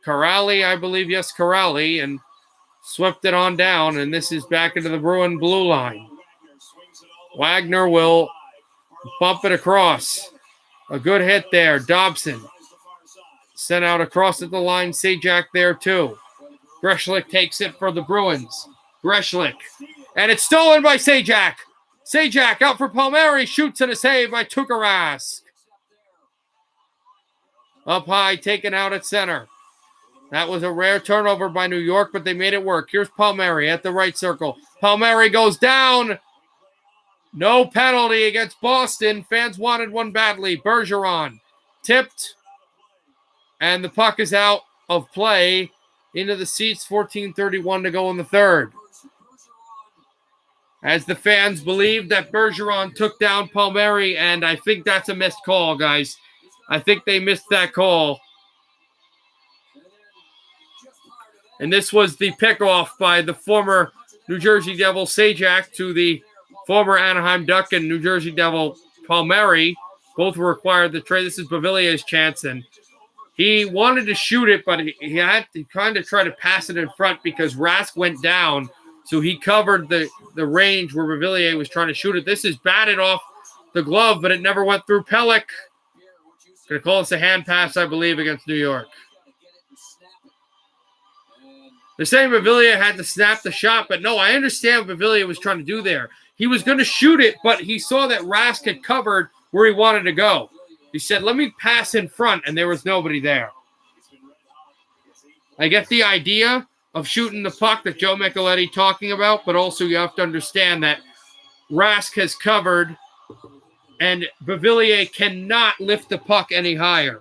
Corrali, I believe. Yes, Corrali. And swept it on down, and this is back into the Bruin blue line. Wagner will bump it across. A good hit there. Dobson sent out across at the line. Sajak there too. Greshlik takes it for the Bruins. Greshlik. And it's stolen by Sajak. Sajak out for Palmieri. Shoots and a save by Tukarask. Up high, taken out at center. That was a rare turnover by New York, but they made it work. Here's Palmieri at the right circle. Palmieri goes down. No penalty against Boston. Fans wanted one badly. Bergeron tipped. And the puck is out of play into the seats. 14:31 to go in the third. As the fans believe that Bergeron took down Palmieri, and I think that's a missed call, guys. I think they missed that call. And this was the pickoff by the former New Jersey Devil Sajak to the former Anaheim Duck and New Jersey Devil Palmieri. Both were required to trade. This is Bavillier's chance, and he wanted to shoot it, but he had to kind of try to pass it in front because Rask went down, so he covered the range where Bavillier was trying to shoot it. This is batted off the glove, but it never went through Pelech. Going to call this a hand pass, I believe, against New York. They're saying Bavillier had to snap the shot, but no, I understand what Bavillier was trying to do there. He was going to shoot it, but he saw that Rask had covered where he wanted to go. He said, let me pass in front, and there was nobody there. I get the idea of shooting the puck that Joe Micheletti talking about, but also you have to understand that Rask has covered, and Bavillier cannot lift the puck any higher.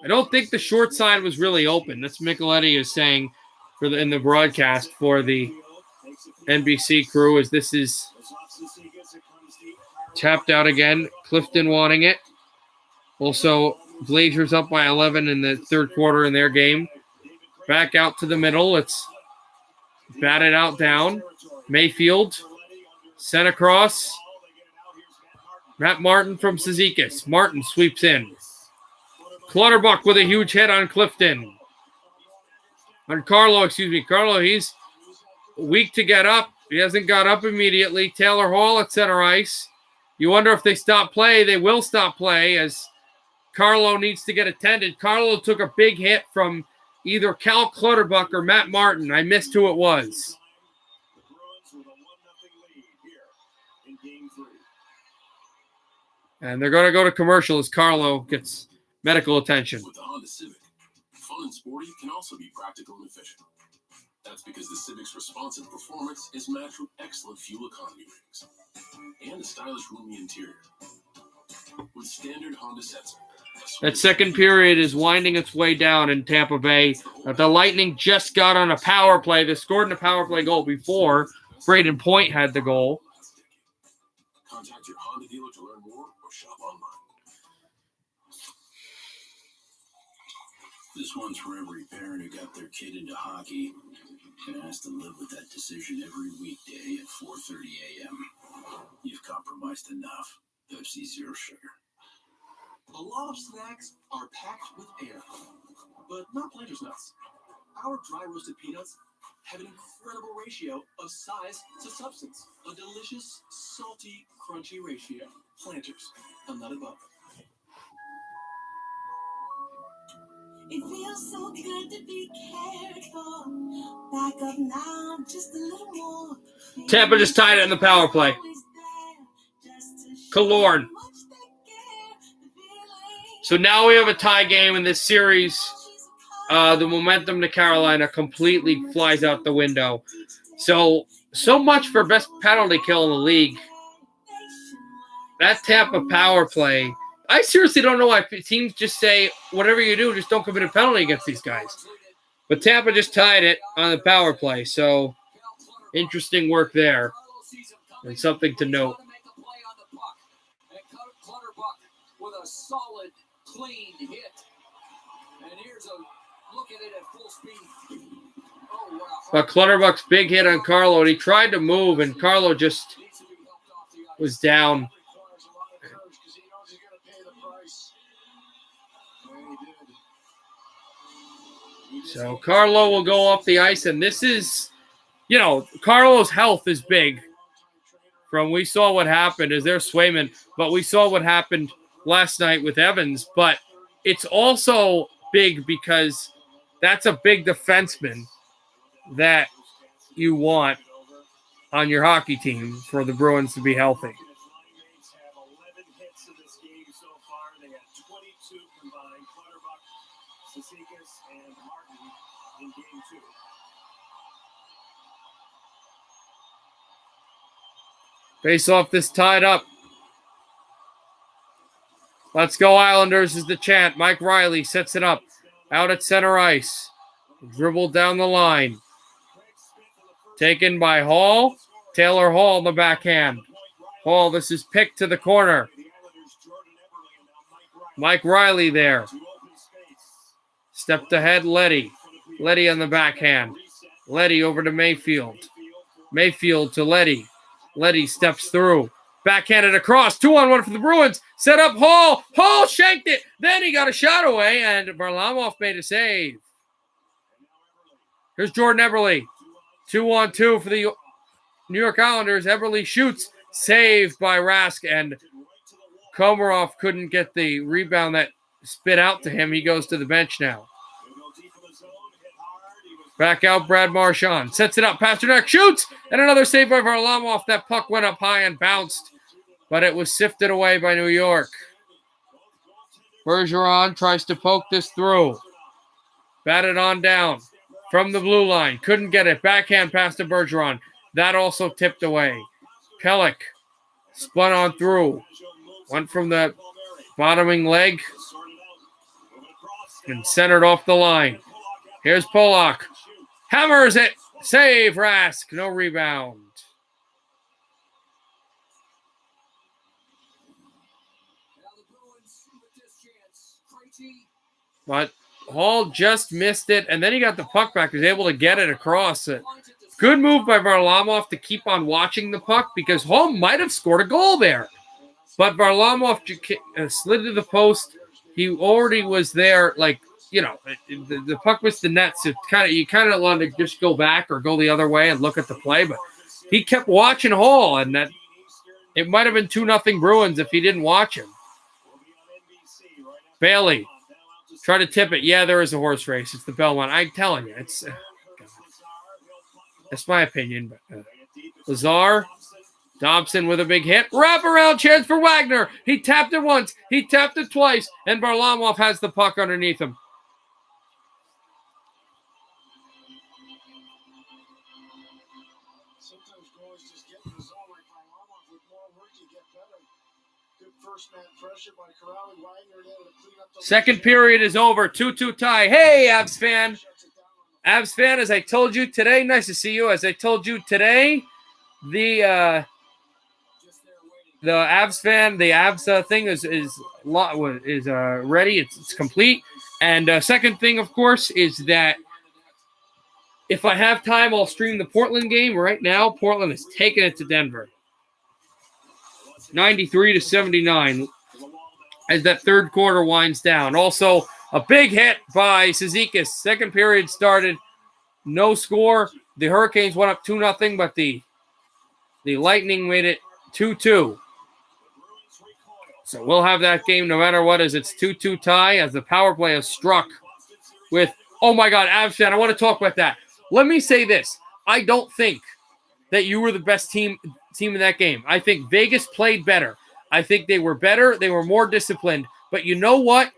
I don't think the short side was really open. That's what Micheletti is saying in the broadcast for the NBC crew, as this is tapped out again. Clifton wanting it. Also, Blazers up by 11 in the third quarter in their game. Back out to the middle. It's batted out down. Mayfield sent across. Matt Martin from Cizikas. Martin sweeps in. Clutterbuck with a huge hit on Clifton. Carlo, he's weak to get up. He hasn't got up immediately. Taylor Hall at center ice. You wonder if they stop play. They will stop play as Carlo needs to get attended. Carlo took a big hit from either Cal Clutterbuck or Matt Martin. I missed who it was. And they're going to go to commercial as Carlo gets medical attention. With the Honda Civic, fun and sporty can also be practical and efficient. That's because the Civic's responsive performance is matched with excellent fuel economy ratings and a stylish roomy interior. With standard Honda sensor. That second period is winding its way down in Tampa Bay. The Lightning just got on a power play. They scored in a power play goal before Braden Point had the goal. Contact your Honda dealer to learn more or shop online. This one's for every parent who got their kid into hockey and has to live with that decision every weekday at 4:30 a.m. You've compromised enough. Pepsi Zero Sugar. A lot of snacks are packed with air, but not Planters nuts. Our dry roasted peanuts have an incredible ratio of size to substance. A delicious, salty, crunchy ratio. Planters, a nut above. It feels so good to be cared for. Back up now, just a little more. Tampa just tied it in the power play. Killorn. So now we have a tie game in this series. The momentum to Carolina completely flies out the window. So much for best penalty kill in the league. That Tampa power play. I seriously don't know why teams just say, whatever you do, just don't commit a penalty against these guys. But Tampa just tied it on the power play. So interesting work there. And something to note. With a solid, clean hit. And here's a look at it at full speed. Oh, But Clutterbuck's big hit on Carlo, and he tried to move, and Carlo just was down. So Carlo will go off the ice, and this is, Carlo's health is big. We saw what happened as their Swayman, but we saw what happened last night with Evans. But it's also big because that's a big defenseman that you want on your hockey team for the Bruins to be healthy. Face off this tied up. Let's go Islanders is the chant. Mike Riley sets it up out at center ice. Dribbled down the line. Taken by Hall. Taylor Hall in the backhand. Hall, this is picked to the corner. Mike Riley there. Stepped ahead, Leddy. Leddy on the backhand. Leddy over to Mayfield. Mayfield to Leddy. Leddy steps through. Backhanded across. 2-on-1 for the Bruins. Set up Hall. Hall shanked it. Then he got a shot away, and Varlamov made a save. Here's Jordan Eberle. 2-on-2 for the New York Islanders. Eberle shoots. Saved by Rask, and Komarov couldn't get the rebound that spit out to him. He goes to the bench now. Back out Brad Marchand. Sets it up. Pasternak shoots. And another save by Varlamov. That puck went up high and bounced. But it was sifted away by New York. Bergeron tries to poke this through. Batted on down from the blue line. Couldn't get it. Backhand pass to Bergeron. That also tipped away. Pelech spun on through. Went from the bottoming leg. And centered off the line. Here's Polak. Hammers it. Save Rask. No rebound. But Hall just missed it, and then he got the puck back. He was able to get it across it. Good move by Varlamov to keep on watching the puck because Hall might have scored a goal there. But Varlamov slid to the post. He already was there, the puck was the net, so you kind of want to just go back or go the other way and look at the play. But he kept watching Hall, and that it might have been 2-0 Bruins if he didn't watch him. Bailey try to tip it. Yeah, there is a horse race. It's the Belmont. I'm telling you, that's my opinion. But Lazar, Dobson with a big hit. Wraparound chance for Wagner. He tapped it once. He tapped it twice. And Varlamov has the puck underneath him. Sometimes goalies just get in the zone like Varlamov with more work to get better. Good first man pressure by Corrali. Wagner able to clean up the Second period is over. 2-2 tie. Hey, Avs fan. Avs fan, as I told you today, nice to see you. As I told you today, the Avs fan, the Avs thing is ready. It's complete. And second thing, of course, is that if I have time, I'll stream the Portland game. Right now, Portland is taking it to Denver. 93-79 as that third quarter winds down. Also, a big hit by Cizikas. Second period started no score. The Hurricanes went up 2-0, but the Lightning made it 2-2. So we'll have that game no matter what, as it's 2-2 tie, as the power play is struck with, oh my God, Avs fan, I want to talk about that. Let me say this. I don't think that you were the best team in that game. I think Vegas played better. I think they were better. They were more disciplined. But you know what?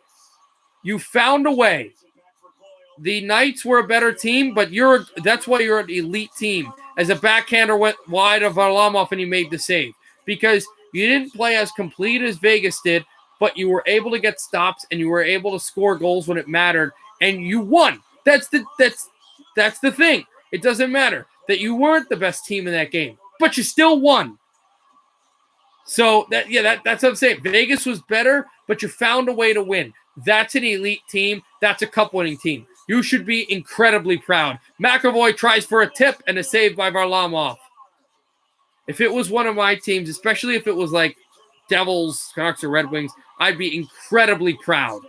You found a way. The Knights were a better team, but that's why you're an elite team. As a backhander went wide of Varlamov and he made the save. Because you didn't play as complete as Vegas did, but you were able to get stops and you were able to score goals when it mattered, and you won. That's the thing. It doesn't matter that you weren't the best team in that game, but you still won. So that's what I'm saying. Vegas was better, but you found a way to win. That's an elite team. That's a cup-winning team. You should be incredibly proud. McAvoy tries for a tip and a save by Varlamov. If it was one of my teams, especially if it was like Devils, Canucks, or Red Wings, I'd be incredibly proud.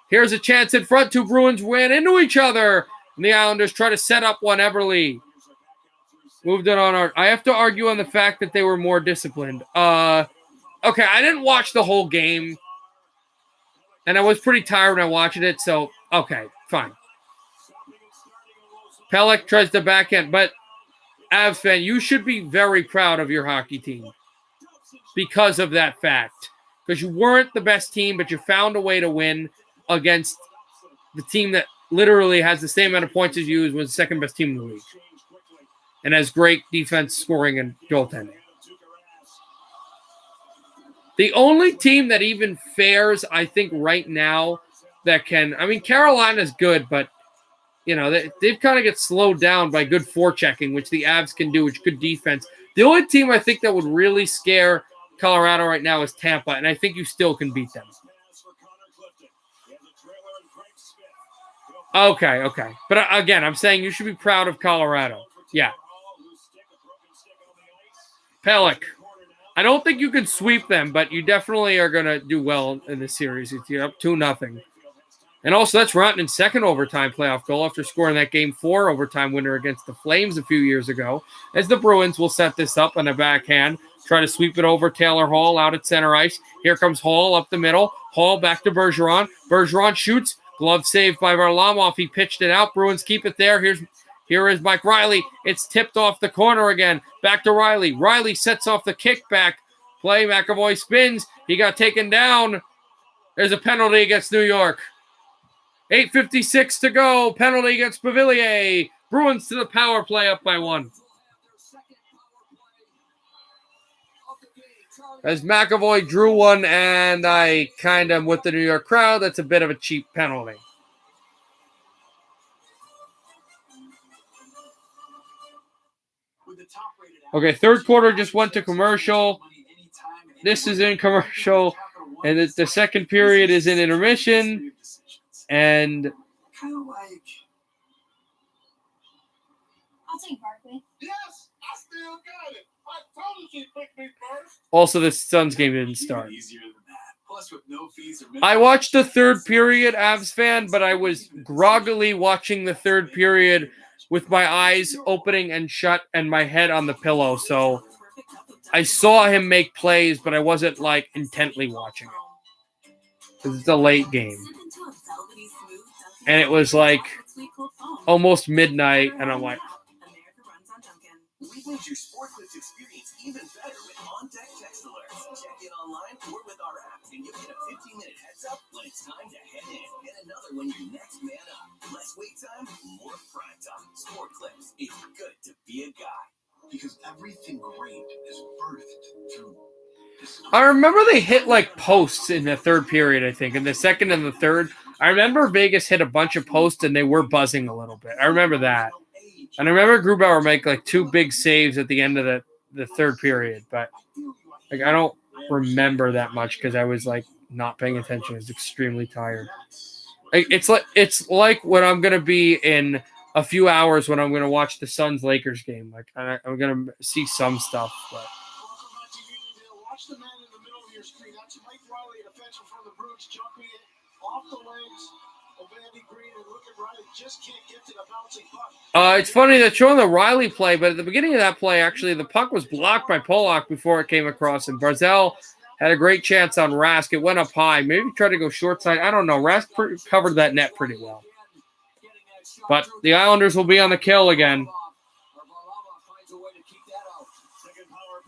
Here's a chance in front. Two Bruins ran into each other, and the Islanders try to set up one. Eberle moved it on. I have to argue on the fact that they were more disciplined. Okay, I didn't watch the whole game, and I was pretty tired when I watched it, so okay, fine. Pelech tries to backhand, but Avs fan, you should be very proud of your hockey team because of that fact. Because you weren't the best team, but you found a way to win against the team that literally has the same amount of points as you, was the second best team in the league, and has great defense, scoring, and goaltending. The only team that even fares, I think, right now that can, I mean, Carolina's good, but you know, they've kind of get slowed down by good forechecking, which the Avs can do, which good defense. The only team I think that would really scare Colorado right now is Tampa, and I think you still can beat them. Okay. But again, I'm saying you should be proud of Colorado. Yeah. Pelech. I don't think you can sweep them, but you definitely are going to do well in this series. You're up 2-0. And also, that's Rantanen's second overtime playoff goal after scoring that Game 4 overtime winner against the Flames a few years ago, as the Bruins will set this up on a backhand, try to sweep it over Taylor Hall out at center ice. Here comes Hall up the middle. Hall back to Bergeron. Bergeron shoots. Glove saved by Varlamov. He pitched it out. Bruins keep it there. Here is Mike Riley. It's tipped off the corner again. Back to Riley. Riley sets off the kickback play. McAvoy spins. He got taken down. There's a penalty against New York. 8:56 to go. Penalty against Pavillier. Bruins to the power play, up by 1. As McAvoy drew one, and I kind of am with the New York crowd. That's a bit of a cheap penalty. Okay, third quarter just went to commercial. This is in commercial, and the second period is in intermission. And Kind of like, I'll take Barkley. yes, I still got it. I told you she picked me first. Also, the Suns game didn't start. Easier than that. Plus, with no fees or I watched the third period, Avs fan, but I was groggily watching the third period with my eyes opening and shut and my head on the pillow. So I saw him make plays, but I wasn't like intently watching it. Because it's a late game. And it was like almost midnight, and I'm like, We made your Sport Clips experience even better with on-deck text alerts. Check in online or with our app, and you'll get a 15-minute heads up when it's time to head in, and another when you're next man up. Less wait time, more prime time. Sport Clips. It's good to be a guy. Because everything great is birthed through this. I remember they hit like posts in the third period, I think. In the second and the third, I remember Vegas hit a bunch of posts and they were buzzing a little bit. I remember that. And I remember Grubauer make like 2 big saves at the end of the third period. But like I don't remember that much because I was like not paying attention. I was extremely tired. It's like when I'm gonna be in a few hours when I'm gonna watch the Suns Lakers game. Like I'm gonna see some stuff, but. Watch the man in the middle of your screen. That's Mike Riley, defensive from the Bruins, jumping it off the legs of Andy Green. And look at It's funny that showing the Riley play, but at the beginning of that play, actually, the puck was blocked by Polak before it came across, and Barzell had a great chance on Rask. It went up high. Maybe he tried to go short side. I don't know. Rask covered that net pretty well. But the Islanders will be on the kill again.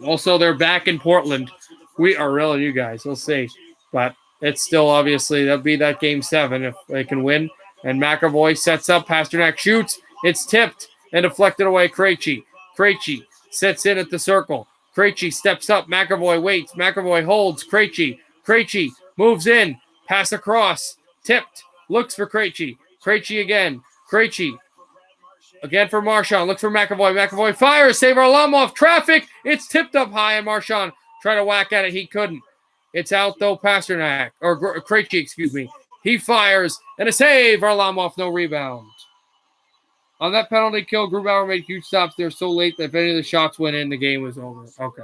Also, they're back in Portland. We are really you guys. We'll see. But it's still obviously, that'll be that game 7 if they can win. And McAvoy sets up. Pasternak shoots. It's tipped and deflected away. Krejci sets in at the circle. Krejci steps up. McAvoy waits. McAvoy holds. Krejci moves in. Pass across. Tipped. Looks for Krejci. Krejci again. Krejci again for Marchand. Looks for McAvoy. McAvoy fires. Save Varlamov. Traffic. It's tipped up high, and Marchand tried to whack at it. He couldn't. It's out, though. Pasternak. Or Krejci, excuse me. He fires. And a save. Varlamov, no rebound. On that penalty kill, Grubauer made huge stops there so late that if any of the shots went in, the game was over. Okay.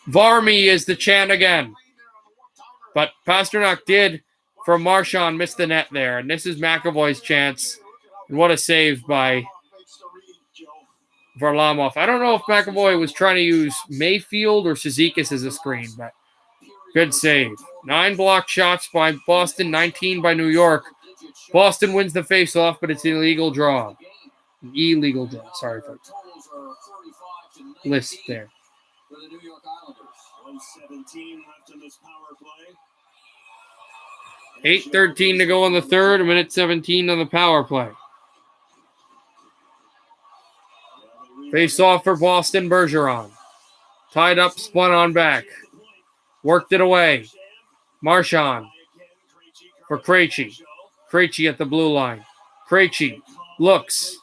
Varmy is the chant again. But Pasternak did, from Marchand, miss the net there. And this is McAvoy's chance. And what a save by Varlamov. I don't know if McAvoy was trying to use Mayfield or Cizikas as a screen, but good save. 9 blocked shots by Boston, 19 by New York. Boston wins the face-off, but it's an illegal draw. An illegal draw. Sorry for list there. 8:13 to go on the third, 1:17 on the power play. Face-off for Boston, Bergeron. Tied up, spun on back. Worked it away. Marchand for Krejci. Krejci at the blue line. Krejci looks.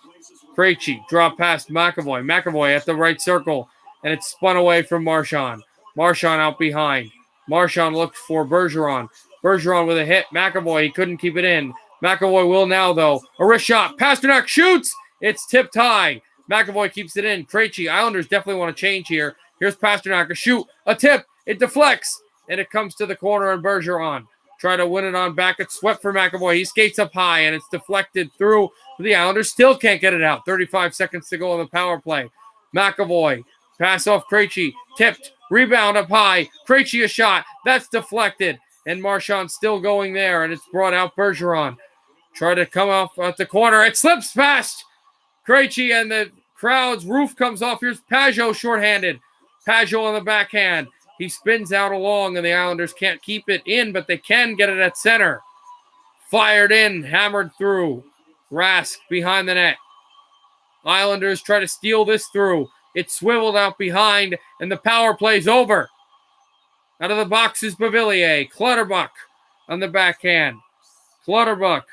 Krejci drop past McAvoy. McAvoy at the right circle. And it's spun away from Marchand. Marchand out behind. Marchand looks for Bergeron. Bergeron with a hit. McAvoy, he couldn't keep it in. McAvoy will now, though. A wrist shot. Pasternak shoots. It's tipped high. McAvoy keeps it in. Krejci, Islanders definitely want to change here. Here's Pasternak. A shoot. A tip. It deflects. And it comes to the corner and Bergeron. Try to win it on back. It's swept for McAvoy. He skates up high, and it's deflected through. The Islanders still can't get it out. 35 seconds to go on the power play. McAvoy. Pass off Krejci. Tipped. Rebound up high. Krejci a shot. That's deflected. And Marchand still going there, and it's brought out Bergeron. Try to come off at the corner. It slips past Krejci, and the crowd's roof comes off. Here's Pajot shorthanded. Pajot on the backhand. He spins out along, and the Islanders can't keep it in, but they can get it at center. Fired in, hammered through. Rask behind the net. Islanders try to steal this through. It's swiveled out behind, and the power play's over. Out of the box is Beauvillier. Clutterbuck on the backhand. Clutterbuck.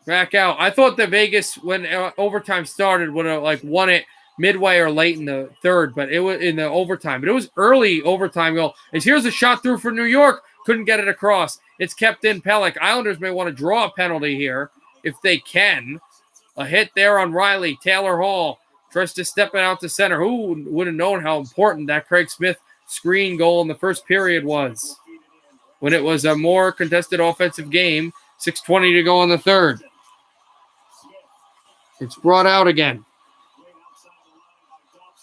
Back out. I thought that Vegas, when overtime started, would have won it midway or late in the third, but it was in the overtime. But it was early overtime goal. Here's a shot through for New York. Couldn't get it across. It's kept in. Pelech. Islanders may want to draw a penalty here if they can. A hit there on Riley. Taylor Hall tries to step it out to center. Who would have known how important that Craig Smith screen goal in the first period was when it was a more contested offensive game. 6:20 to go on the third. It's brought out again.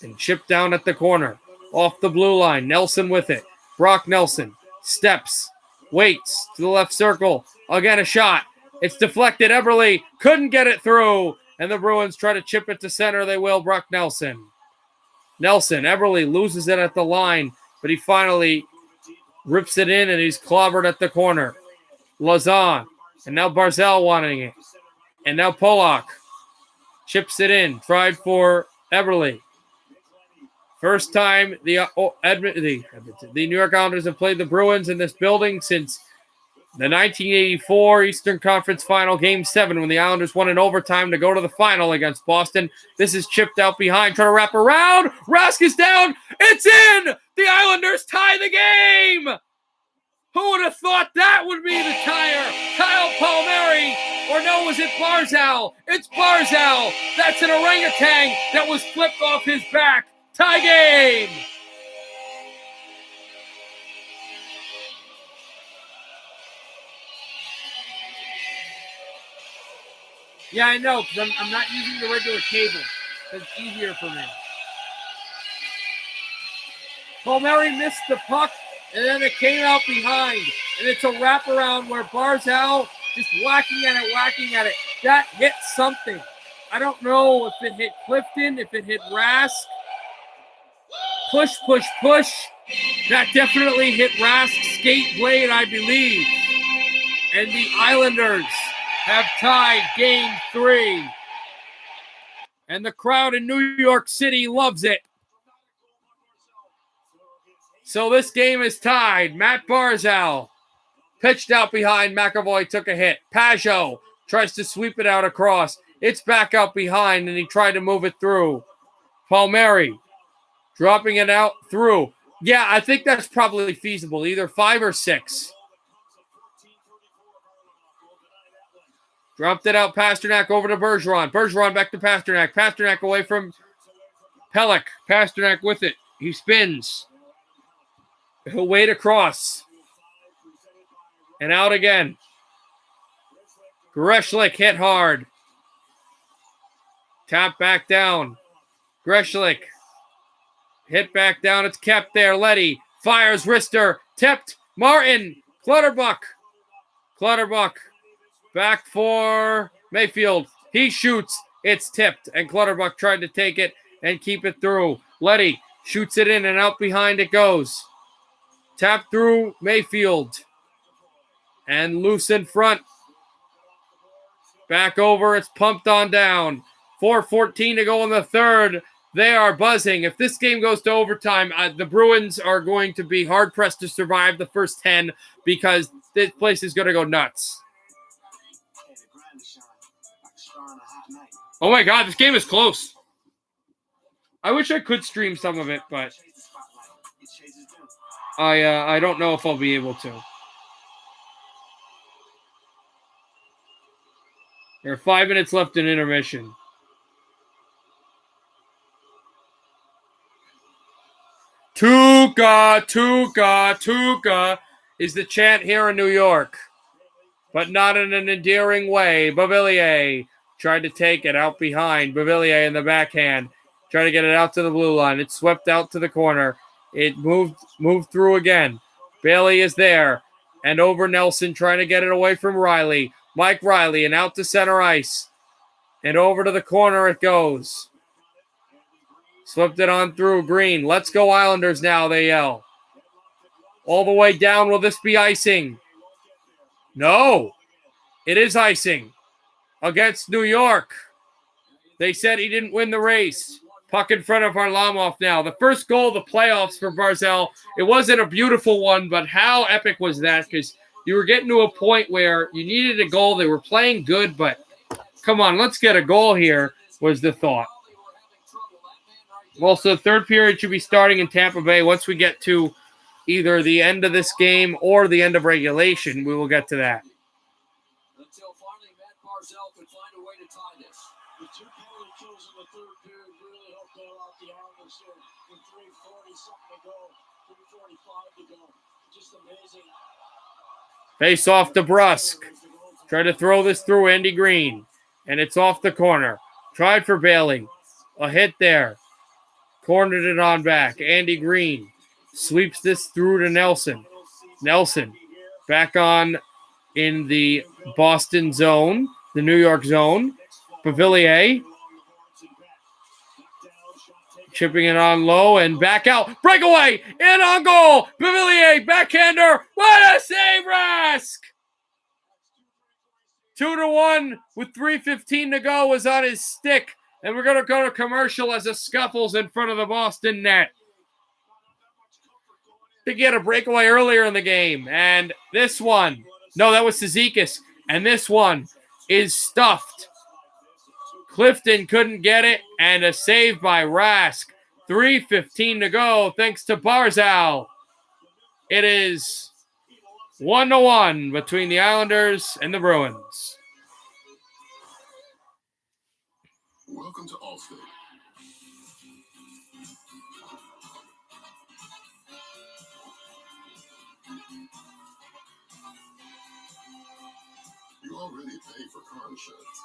And chipped down at the corner. Off the blue line. Nelson with it. Brock Nelson steps. Waits to the left circle. Again, a shot. It's deflected. Eberle couldn't get it through. And the Bruins try to chip it to center. They will. Brock Nelson. Eberle loses it at the line. But he finally rips it in. And he's clobbered at the corner. Lazan. And now Barzell wanting it. And now Polak. Chips it in. Tried for Eberle. First time the New York Islanders have played the Bruins in this building since the 1984 Eastern Conference Final Game 7 when the Islanders won in overtime to go to the final against Boston. This is chipped out behind, trying to wrap around. Rask is down. It's in! The Islanders tie the game! Who would have thought that would be the tire? Kyle Palmieri. Or no, was it Barzal? It's Barzal. That's an orangutan that was flipped off his back. Tie game! Yeah, I know, because I'm not using the regular cable. It's easier for me. Palmieri missed the puck, and then it came out behind. And it's a wraparound where Barzal just whacking at it. That hit something. I don't know if it hit Clifton, if it hit Rask. Push. That definitely hit Rask's skate blade, I believe. And the Islanders have tied Game 3. And the crowd in New York City loves it. So this game is tied. Matt Barzal pitched out behind. McAvoy took a hit. Pajot tries to sweep it out across. It's back out behind, and he tried to move it through. Palmieri dropping it out through. Yeah, I think that's probably feasible, either 5 or 6. Dropped it out, Pasternak over to Bergeron. Bergeron back to Pasternak. Pasternak away from Pelech. Pasternak with it. He spins. He'll wait across. And out again. Greshlik hit hard. Tap back down. Greshlik hit back down. It's kept there. Leddy fires wrister. Tipped. Martin. Clutterbuck. Back for Mayfield. He shoots. It's tipped. And Clutterbuck tried to take it and keep it through. Leddy shoots it in and out behind it goes. Tap through Mayfield. And loose in front. Back over. It's pumped on down. 4:14 to go in the third. They are buzzing. If this game goes to overtime, the Bruins are going to be hard-pressed to survive the first 10 because this place is going to go nuts. Oh my God, this game is close. I wish I could stream some of it, but I don't know if I'll be able to. There are 5 minutes left in intermission. Tuca is the chant here in New York, but not in an endearing way. Beauvillier tried to take it out behind. Beauvillier in the backhand. Trying to get it out to the blue line. It swept out to the corner. It moved through again. Bailey is there. And over Nelson trying to get it away from Riley. Mike Riley and out to center ice. And over to the corner it goes. Slipped it on through. Green. Let's go Islanders now, they yell. All the way down. Will this be icing? No. It is icing. Against New York. They said he didn't win the race. Puck in front of Varlamov now. The first goal of the playoffs for Barzal. It wasn't a beautiful one, but how epic was that? Because you were getting to a point where you needed a goal. They were playing good, but come on, let's get a goal here, was the thought. Well, so the third period should be starting in Tampa Bay. Once we get to either the end of this game or the end of regulation, we will get to that. Until finally Matt Barzal could find a way to tie this. The 2 penalty kills in the third period really helped bail out the Islanders there. With 3:40-something to go, 3:45 to go. Just amazing. Face off to Brusque. Try to throw this through Andy Green. And it's off the corner. Tried for Bailey. A hit there. Cornered it on back. Andy Green sweeps this through to Nelson. Nelson back on in the Boston zone, the New York zone. Beauvillier chipping it on low and back out. Breakaway in on goal. Beauvillier backhander. What a save, Rask! 2-1 with 3:15 to go was on his stick. And we're going to go to commercial as a scuffles in front of the Boston net. They get a breakaway earlier in the game. And this one, no, that was Cizikas. And this one is stuffed. Clifton couldn't get it. And a save by Rask. 3:15 to go thanks to Barzal. It is 1-1 between the Islanders and the Bruins. Welcome to Allstate. You already pay for car insurance.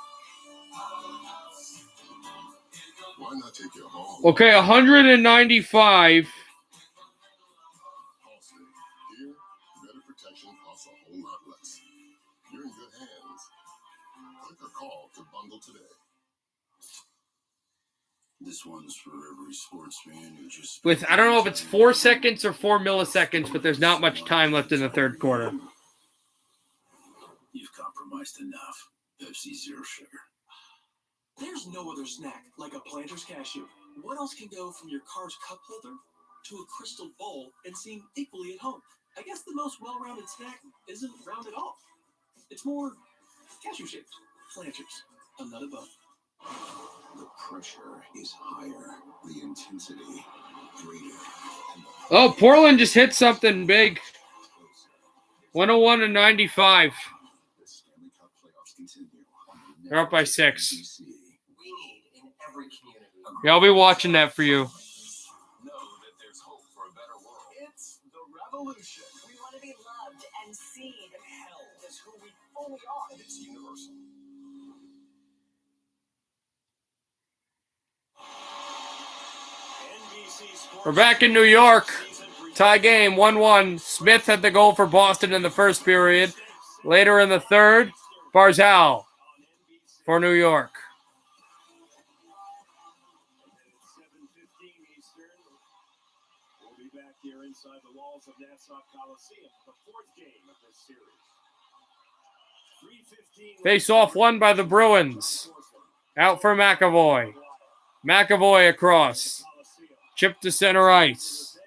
Why not take your home? Okay, 195. Allstate. Here, better protection costs a whole lot less. You're in good hands. Click or call to bundle today. This one's for every sports fan who just... With, I don't know if it's 4 seconds or 4 milliseconds, but there's not much time left in the third quarter. You've compromised enough. Pepsi Zero Sugar. There's no other snack like a Planters cashew. What else can go from your car's cup holder to a crystal bowl and seem equally at home? I guess the most well-rounded snack isn't round at all. It's more cashew-shaped. Planters, a nut above. The pressure is higher. The intensity greater. Oh, Portland just hit something big. 101-95. The Stanley Cup playoffs continue. They're up by 6. We need in every community. Yeah, I'll be watching that for you. Know that there's hope for a better world. It's the revolution. We want to be loved and seen. And held as who we fully are. And it's universal. We're back in New York. Tie game, 1-1. Smith had the goal for Boston in the first period. Later in the third, Barzal for New York. 7:15 Eastern. We'll be back here inside the walls of Nassau Coliseum for the fourth game of this series. 3:15. Face off won by the Bruins. Out for McAvoy. McAvoy across. Chip to center ice.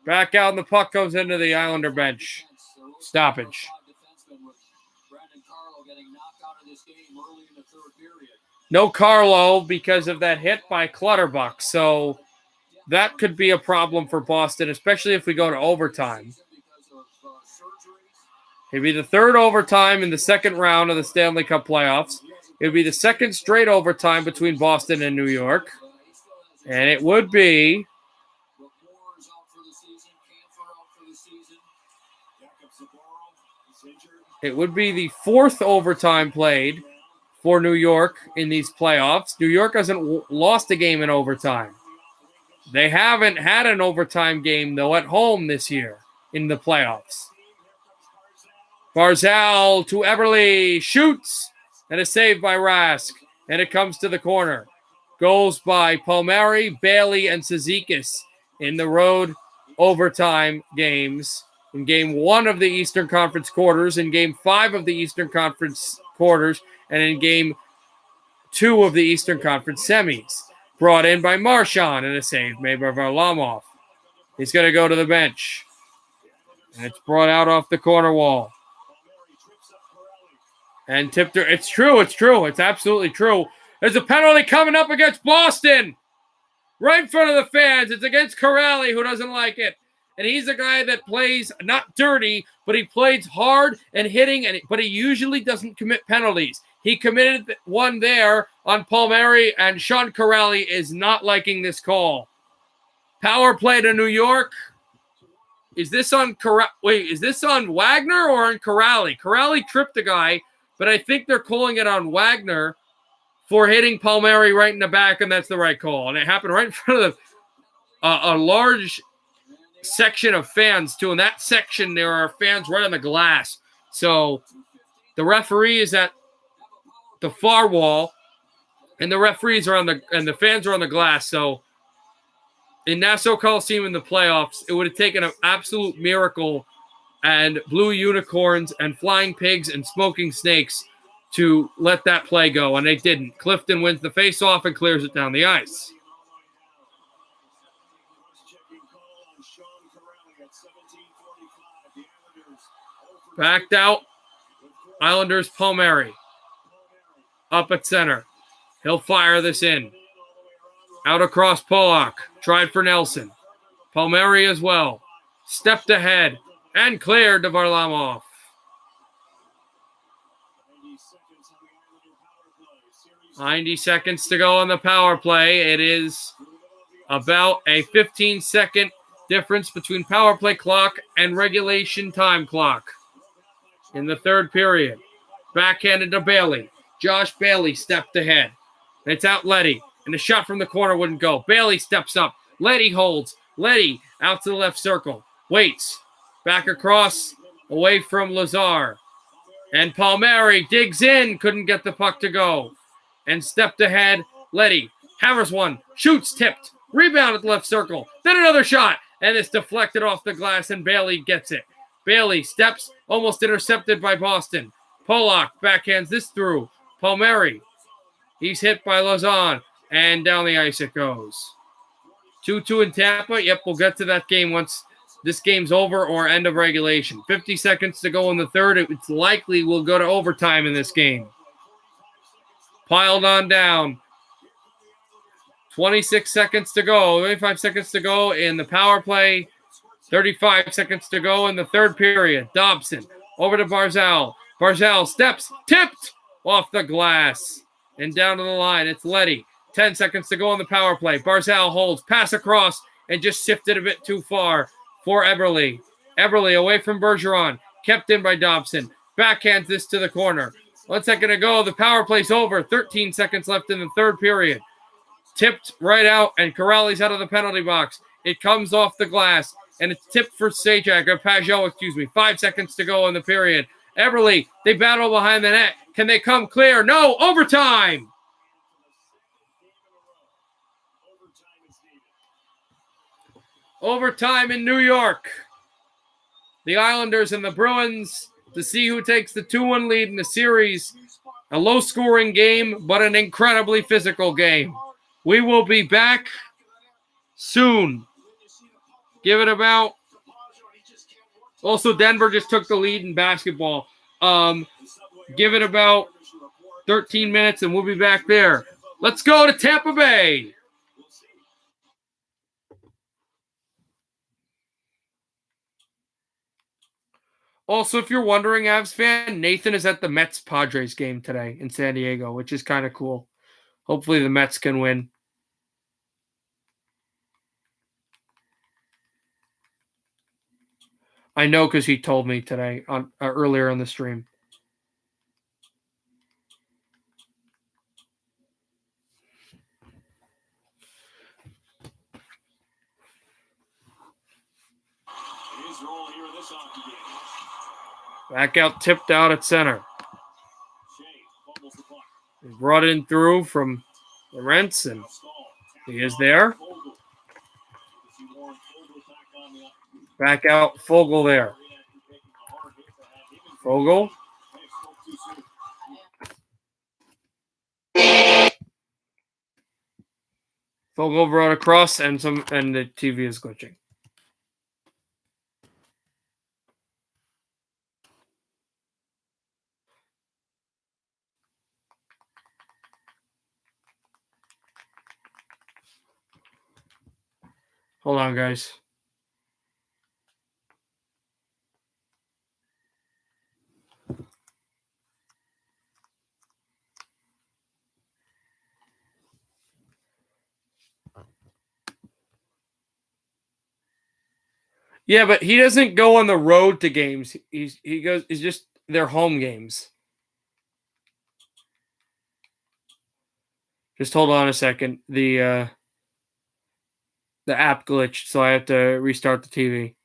Back out and the puck goes into the Islander bench. Stoppage. No Carlo because of that hit by Clutterbuck. So that could be a problem for Boston, especially if we go to overtime. It'd be the third overtime in the second round of the Stanley Cup playoffs. It would be the second straight overtime between Boston and New York. And it would be the fourth overtime played for New York in these playoffs. New York hasn't lost a game in overtime. They haven't had an overtime game, though, at home this year in the playoffs. Barzal to Eberle, shoots, and a save by Rask, and it comes to the corner. Goals by Palmieri, Bailey, and Cizikas in the road overtime games. In Game 1 of the Eastern Conference quarters, in Game 5 of the Eastern Conference quarters, and in Game 2 of the Eastern Conference semis. Brought in by Marchand, and a save made by Varlamov. He's going to go to the bench. And it's brought out off the corner wall. And tipped her. It's true. It's absolutely true. There's a penalty coming up against Boston. Right in front of the fans. It's against Corrali, who doesn't like it. And he's a guy that plays not dirty, but he plays hard and hitting, but he usually doesn't commit penalties. He committed one there on Palmieri, and Sean Corrali is not liking this call. Power play to New York. Is this on Wagner or on Corrali? Corrali tripped the guy, but I think they're calling it on Wagner for hitting Palmieri right in the back, and that's the right call. And it happened right in front of a large section of fans, too. In that section, there are fans right on the glass. So the referee is at the far wall, and the referees are and the fans are on the glass. So in Nassau Coliseum in the playoffs, it would have taken an absolute miracle and blue unicorns and flying pigs and smoking snakes to let that play go, and they didn't. Clifton wins the faceoff and clears it down the ice. Backed out. Islanders Palmieri. Up at center. He'll fire this in. Out across Pollock. Tried for Nelson. Palmieri as well. Stepped ahead. And cleared to Varlamov. 90 seconds to go on the power play. It is about a 15-second difference between power play clock and regulation time clock in the third period. Backhanded to Bailey. Josh Bailey stepped ahead. It's out Letty. And the shot from the corner wouldn't go. Bailey steps up. Letty holds. Letty out to the left circle. Waits. Back across. Away from Lazar. And Palmieri digs in. Couldn't get the puck to go. And stepped ahead. Letty hammers one. Shoots tipped. Rebound at the left circle. Then another shot. And it's deflected off the glass and Bailey gets it. Bailey steps. Almost intercepted by Boston. Polak backhands this through. Palmieri. He's hit by Lazan. And down the ice it goes. 2-2 in Tampa. Yep, we'll get to that game once this game's over or end of regulation. 50 seconds to go in the third. It's likely we'll go to overtime in this game. Piled on down. 26 seconds to go. 25 seconds to go in the power play. 35 seconds to go in the third period. Dobson over to Barzal. Barzal steps. Tipped off the glass. And down to the line. It's Letty. 10 seconds to go on the power play. Barzal holds. Pass across. And just sifted a bit too far for Eberle. Eberle away from Bergeron. Kept in by Dobson. Backhands this to the corner. 1 second to go. The power play's over. 13 seconds left in the third period. Tipped right out. And Corrali's out of the penalty box. It comes off the glass. And it's tipped for Sajak. Or Pajot, 5 seconds to go in the period. Eberle, they battle behind the net. Can they come clear? No. Overtime. Overtime in New York. The Islanders and the Bruins to see who takes the 2-1 lead in the series. A low-scoring game, but an incredibly physical game. We will be back soon. Give it about... Also, Denver just took the lead in basketball. Give it about 13 minutes, and we'll be back there. Let's go to Tampa Bay. Also, if you're wondering, Avs fan, Nathan is at the Mets-Padres game today in San Diego, which is kind of cool. Hopefully the Mets can win. I know because he told me today on earlier on the stream. Back out, tipped out at center. Brought in through from Lorentz, and he is there. Back out, Fogle there. Fogle. Fogle brought across, and the TV is glitching. Hold on, guys. Yeah, but he doesn't go on the road to games. He's just their home games. Just hold on a second. The app glitched, so I have to restart the TV.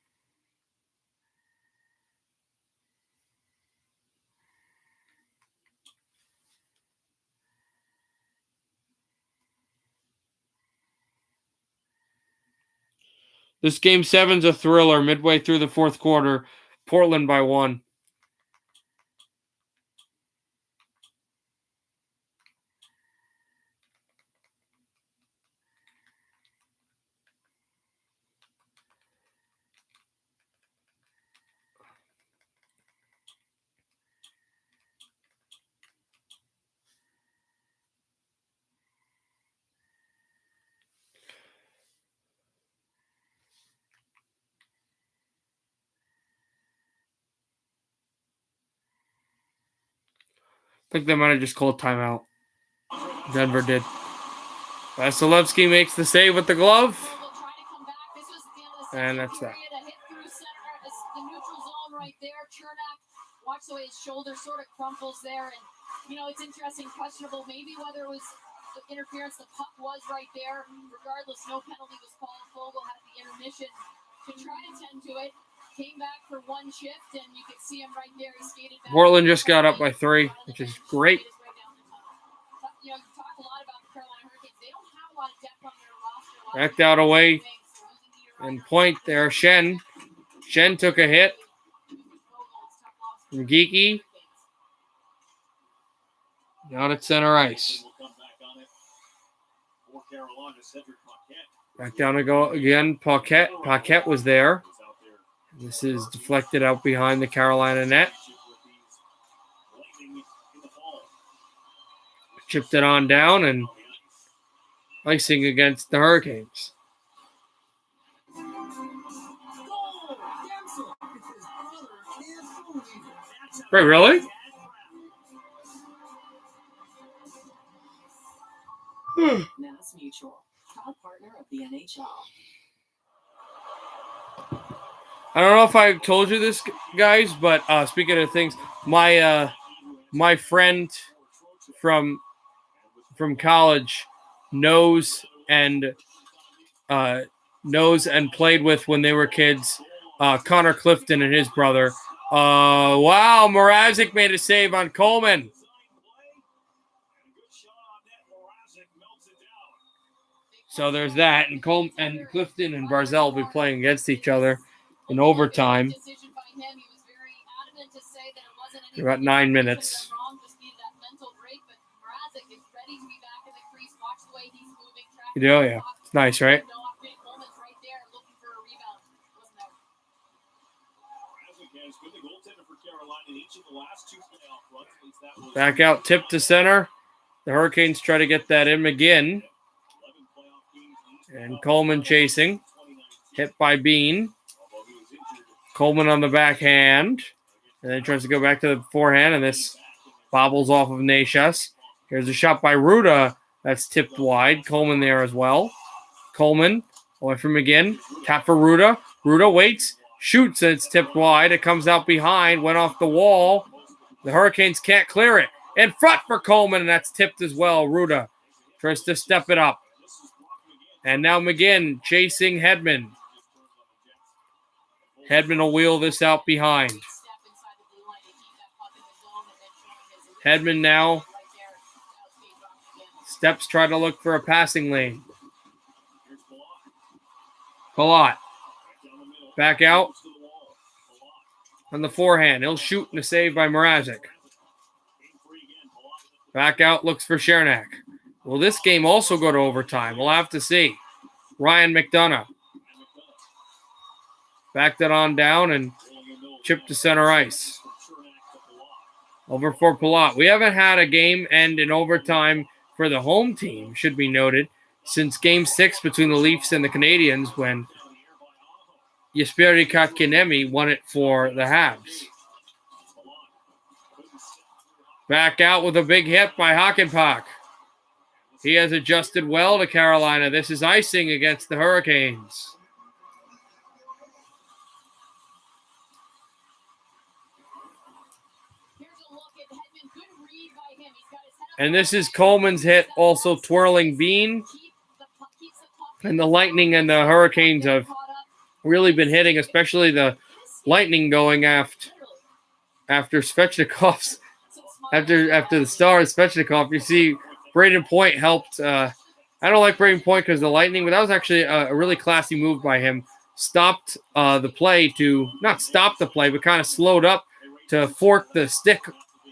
This game 7's a thriller. Midway through the fourth quarter, Portland by 1. I think they might have just called timeout. Denver did. Vasilevsky makes the save with the glove. And that's that. The neutral zone right there. Chernak, watch the way his shoulder sort of crumples there, and It's interesting, questionable, maybe whether it was interference, the puck was right there. Regardless, no penalty was called. Fogle had the intermission to try to tend to it. Came back for one shift, and you could see him right there. He skated back. Portland just got up by 3, which is great. You talk a lot about the Carolina Hurricanes. They don't have a lot of depth on their roster. Backed out away. And point there, Shen. Shen took a hit from Geeky. Down at center ice. Back down to go again. Paquette was there. This is deflected out behind the Carolina net. Chipped it on down and icing against the Hurricanes. Wait, really? Mass Mutual, proud partner of the NHL. I don't know if I told you this, guys, but speaking of things, my friend from college knows and played with when they were kids. Connor Clifton and his brother. Wow, Mrazek made a save on Coleman. So there's that, and Clifton and Barzell will be playing against each other in overtime. About 9 minutes. You do, yeah. It's nice, right? Back out, tip to center. The Hurricanes try to get that in again. And Coleman chasing. Hit by Bean. Coleman on the backhand. And then tries to go back to the forehand, and this bobbles off of Nashas. Here's a shot by Ruda. That's tipped wide. Coleman there as well. Coleman away from again. Tap for Ruda. Ruda waits. Shoots, and it's tipped wide. It comes out behind. Went off the wall. The Hurricanes can't clear it. In front for Coleman, and that's tipped as well. Ruda tries to step it up. And now McGinn chasing Hedman. Hedman will wheel this out behind. Hedman now steps, try to look for a passing lane. Palat. Back out. On the forehand. He'll shoot and a save by Mrazek. Back out, looks for Chernak. Will this game also go to overtime? We'll have to see. Ryan McDonough. Backed it on down and chipped to center ice. Over for Palat. We haven't had a game end in overtime for the home team, should be noted, since Game 6 between the Leafs and the Canadiens when Jesperi Kotkaniemi won it for the Habs. Back out with a big hit by Hakanpää. He has adjusted well to Carolina. This is icing against the Hurricanes. And this is Coleman's hit, also twirling Bean. And the Lightning and the Hurricanes have really been hitting, especially the Lightning going after Svechnikov's. After the Stars, Svechnikov, you see Braden Point helped. I don't like Braden Point because of the Lightning, but that was actually a really classy move by him. Stopped the play to, not stop the play, but kind of slowed up to fork the stick,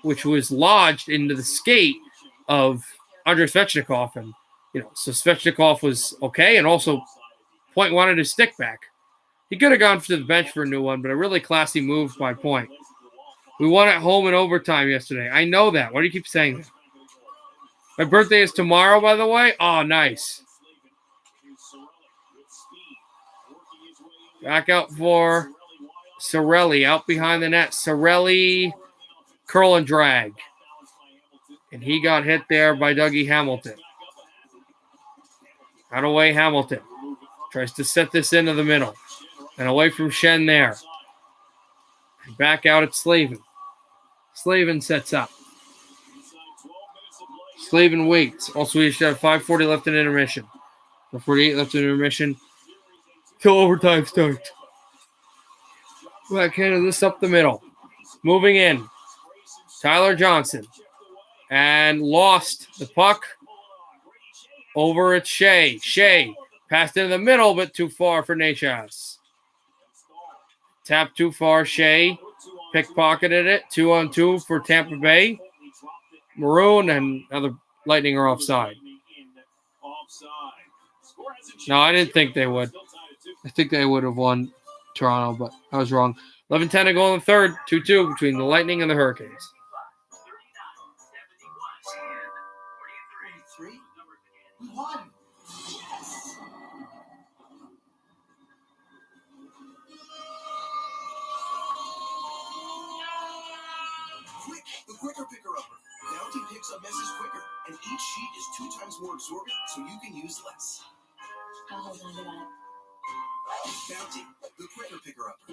which was lodged into the skate of Andrei Svechnikov. And, so Svechnikov was okay, and also Point wanted his stick back. He could have gone to the bench for a new one, but a really classy move by Point. We won at home in overtime yesterday. I know that. Why do you keep saying that? My birthday is tomorrow, by the way. Oh, nice. Back out for Cirelli. Out behind the net. Cirelli, curl and drag. And he got hit there by Dougie Hamilton. Out away, Hamilton. Tries to set this into the middle. And away from Shen there. Back out at Slavin. Slavin sets up. Slavin waits. All Swedish have 5:40 left in intermission. 48 left in intermission. Till overtime starts. Backhanded this up the middle. Moving in. Tyler Johnson. And lost the puck. Over at Shea. Shea passed into the middle, but too far for Nachas. Tap too far. Shea pickpocketed it. 2-on-2 for Tampa Bay. Maroon and other Lightning are offside. No, I didn't think they would. I think they would have won Toronto, but I was wrong. 11-10 to go in the third. 2-2 between the Lightning and the Hurricanes. We won. Quick, the quicker picker-upper. Bounty picks up messes quicker, and each sheet is 2 times more absorbent, so you can use less. I'll hold on to that. Bounty, the quicker picker-upper.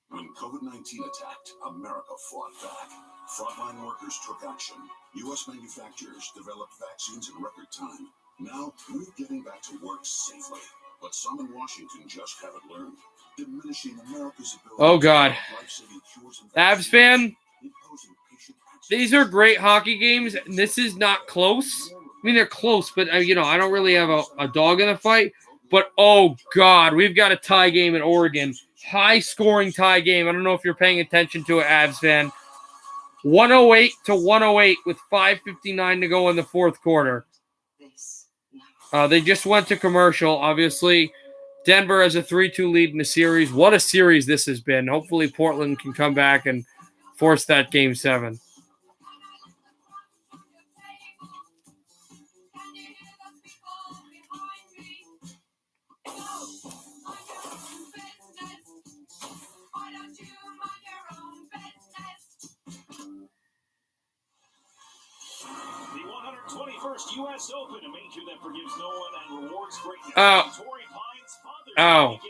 When COVID-19 attacked, America fought back. Frontline workers took action. U.S. manufacturers developed vaccines in record time. Now, we're getting back to work safely. But some in Washington just haven't learned. Diminishing America's ability Oh, God. to provide life-saving cures and Avs vaccines, fan, imposing patient access. these are great hockey games. And this is not close. I mean, they're close, but, I don't really have a dog in the fight. But, oh, God, we've got a tie game in Oregon. High-scoring tie game. I don't know if you're paying attention to it, Avs fan. 108 to 108 with 5:59 to go in the fourth quarter. They just went to commercial, obviously. Denver has a 3-2 lead in the series. What a series this has been. Hopefully Portland can come back and force that Game 7. The 121st U.S. Open, a major that forgives no one and rewards greatness. Oh. Torrey Pines, Father's Oh. Day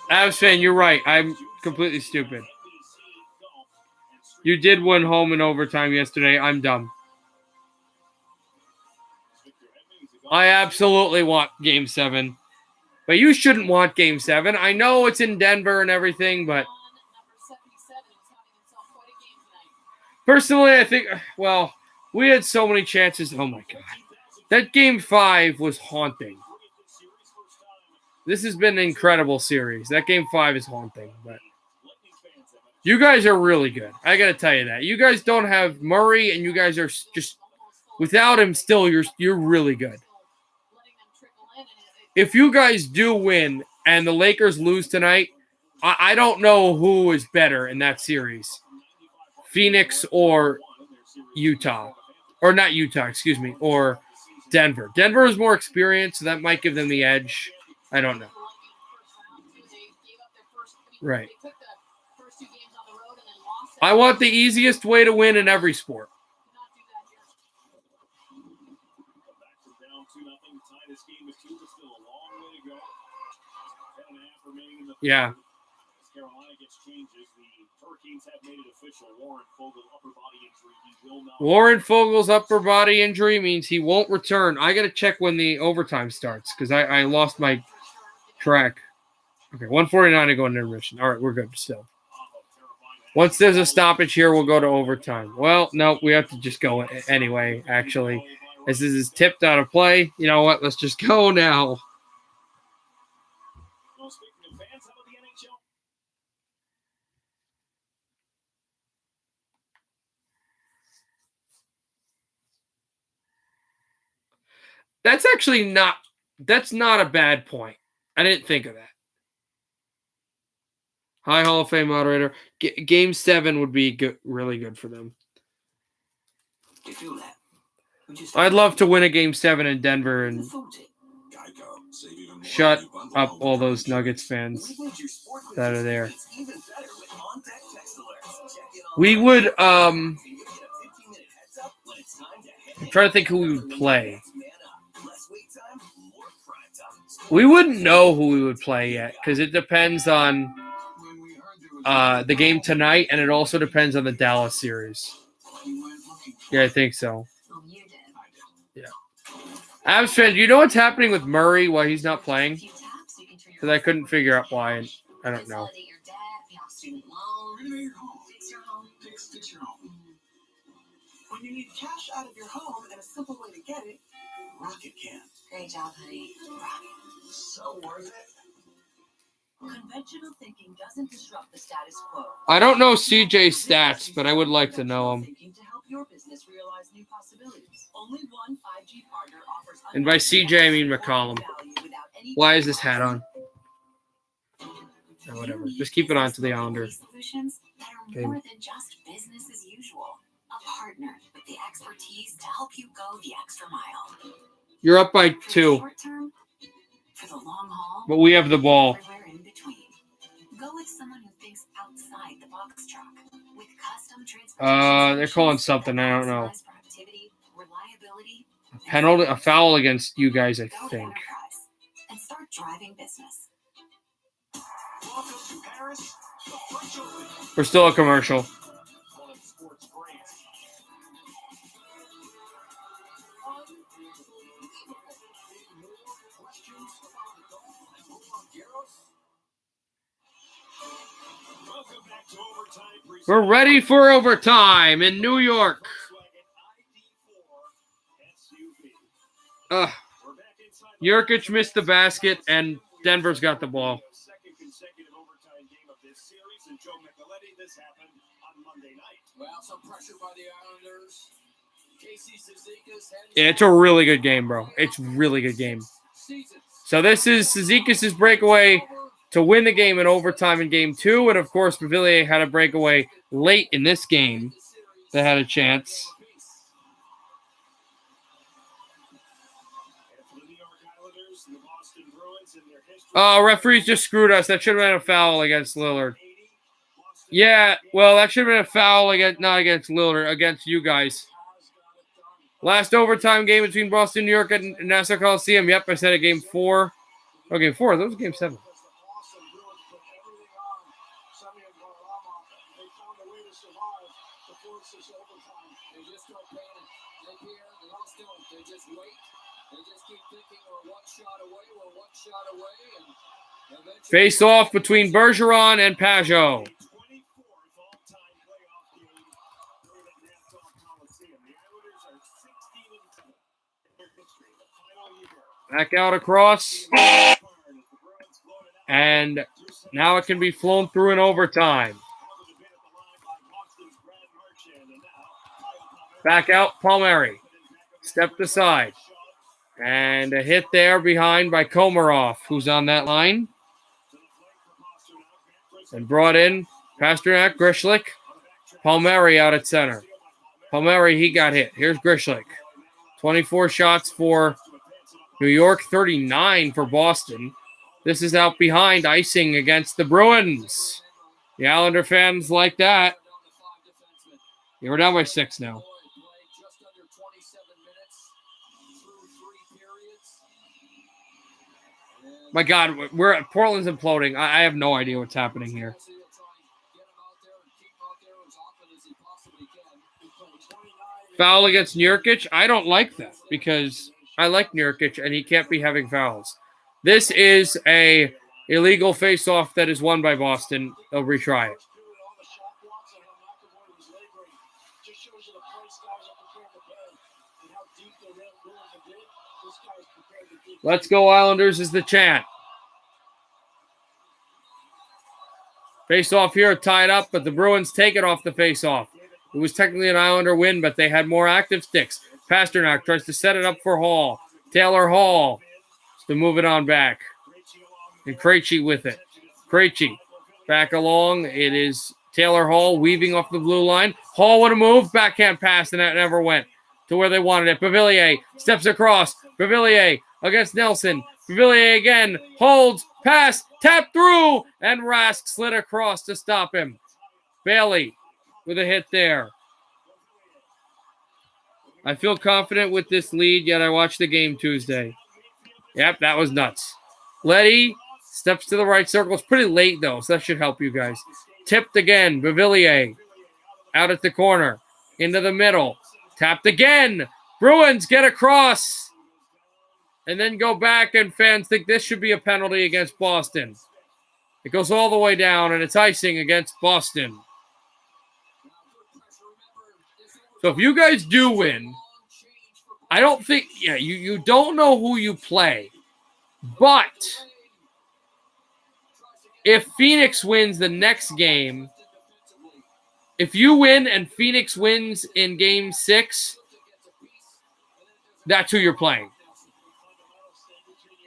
weekend. Avs fan, you're right. I'm completely stupid. You did win home in overtime yesterday. I'm dumb. I absolutely want Game 7. But you shouldn't want Game 7. I know it's in Denver and everything, but personally, I think, well, we had so many chances. Oh, my God. That Game 5 was haunting. This has been an incredible series. That Game 5 is haunting, but you guys are really good. I got to tell you that. You guys don't have Murray, and you guys are just, without him still, you're really good. If you guys do win and the Lakers lose tonight, I don't know who is better in that series. Phoenix or Utah. Or not Utah, excuse me, or Denver. Denver is more experienced, so that might give them the edge. I don't know. Right. I want the easiest way to win in every sport. Yeah. Warren Fogel's upper body injury means he won't return. I got to check when the overtime starts because I lost my track. Okay, 1:49 to go into intermission. All right, we're good still. Once there's a stoppage here, we'll go to overtime. Well, no, we have to just go anyway, actually. As this is tipped out of play, you know what? Let's just go now. That's actually not a bad point. I didn't think of that. Hi, Hall of Fame moderator. Game 7 would be good, really good for them. You feel that? I'd love to win a Game 7 in Denver and shut up all those Nuggets fans that are there. We would, I'm trying to think who we would play. We wouldn't know who we would play yet because it depends on the game tonight, and it also depends on the Dallas series. Yeah, I think so. Avs fan, do you know what's happening with Murray while he's not playing? Because I couldn't figure out why, and I don't know. Consolidate your debt, pay off student loans, Renovate your home. fix your home. Fix your home. When you need cash out of your home and a simple way to get it, Rocket can. Great job, honey. Rocket. So worth it. Conventional thinking doesn't disrupt the status quo. I don't know CJ's stats, but I would like to know them. Thinking to help your business realize new possibilities. Only one 5G partner offers And by CJ, I mean McCollum. Why is this hat on? Or whatever. Just keep it on to the Islander. Solutions that are more than just business as usual. A partner with the expertise to help you go the extra mile. You're up by For the 2, short term, for the long haul, but we have the ball. everywhere in between. Go with someone who thinks outside the box truck with custom transportation. They're calling something. I don't know. maximize productivity, reliability, Penalty, a foul against you guys, I Go think. enterprise and start driving business. Welcome to Paris, the French Open. We're still a commercial. One of the sport's greats. Questions about the golf and Roland Garros? Welcome back to overtime. We're ready for overtime in New York. Jurkic missed the basket, and Denver's got the ball. Second consecutive overtime game of this series, and Joe Micheletti, this happened on Monday night. Well, some pressure by the Islanders. Casey Cizikas had Yeah, it's a really good game, bro. It's a really good game. So this is Cizikas' breakaway to win the game in overtime in game 2, and of course, Pavillier had a breakaway late in this game that had a chance. Oh, referees just screwed us. That should have been a foul against Lillard. Yeah, well, that should have been a foul against, not against Lillard, against you guys. Last overtime game between Boston, New York, and Nassau Coliseum. Yep, I said it, game 4. Oh, game 4. That was game 7. They just don't panic. They care. They just don't. They just wait. They just keep thinking we're one shot away. We're one shot away. And eventually, Face off between Bergeron and Pajot. Back out across. And now it can be flown through in overtime. Back out, Palmieri. Stepped aside. And a hit there behind by Komarov, who's on that line. And brought in Pasternak, Grishlik, Palmieri out at center. Palmieri, he got hit. Here's Grishlik. 24 shots for New York, 39 for Boston. This is out behind, icing against the Bruins. The Islander fans like that. Yeah, we're down by 6 now. just under 27 minutes through 3 periods. My God, Portland's imploding. I have no idea what's happening here. He'll try and get him out there and keep him out there as often as he possibly can. Foul against Nurkic. I don't like that because I like Nurkic and he can't be having fouls. This is a illegal face-off that is won by Boston. They'll retry it. Let's go Islanders is the chant. Face-off here, tied up, but the Bruins take it off the face-off. It was technically an Islander win, but they had more active sticks. Pasternak tries to set it up for Hall. Taylor Hall to move it on back. And Krejci with it. Krejci back along. It is Taylor Hall weaving off the blue line. Hall would have moved. Backhand pass, and that never went to where they wanted it. Pavillier steps across. Pavillier against Nelson. Pavillier again holds. Pass. Tap through. And Rask slid across to stop him. Bailey with a hit there. I feel confident with this lead, yet I watched the game Tuesday. Yep, that was nuts. Letty steps to the right circle. It's pretty late, though, so that should help you guys. Tipped again. Bavillier out at the corner. Into the middle. Tapped again. Bruins get across and then go back, and fans think this should be a penalty against Boston. It goes all the way down, and it's icing against Boston. So if you guys do win, I don't think, you don't know who you play. But if Phoenix wins the next game, if you win and Phoenix wins in game 6, that's who you're playing.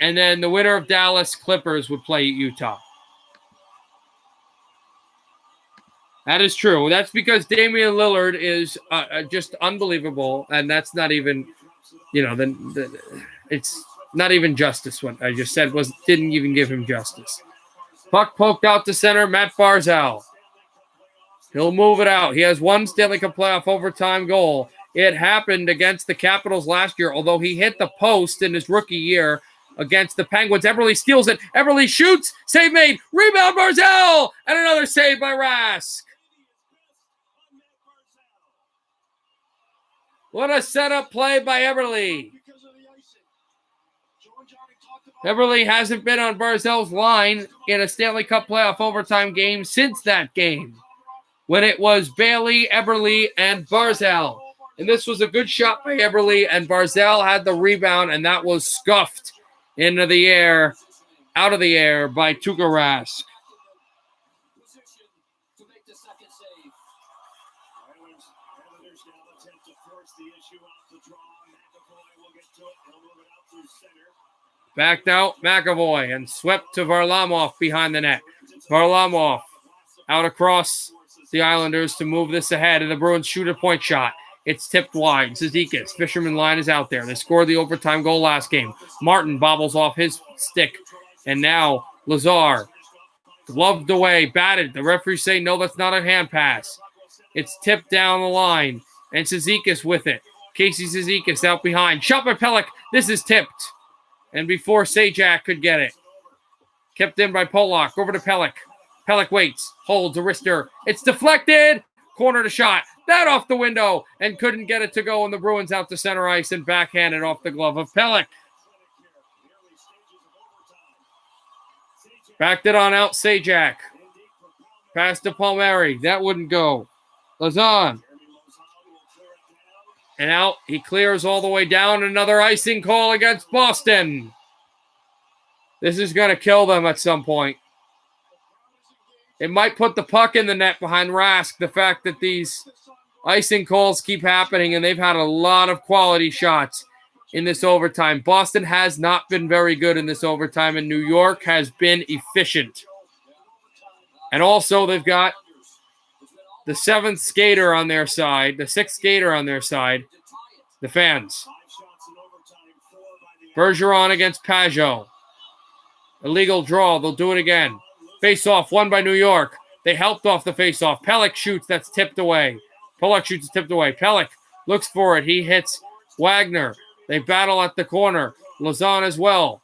And then the winner of Dallas Clippers would play Utah. That is true. That's because Damian Lillard is just unbelievable, and that's not even, it's not even justice. What I just said didn't even give him justice. Puck poked out to center, Matt Barzal. He'll move it out. He has one Stanley Cup playoff overtime goal. It happened against the Capitals last year, although he hit the post in his rookie year against the Penguins. Eberle steals it. Eberle shoots. Save made. Rebound Barzal. And another save by Rask. What a setup play by Eberle. Eberle hasn't been on Barzal's line in a Stanley Cup playoff overtime game since that game, when it was Bailey, Eberle, and Barzal. And this was a good shot by Eberle, and Barzal had the rebound, and that was scuffed into the air, out of the air by Tuukka Rask. Backed out McAvoy and swept to Varlamov behind the net. Varlamov out across the Islanders to move this ahead, and the Bruins shoot a point shot. It's tipped wide. Zizekas, Fisherman line is out there. They scored the overtime goal last game. Martin bobbles off his stick, and now Lazar gloved away, batted. The referees say, no, that's not a hand pass. It's tipped down the line, and Zizekas with it. Casey Zizekas out behind. Shot by Pelech. This is tipped. And before Sajak could get it. Kept in by Polak. Over to Pelech. Pelech waits. Holds a wrister. It's deflected. Corner to shot. That off the window. And couldn't get it to go. And the Bruins out to center ice and backhanded off the glove of Pelech. Backed it on out. Sajak. Pass to Palmieri. That wouldn't go. Lazan. And out, he clears all the way down. Another icing call against Boston. This is going to kill them at some point. It might put the puck in the net behind Rask, the fact that these icing calls keep happening, and they've had a lot of quality shots in this overtime. Boston has not been very good in this overtime, and New York has been efficient. And also, they've got the seventh skater on their side, the sixth skater on their side, the fans. Bergeron against Pajot. Illegal draw. They'll do it again. Face-off won by New York. They helped off the face-off. Pelech shoots. That's tipped away. Polak shoots. Tipped away. Pelech looks for it. He hits Wagner. They battle at the corner. Lazan as well.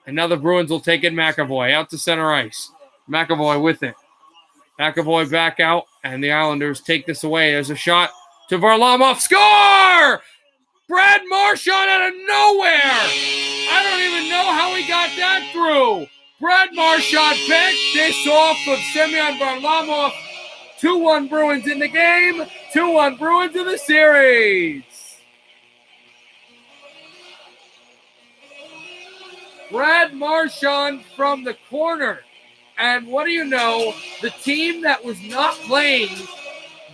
And now the Bruins will take it. McAvoy out to center ice. McAvoy with it. McAvoy back out, and the Islanders take this away. There's a shot to Varlamov. Score! Brad Marchand out of nowhere! I don't even know how he got that through. Brad Marchand picked this off of Semyon Varlamov. 2-1 Bruins in the game. 2-1 Bruins in the series. Brad Marchand from the corner. And what do you know? The team that was not playing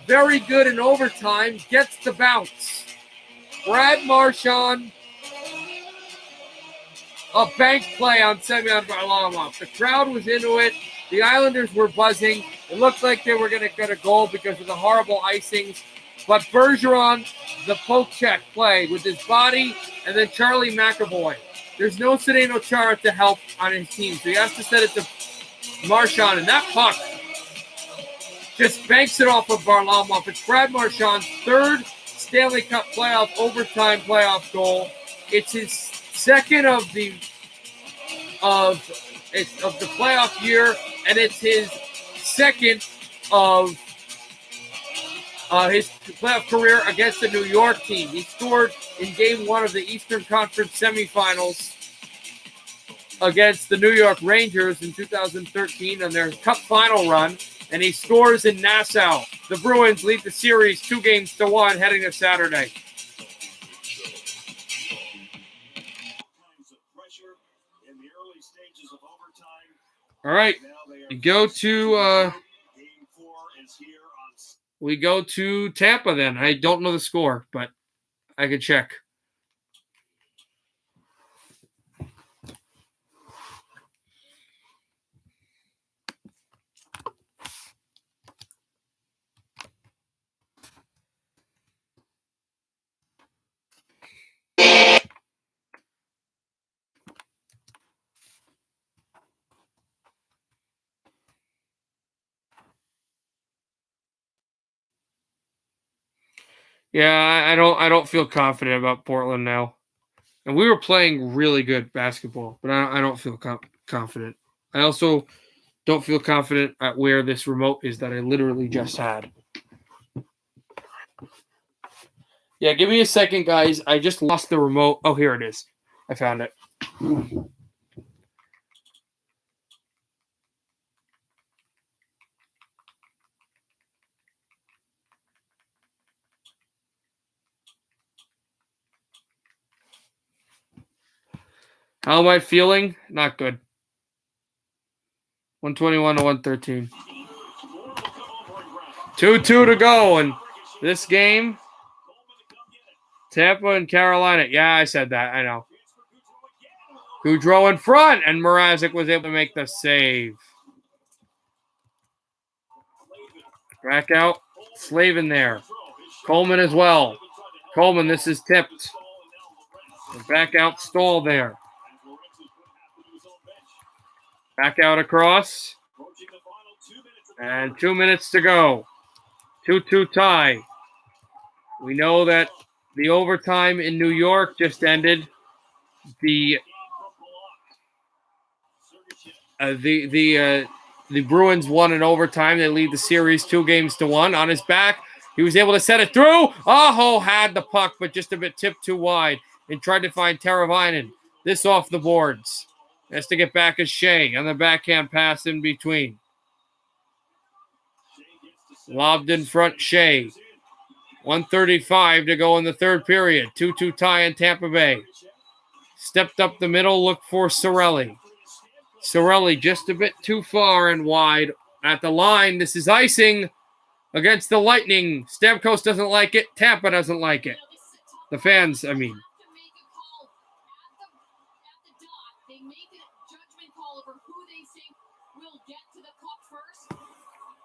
very good in overtime gets the bounce. Brad Marchand, a bank play on Semyon Varlamov. The crowd was into it. The Islanders were buzzing. It looked like they were going to get a goal because of the horrible icings. But Bergeron, the poke check play with his body, and then Charlie McAvoy. There's no Zdeno Chara to help on his team, so he has to set it to Marchand, and that puck just banks it off of Varlamov. It's Brad Marchand's third Stanley Cup playoff overtime playoff goal. It's his second of the playoff year, and it's his second of his playoff career against the New York team. He scored in Game 1 of the Eastern Conference semifinals against the New York Rangers in 2013 on their Cup final run, and he scores in Nassau. The Bruins lead the series 2-1 heading to Saturday. All right, we go to Tampa then. I don't know the score, but I could check. Yeah, I don't feel confident about Portland now. And we were playing really good basketball, but I don't feel confident. I also don't feel confident at where this remote is that I literally just had. Yeah, give me a second, guys. I just lost the remote. Oh, here it is. I found it. How am I feeling? Not good. 121 to 113. 2-2 to go. And this game, Tampa and Carolina. Yeah, I said that. I know. Goudreau in front, and Mrazek was able to make the save. Back out. Slavin there. Coleman as well. Coleman, this is tipped. Back out Stahl there. Back out across. And 2 minutes to go. 2-2 tie. We know that the overtime in New York just ended. The Bruins won in overtime. They lead the series 2-1 on his back. He was able to set it through. Aho had the puck, but just a bit tipped too wide and tried to find Teravainen. This off the boards. Has to get back as Shea on the backhand pass in between. Lobbed in front, Shea. 1:35 to go in the third period. 2-2 tie in Tampa Bay. Stepped up the middle, looked for Cirelli. Cirelli just a bit too far and wide at the line. This is icing against the Lightning. Stamkos doesn't like it. Tampa doesn't like it. The fans, I mean. They make a judgment call over who they think will get to the puck first.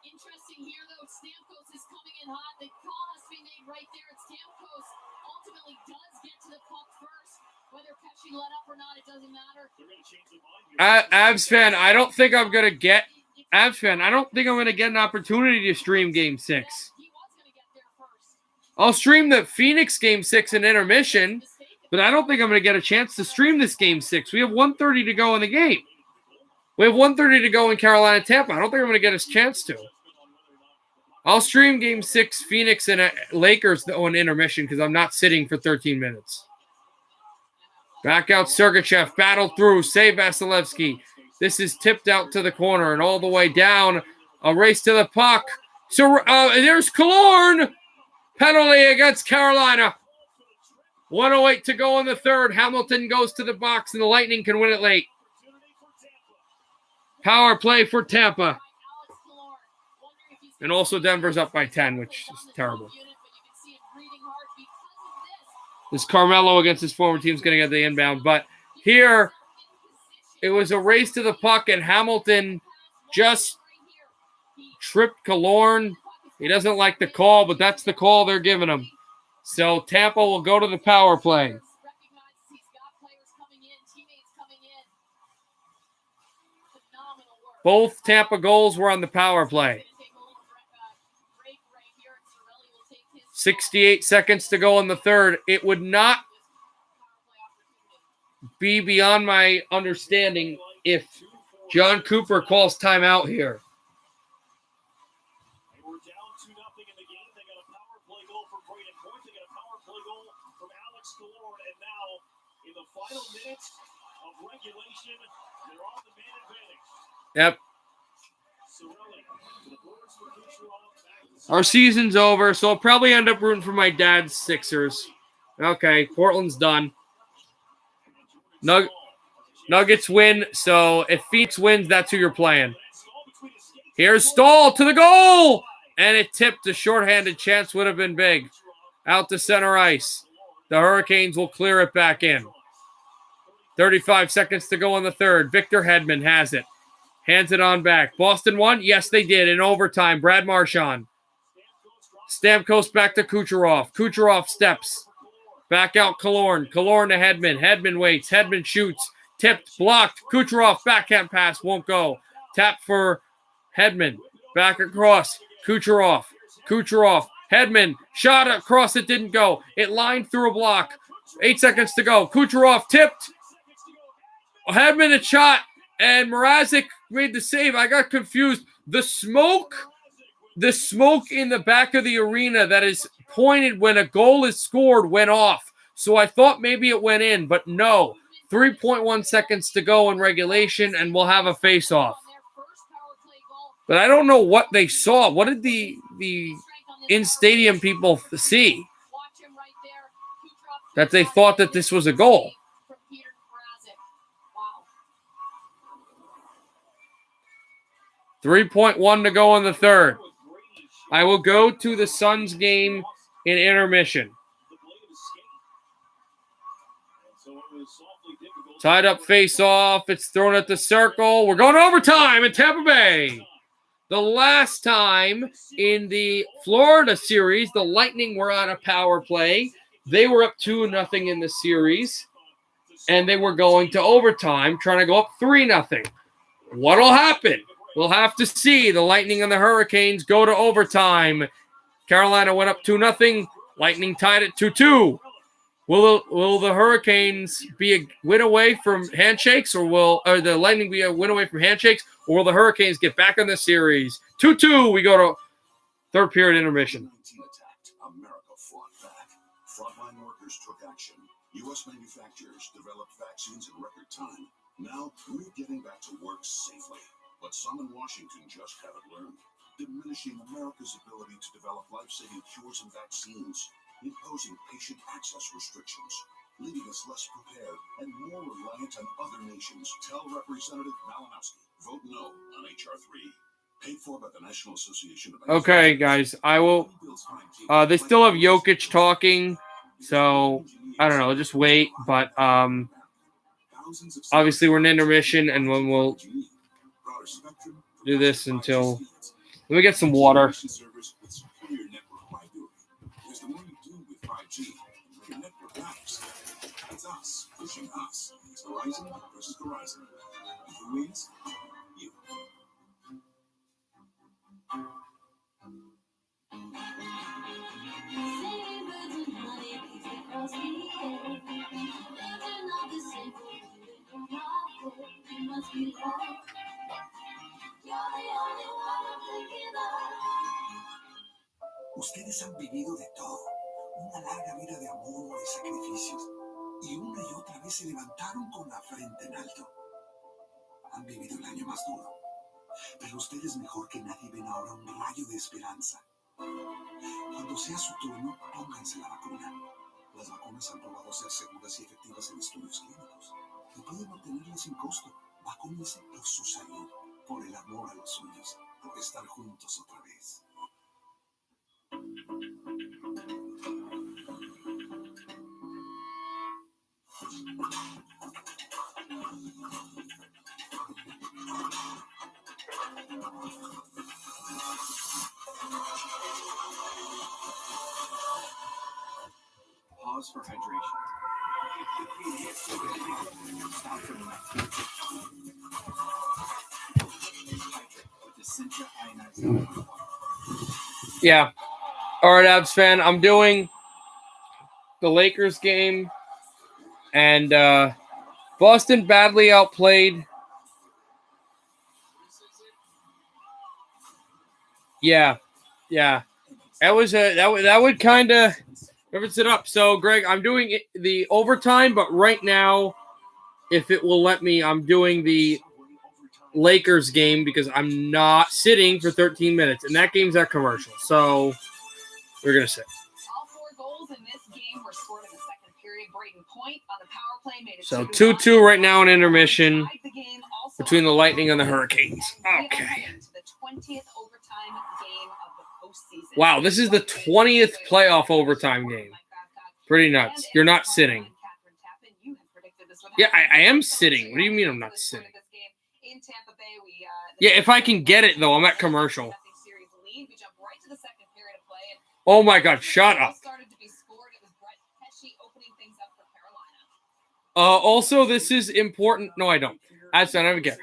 Interesting here, though. Stamkos is coming in hot. The call has to be made right there. It's Stamkos ultimately does get to the puck first. Whether Pesci let up or not, it doesn't matter. Avs fan, I don't think I'm going to get an opportunity to stream Game 6. I'll stream the Phoenix Game 6 in intermission, but I don't think I'm going to get a chance to stream this Game 6. We have 1:30 to go in the game. We have 1:30 to go in Carolina, Tampa. I don't think I'm going to get a chance to. I'll stream Game 6, Phoenix and Lakers on intermission because I'm not sitting for 13 minutes. Back out Sergachev, battle through, save Vasilevsky. This is tipped out to the corner and all the way down. A race to the puck. So there's Killorn. Penalty against Carolina. 1:08 to go in the third. Hamilton goes to the box and the Lightning can win it late. Power play for Tampa. And also Denver's up by 10, which is terrible. This Carmelo against his former team is going to get the inbound. But here, it was a race to the puck, and Hamilton just tripped Killorn. He doesn't like the call, but that's the call they're giving him. So Tampa will go to the power play. Both Tampa goals were on the power play. 68 seconds to go in the third. It would not be beyond my understanding if John Cooper calls timeout here. score, and now in the final minutes of regulation, they're on the man advantage. Yep. Sorelli to the boards for Kucherov. Our season's over, so I'll probably end up rooting for my dad's Sixers. Okay, Portland's done. Nuggets win, so if Phoenix wins, that's who you're playing. Here's Stahl to the goal! And it tipped. A shorthanded chance would have been big. Out to center ice. The Hurricanes will clear it back in. 35 seconds to go in the third. Victor Hedman has it. Hands it on back. Boston won? Yes, they did. In overtime, Brad Marchand. Stamkos back to Kucherov. Kucherov steps. Back out Killorn. Killorn to Hedman. Hedman waits. Hedman shoots. Tipped. Blocked. Kucherov. Backhand pass. Won't go. Tap for Hedman. Back across. Kucherov. Kucherov. Hedman. Shot across. It didn't go. It lined through a block. 8 seconds to go. Kucherov tipped. Hedman a shot. And Mrazek made the save. I got confused. The smoke in the back of the arena that is pointed when a goal is scored went off. So I thought maybe it went in, but no. 3.1 seconds to go in regulation, and we'll have a face-off. But I don't know what they saw. What did the in-stadium people see? That they thought that this was a goal. 3.1 to go in the third. I will go to the Suns game in intermission. Tied up face-off. It's thrown at the circle. We're going to overtime in Tampa Bay. The last time in the Florida series, the Lightning were on a power play. They were up 2-0 in the series, and they were going to overtime, trying to go up 3-0. What'll happen? We'll have to see. The Lightning and the Hurricanes go to overtime. Carolina went up 2-0. Lightning tied it 2-2. Will the Hurricanes be a win away from handshakes, or the Lightning be a win away from handshakes, or will the Hurricanes get back in the series? 2-2. We go to third period intermission. America fought back. Frontline workers took action. U.S. manufacturers developed vaccines in record time. Now we're getting back to work safely. But some in Washington just haven't learned, diminishing America's ability to develop life-saving cures and vaccines, imposing patient access restrictions, leaving us less prepared and more reliant on other nations. Tell Representative Malinowski, vote no on H.R. 3. Paid for by the National Association of... Okay, guys, I will... they still have Jokic talking, so I don't know, just wait. But obviously we're in intermission, and when we'll do this until... Let me get some water. It's us pushing us. It's Verizon versus Verizon. And who wins? You. Ustedes han vivido de todo. Una larga vida de amor y sacrificios. Y una y otra vez se levantaron con la frente en alto. Han vivido el año más duro. Pero ustedes mejor que nadie ven ahora un rayo de esperanza. Cuando sea su turno, pónganse la vacuna. Las vacunas han probado ser seguras y efectivas en estudios clínicos. Y pueden obtenerlas sin costo. Vacúnense por su salud, por el amor a los suyos, por estar juntos otra vez. Pause for hydration. Stop for the next. Hydrate with Essentia ionized water. Yeah. All right, Abs fan. I'm doing the Lakers game, and Boston badly outplayed. Yeah. That was that would kind of Ribbons it up. So, Greg, I'm doing the overtime, but right now, if it will let me, I'm doing the Lakers game because I'm not sitting for 13 minutes, and that game's at commercial. So, we're going to sit. All 4 goals in this game were scored in the second period. Braden Point on the power play made it So 2-1. 2-2 right now in intermission between the Lightning and the Hurricanes. Okay. The 20th overtime game of the postseason. Wow, this is the 20th playoff overtime game. Pretty nuts. You're not sitting. Yeah, I am sitting. What do you mean I'm not sitting? Yeah, if I can get it, though. I'm at commercial. Oh, my God. Shut up. Also, this is important. No, I don't. Avs fan, I don't care.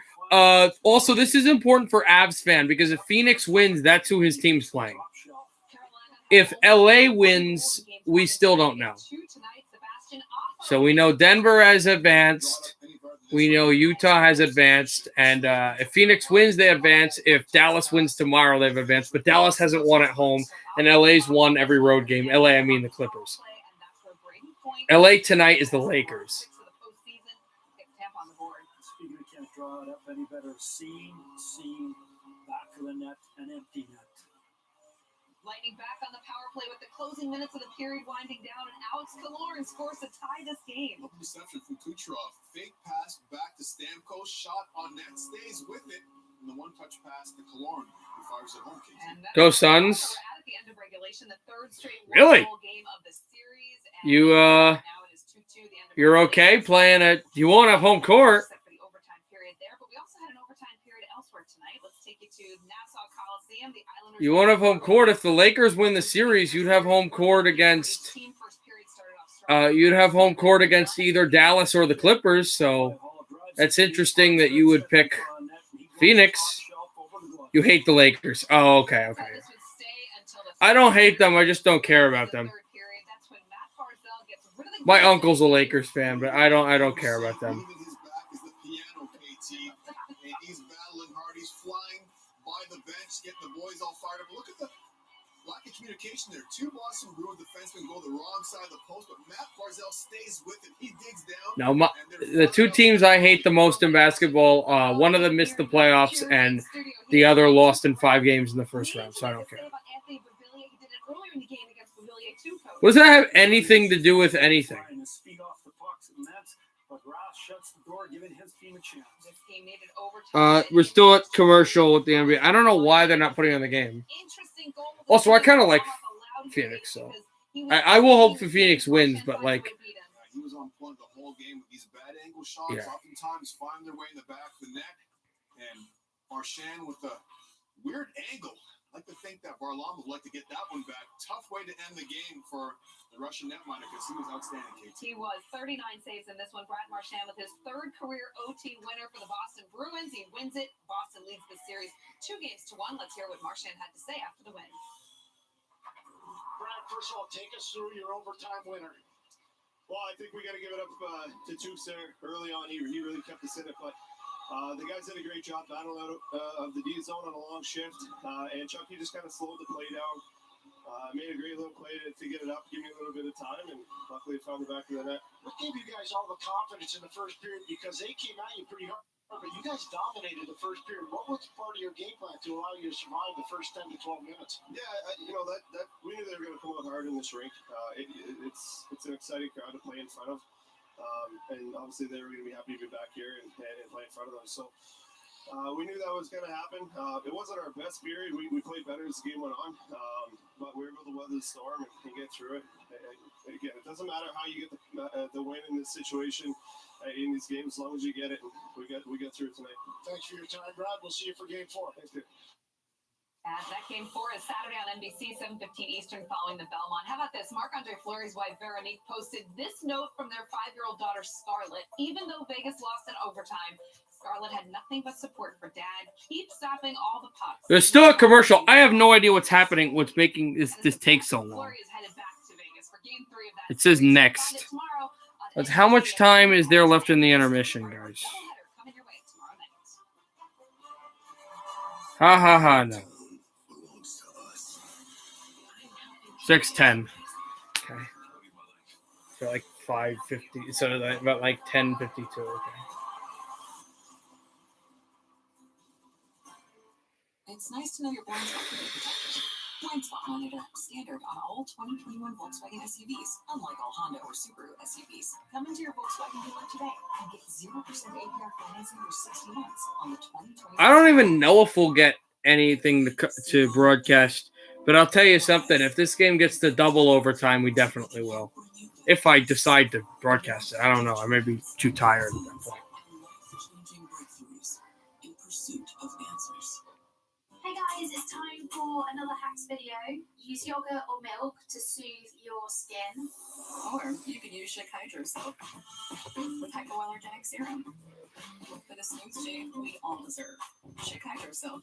Also, this is important for Avs fan because if Phoenix wins, that's who his team's playing. If LA wins, we still don't know. So we know Denver has advanced. We know Utah has advanced. And if Phoenix wins, they advance. If Dallas wins tomorrow, they've advanced. But Dallas hasn't won at home, and LA's won every road game. LA, I mean the Clippers. LA tonight is the Lakers. Speaking of can't draw it up any better. Seam, back to the net, an empty net. Lightning back on the power play with the closing minutes of the period winding down, and Alex Killorn scores to tie this game. Reception from Kucherov. Fake pass back to Stamkos. Shot on net. Stays with it. And the one-touch pass to Killorn, who fires it home. Go Suns. At the end of regulation, the third straight Really? game of the series. You're okay playing it. You won't have home court. You won't have home court. If the Lakers win the series, you'd have home court against either Dallas or the Clippers. So that's interesting that you would pick Phoenix. You hate the Lakers. Oh, okay. I don't hate them. I just don't care about them. My uncle's a Lakers fan, but I don't care about them. He's battling hard. He's flying by the bench, getting the boys all fired up. Look at the lack of communication there. 2 Boston Bruins defensemen go the wrong side of the post, but Matt Barzal stays with it. He digs down. Now, the 2 teams I hate the most in basketball, one of them missed the playoffs, and the other lost in 5 games in the first round, so I don't care. What does that have anything to do with anything? We're still at commercial with the NBA. I don't know why they're not putting on the game. Also, I kind of like Phoenix, so I will hope for Phoenix wins, but like, he was on point the whole game with these bad angle shots. Yeah. Oftentimes find their way in the back of the net, and Marchand with a weird angle. I like to think that Varlamov would like to get that one back. Tough way to end the game for the Russian netminder because he was outstanding, KT. He was 39 saves in this one. Brad Marchand with his 3rd career OT winner for the Boston Bruins. He wins it. Boston leads the series 2-1. Let's hear what Marchand had to say after the win. Brad, first of all, take us through your overtime winner. Well, I think we got to give it up to Tukes there early on. He really kept us in it, but the guys did a great job battling out of the D zone on a long shift, and Chucky just kind of slowed the play down. Made a great little play to get it up, give me a little bit of time, and luckily found the back of the net. What gave you guys all the confidence in the first period? Because they came at you pretty hard, but you guys dominated the first period. What was part of your game plan to allow you to survive the first 10 to 12 minutes? Yeah, that we knew they were going to come out hard in this rink. It's an exciting crowd to play in front of. And obviously they were going to be happy to be back here and play in front of them. So we knew that was going to happen. It wasn't our best period. We played better as the game went on, but we were able to weather the storm and get through it. Again, it doesn't matter how you get the win in this situation in these games, as long as you get it. We get through it tonight. Thanks for your time, Brad. We'll see you for Game 4. Thanks, dude. And that Game 4 is Saturday on NBC, 7:15 Eastern, following the Belmont. How about this? Marc-Andre Fleury's wife, Veronique, posted this note from their 5-year-old daughter, Scarlett. Even though Vegas lost in overtime, Scarlett had nothing but support for Dad. Keep stopping all the pucks. There's still a commercial. I have no idea what's happening, what's making this take so long. Fleury is headed back to Vegas for Game 3 of that. It says next. That's how much time is there left in the intermission, guys? Ha, no. 6:10. Okay. So like 5:50. So like about like 10:52. Okay. It's nice to know your blind spot can be protected. Blind spot monitor, standard on all 2021 Volkswagen SUVs, unlike all Honda or Subaru SUVs. Come into your Volkswagen dealer today and get 0% APR financing for 60 months on the 2020. I don't even know if we'll get anything to broadcast, but I'll tell you something. If this game gets to double overtime, we definitely will. If I decide to broadcast it, I don't know. I may be too tired at that point. In pursuit of answers. Hey guys, it's time for another hacks video. Use yogurt or milk to soothe your skin. Or you can use Schick Hydro Soap with hypoallergenic serum. For the smooth shave we all deserve. Schick Hydro Soap.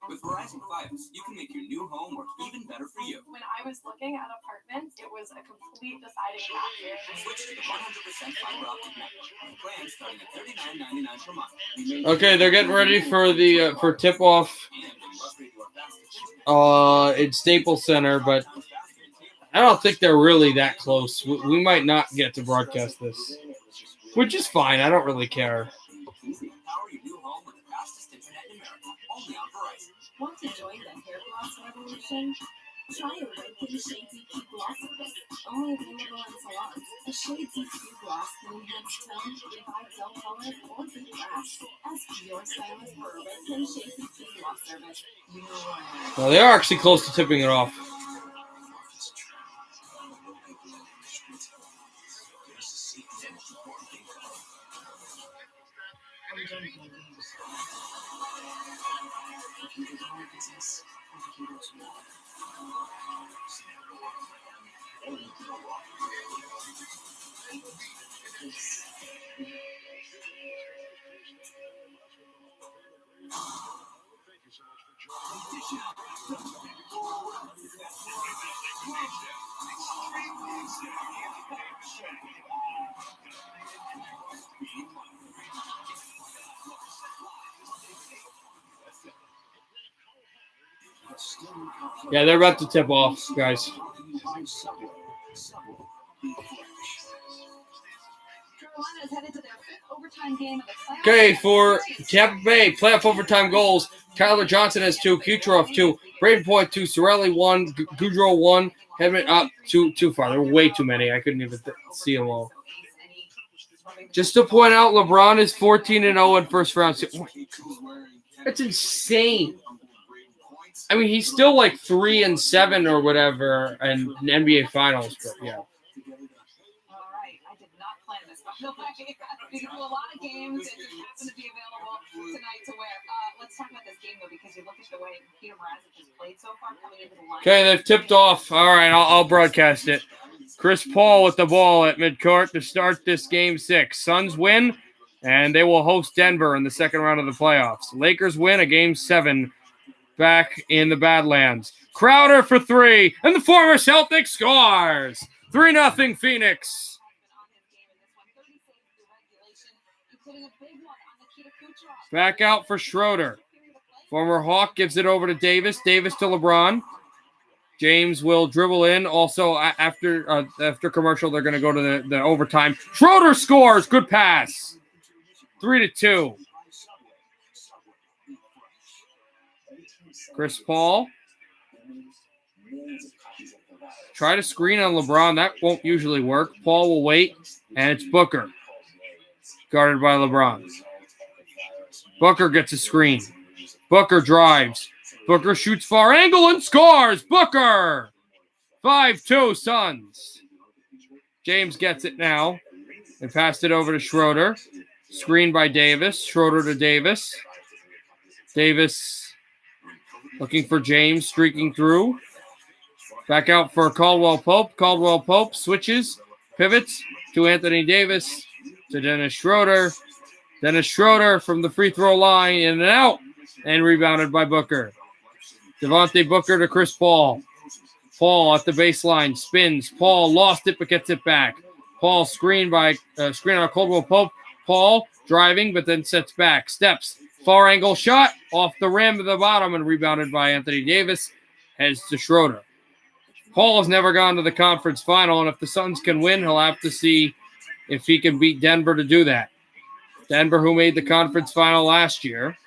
With Verizon Fios, you can make your new home work even better for you. When I was looking at apartments, it was a complete deciding factor. Switch to the 100% fiber optic network. Plan starting at $39.99 per month. Okay, they're getting ready for the for tip off in Staples Center, but I don't think they're really that close. We might not get to broadcast this, which is fine. I don't really care. Power your new home with the fastest internet in America, only on Verizon. Want to join the hair gloss revolution? Try a Redken Shade DQ Gloss Service. Only available in salons. A Shade DQ Gloss can enhance tone, revive dull color, or deep grass. Ask your stylist for a Redken Shade DQ Gloss Service. You know what? Well, they are actually close to tipping it off. Yeah, they're about to tip off, guys. Carolina's headed to their fifth overtime game of the playoffs. Okay, for Tampa Bay, playoff overtime goals. Tyler Johnson has 2, Kucherov 2, Braden Point 2, Sorelli 1, Goudreau 1, Hedman up too far. There were way too many. I couldn't even see them all. Just to point out, LeBron is 14-0 in first round. That's insane. I mean, he's still like 3-7 or whatever in NBA Finals, but yeah. All right, I did not plan this, by the way. We do a lot of games. It just happened to be available tonight to wear. Let's talk about this game, though, because you look at the way Peter Mrazek has played so far coming into the line. Okay, they've tipped off. All right, I'll broadcast it. Chris Paul with the ball at midcourt to start this game 6. Suns win, and they will host Denver in the second round of the playoffs. Lakers win a game 7 back in the Badlands. Crowder for 3, and the former Celtic scores. 3-0 Phoenix. Back out for Schroeder. Former Hawk gives it over to Davis. Davis to LeBron. James will dribble in. Also, after commercial, they're going to go to the overtime. Schroeder scores. Good pass. 3-2. Chris Paul. Try to screen on LeBron. That won't usually work. Paul will wait, and it's Booker. Guarded by LeBron. Booker gets a screen. Booker drives. Booker shoots far angle and scores. Booker. 5-2 Suns. James gets it now and passed it over to Schroeder. Screened by Davis. Schroeder to Davis. Davis looking for James, streaking through. Back out for Caldwell Pope. Caldwell Pope switches, pivots to Anthony Davis, to Dennis Schroeder. Dennis Schroeder from the free throw line, in and out, and rebounded by Booker. Devontae Booker to Chris Paul. Paul at the baseline, spins. Paul lost it, but gets it back. Paul screen on Caldwell Pope. Paul driving, but then sets back. Steps. Far angle shot off the rim of the bottom and rebounded by Anthony Davis. Heads to Schroeder. Paul has never gone to the conference final, and if the Suns can win, he'll have to see if he can beat Denver to do that. Denver, who made the conference final last year,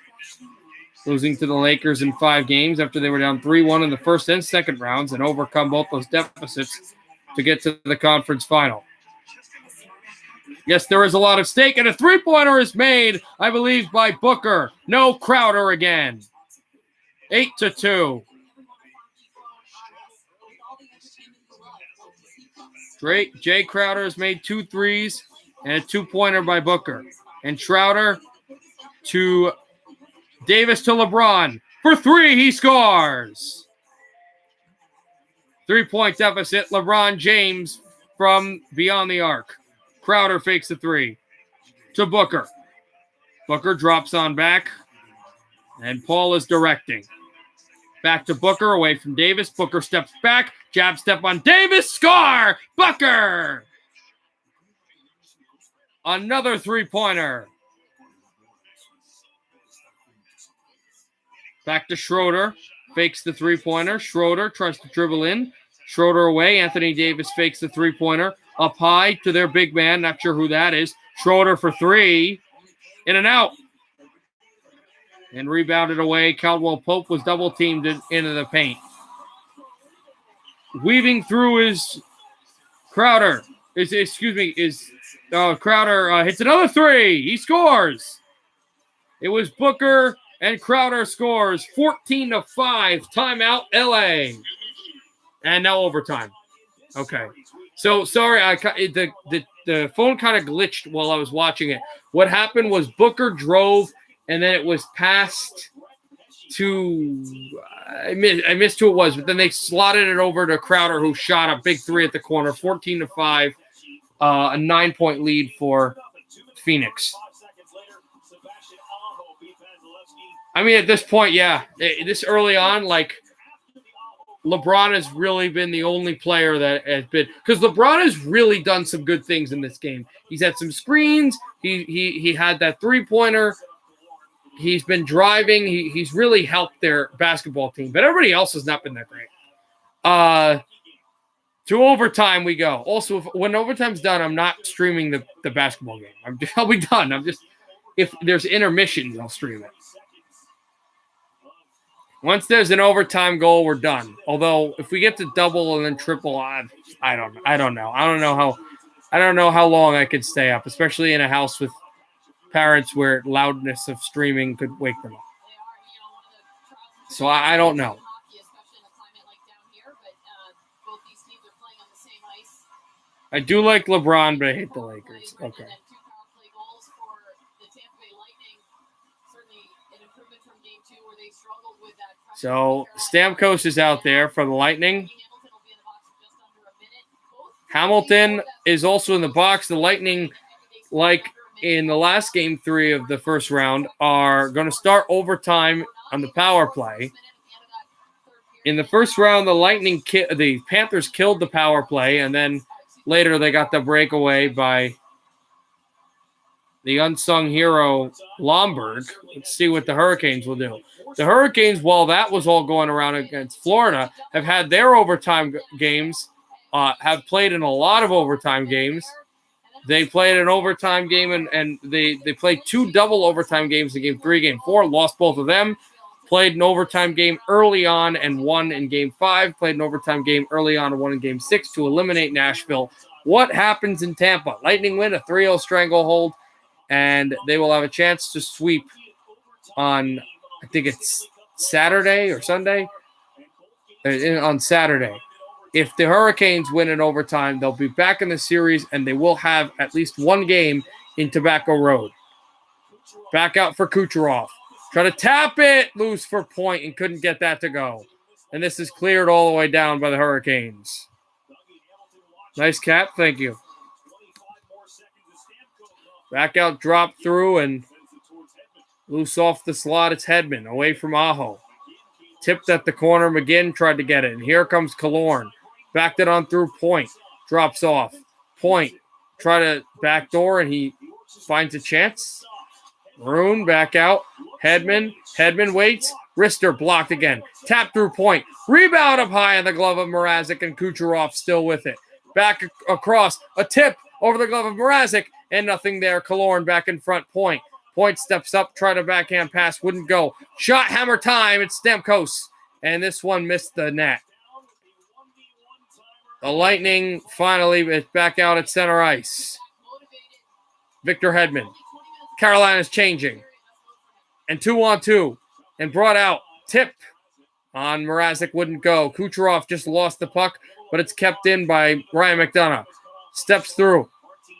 losing to the Lakers in 5 games after they were down 3-1 in the first and second rounds and overcome both those deficits to get to the conference final. Yes, there is a lot of stake, and a three-pointer is made, I believe, by Booker. No Crowder again. 8-2. Jay Crowder has made 2 threes and a 2-pointer by Booker. And Schroeder to Davis to LeBron. For 3, he scores. 3-point deficit. LeBron James from beyond the arc. Crowder fakes the 3 to Booker. Booker drops on back. And Paul is directing. Back to Booker, away from Davis. Booker steps back. Jab step on Davis. Score! Booker! Another 3-pointer. Back to Schroeder. Fakes the 3-pointer. Schroeder tries to dribble in. Schroeder away. Anthony Davis fakes the 3-pointer. Up high to their big man. Not sure who that is. Schroeder for 3. In and out. And rebounded away. Caldwell Pope was double-teamed into the paint. Weaving through is Crowder. Crowder hits another 3. He scores. It was Booker and Crowder scores 14-5. Timeout, LA. And now overtime. Okay. So sorry, the phone kind of glitched while I was watching it. What happened was Booker drove, and then it was passed to I missed who it was, but then they slotted it over to Crowder, who shot a big 3 at the corner. 14-5, a 9-point lead for Phoenix. I mean, at this point, yeah, this early on, like, LeBron has really been the only player that has been, because LeBron has really done some good things in this game. He's had some screens. He had that 3-pointer. He's been driving. He's really helped their basketball team, but everybody else has not been that great. To overtime we go. Also, when overtime's done, I'm not streaming the basketball game. I'll be done. If there's intermissions, I'll stream it. Once there's an overtime goal, we're done. Although if we get to double and then triple, I don't know. I don't know how long I could stay up, especially in a house with parents where loudness of streaming could wake them up. So I don't know. I do like LeBron, but I hate the Lakers. Okay. So Stamkos is out there for the Lightning. Hamilton is also in the box. The Lightning, like in the last game 3 of the first round, are going to start overtime on the power play. In the first round, the Panthers killed the power play, and then later they got the breakaway by the unsung hero Lomberg. Let's see what the Hurricanes will do. The Hurricanes, while that was all going around against Florida, have had their overtime games, have played in a lot of overtime games. They played an overtime game, and they played 2 double overtime games in Game 3, Game 4, lost both of them. Played an overtime game early on and won in Game 5. Played an overtime game early on and won in Game 6 to eliminate Nashville. What happens in Tampa? Lightning win, a 3-0 stranglehold, and they will have a chance to sweep on, I think it's Saturday or Sunday? On Saturday. If the Hurricanes win in overtime, they'll be back in the series, and they will have at least one game in Tobacco Road. Back out for Kucherov. Try to tap it, loose for point, and couldn't get that to go. And this is cleared all the way down by the Hurricanes. Nice cap, thank you. Back out, drop through, and loose off the slot. It's Hedman, away from Aho. Tipped at the corner. McGinn tried to get it. And here comes Killorn. Backed it on through Point. Drops off. Point. Try to backdoor, and he finds a chance. Rune back out. Hedman. Hedman waits. Wrister blocked again. Tap through point. Rebound up high in the glove of Mrazek, and Kucherov still with it. Back across. A tip over the glove of Mrazek, and nothing there. Killorn back in front. Point. Point steps up, try to backhand pass. Wouldn't go. Shot hammer time. It's Stamkos. And this one missed the net. The Lightning finally is back out at center ice. Victor Hedman. Carolina's changing. And 2-on-2. And brought out. Tip on Mrazek. Wouldn't go. Kucherov just lost the puck, but it's kept in by Ryan McDonough. Steps through.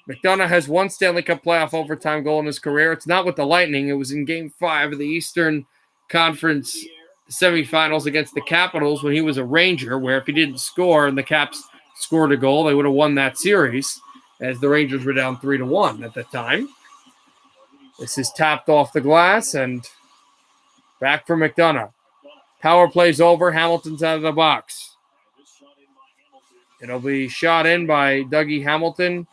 McDonough has one Stanley Cup playoff overtime goal in his career. It's not with the Lightning. It was in Game 5 of the Eastern Conference semifinals against the Capitals when he was a Ranger, where if he didn't score and the Caps scored a goal, they would have won that series, as the Rangers were down 3-1 at the time. This is tapped off the glass and back for McDonough. Power play's over. Hamilton's out of the box. It'll be shot in by Dougie Hamilton.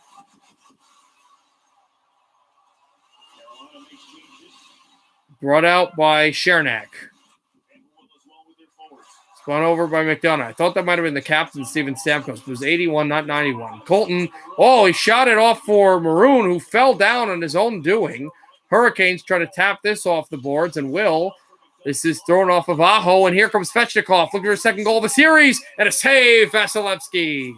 Brought out by Chernak. Spun over by McDonough. I thought that might have been the captain, Steven Stamkos. It was 81, not 91. Colton, he shot it off for Maroon, who fell down on his own doing. Hurricanes try to tap this off the boards, and will. This is thrown off of Aho, and here comes Svechnikov, looking for his second goal of the series, and a save, Vasilevsky.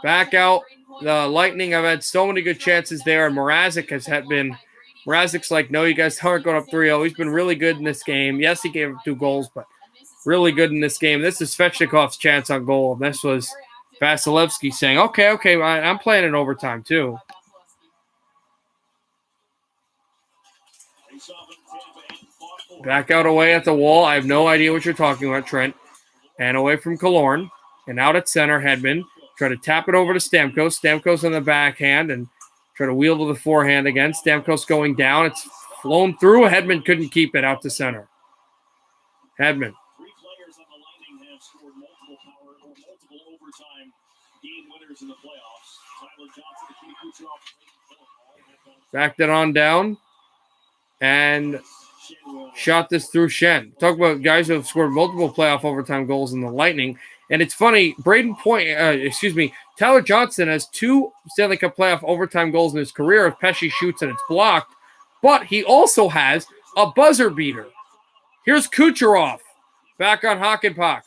Back out. The Lightning have had so many good chances there, and Mrazek's like, no, you guys aren't going up 3-0. He's been really good in this game. Yes, he gave up 2 goals, but really good in this game. This is Svechnikov's chance on goal. And this was Vasilevsky saying, okay, I'm playing in overtime too. Back out away at the wall. I have no idea what you're talking about, Trent. And away from Killorn. And out at center, Hedman. Try to tap it over to Stamkos. Stamkos on the backhand and try to wheel to the forehand again. Stamkos going down. It's flown through. Hedman couldn't keep it out to center. Hedman. Backed it on down. And shot this through Shen. Talk about guys who have scored multiple playoff overtime goals in the Lightning. And it's funny, Tyler Johnson has 2 Stanley Cup playoff overtime goals in his career if Pesce shoots and it's blocked. But he also has a buzzer beater. Here's Kucherov back on Hakanpää.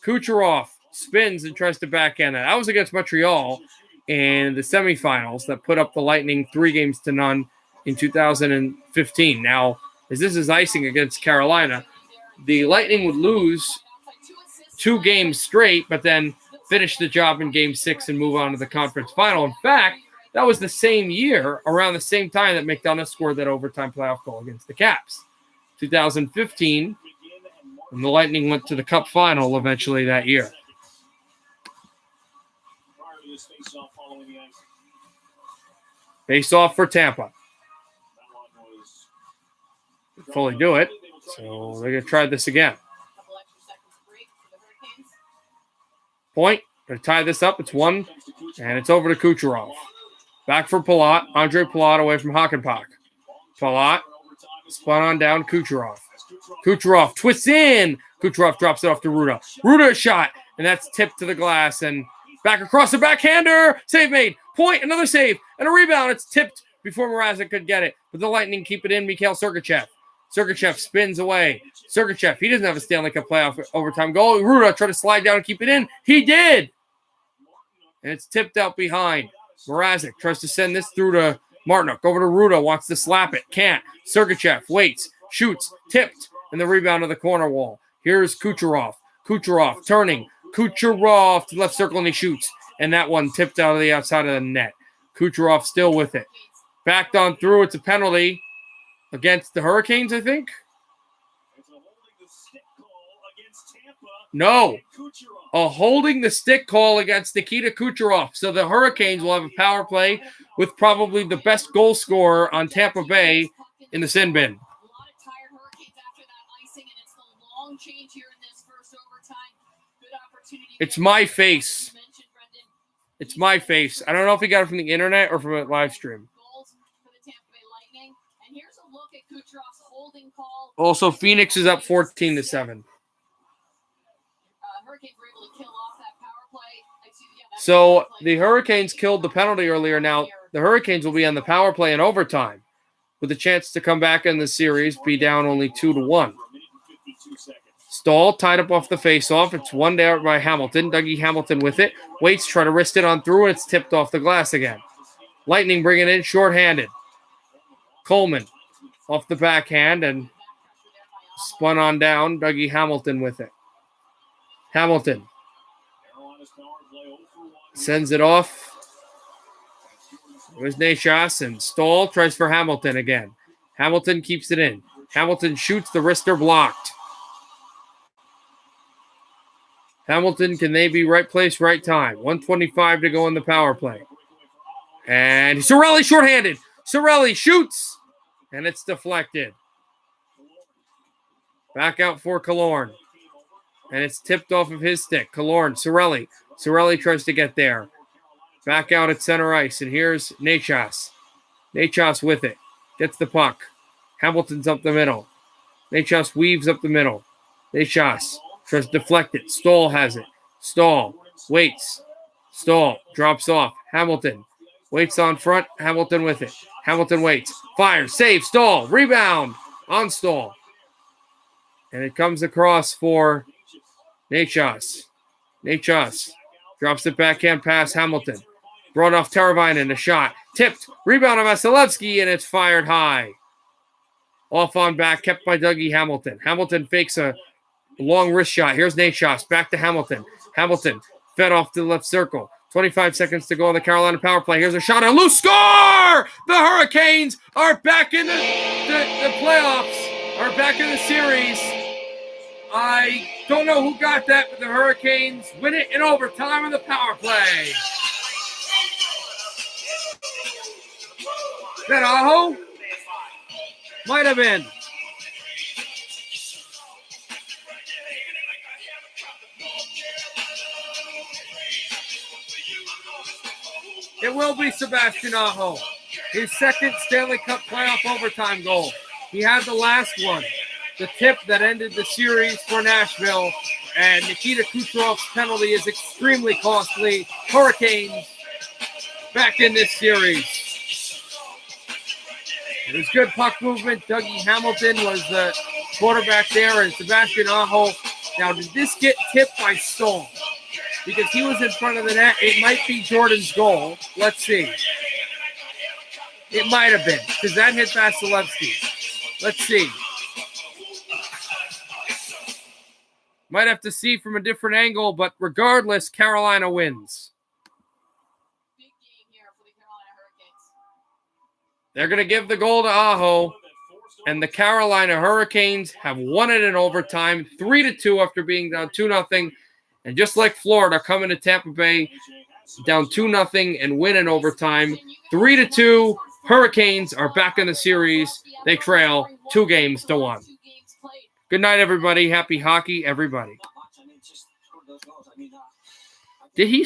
Kucherov spins and tries to backhand that. That was against Montreal in the semifinals that put up the Lightning 3-0 in 2015. Now, as this is icing against Carolina, the Lightning would lose 2 games straight, but then finish the job in Game 6 and move on to the conference final. In fact, that was the same year, around the same time that McDonough scored that overtime playoff goal against the Caps. 2015, and the Lightning went to the Cup final eventually that year. Face off for Tampa. Fully do it, so they're going to try this again. Point. Going to tie this up. It's 1, and it's over to Kucherov. Back for Palat. Andre Palat away from Hakanpää. Palat spun on down Kucherov. Kucherov twists in. Kucherov drops it off to Ruda. Ruda shot, and that's tipped to the glass, and back across the backhander. Save made. Point. Another save, and a rebound. It's tipped before Mrazek could get it, but the Lightning keep it in. Mikhail Sergachev. Sergachev spins away. Sergachev, he doesn't have a Stanley Cup playoff overtime goal. Ruda tried to slide down and keep it in. He did. And it's tipped out behind. Mrazek tries to send this through to Martinook. Over to Ruda, wants to slap it. Can't. Sergachev waits, shoots, tipped, and the rebound to the corner wall. Here's Kucherov. Kucherov turning. Kucherov to left circle, and he shoots. And that one tipped out of the outside of the net. Kucherov still with it. Backed on through. It's a penalty against the Hurricanes, I think. No. A holding the stick call against Nikita Kucherov. So the Hurricanes will have a power play with probably the best goal scorer on Tampa Bay in the sin bin. It's my face. It's my face. I don't know if he got it from the internet or from a live stream. Also, Phoenix is up 14-7. So the Hurricanes killed the penalty earlier. Now the Hurricanes will be on the power play in overtime with a chance to come back in the series, be down only 2-1. Stahl tied up off the faceoff. It's one there by Hamilton. Dougie Hamilton with it. Waits, try to wrist it on through, and it's tipped off the glass again. Lightning bring it in shorthanded. Coleman off the backhand and spun on down. Dougie Hamilton with it. Hamilton sends it off. There's Nashas, and Stahl tries for Hamilton again. Hamilton keeps it in. Hamilton shoots, the wrister blocked. Hamilton, can they be right place, right time? 1:25 to go in the power play. And Cirelli shorthanded. Cirelli shoots, and it's deflected. Back out for Killorn. And it's tipped off of his stick. Killorn, Cirelli. Cirelli tries to get there. Back out at center ice, and here's Nashas. Nashas with it. Gets the puck. Hamilton's up the middle. Nashas weaves up the middle. Nashas tries to deflect it. Stahl has it. Stahl waits. Stahl drops off. Hamilton waits on front. Hamilton with it. Hamilton waits. Fires. Save. Stahl. Rebound on Stahl. And it comes across for Nashas. Nashas drops it backhand past Hamilton. Brought off Teravainen. A shot. Tipped. Rebound on Vasilevsky, and it's fired high. Off on back. Kept by Dougie Hamilton. Hamilton fakes a long wrist shot. Here's Nashas. Back to Hamilton. Hamilton fed off to the left circle. 25 seconds to go on the Carolina power play. Here's a shot. A loose score! The Hurricanes are back in the playoffs. Are back in the series. I don't know who got that, but the Hurricanes win it in overtime in the power play. Is that Aho? Might have been. It will be Sebastian Aho. His second Stanley Cup playoff overtime goal. He had the last one. The tip that ended the series for Nashville. And Nikita Kucherov's penalty is extremely costly. Hurricanes back in this series. It was good puck movement. Dougie Hamilton was the quarterback there, and Sebastian Aho. Now, did this get tipped by Stahl? Because he was in front of the net. It might be Jordan's goal. Let's see. It might have been, because that hit Vasilevsky. Let's see. Might have to see from a different angle, but regardless, Carolina wins. They're going to give the goal to Aho, and the Carolina Hurricanes have won it in overtime, 3-2 after being down 2-0. And just like Florida, coming to Tampa Bay down 2-0 and win in overtime, 3-2. Hurricanes are back in the series. They trail 2-1. Good night, everybody. Happy hockey, everybody. Did he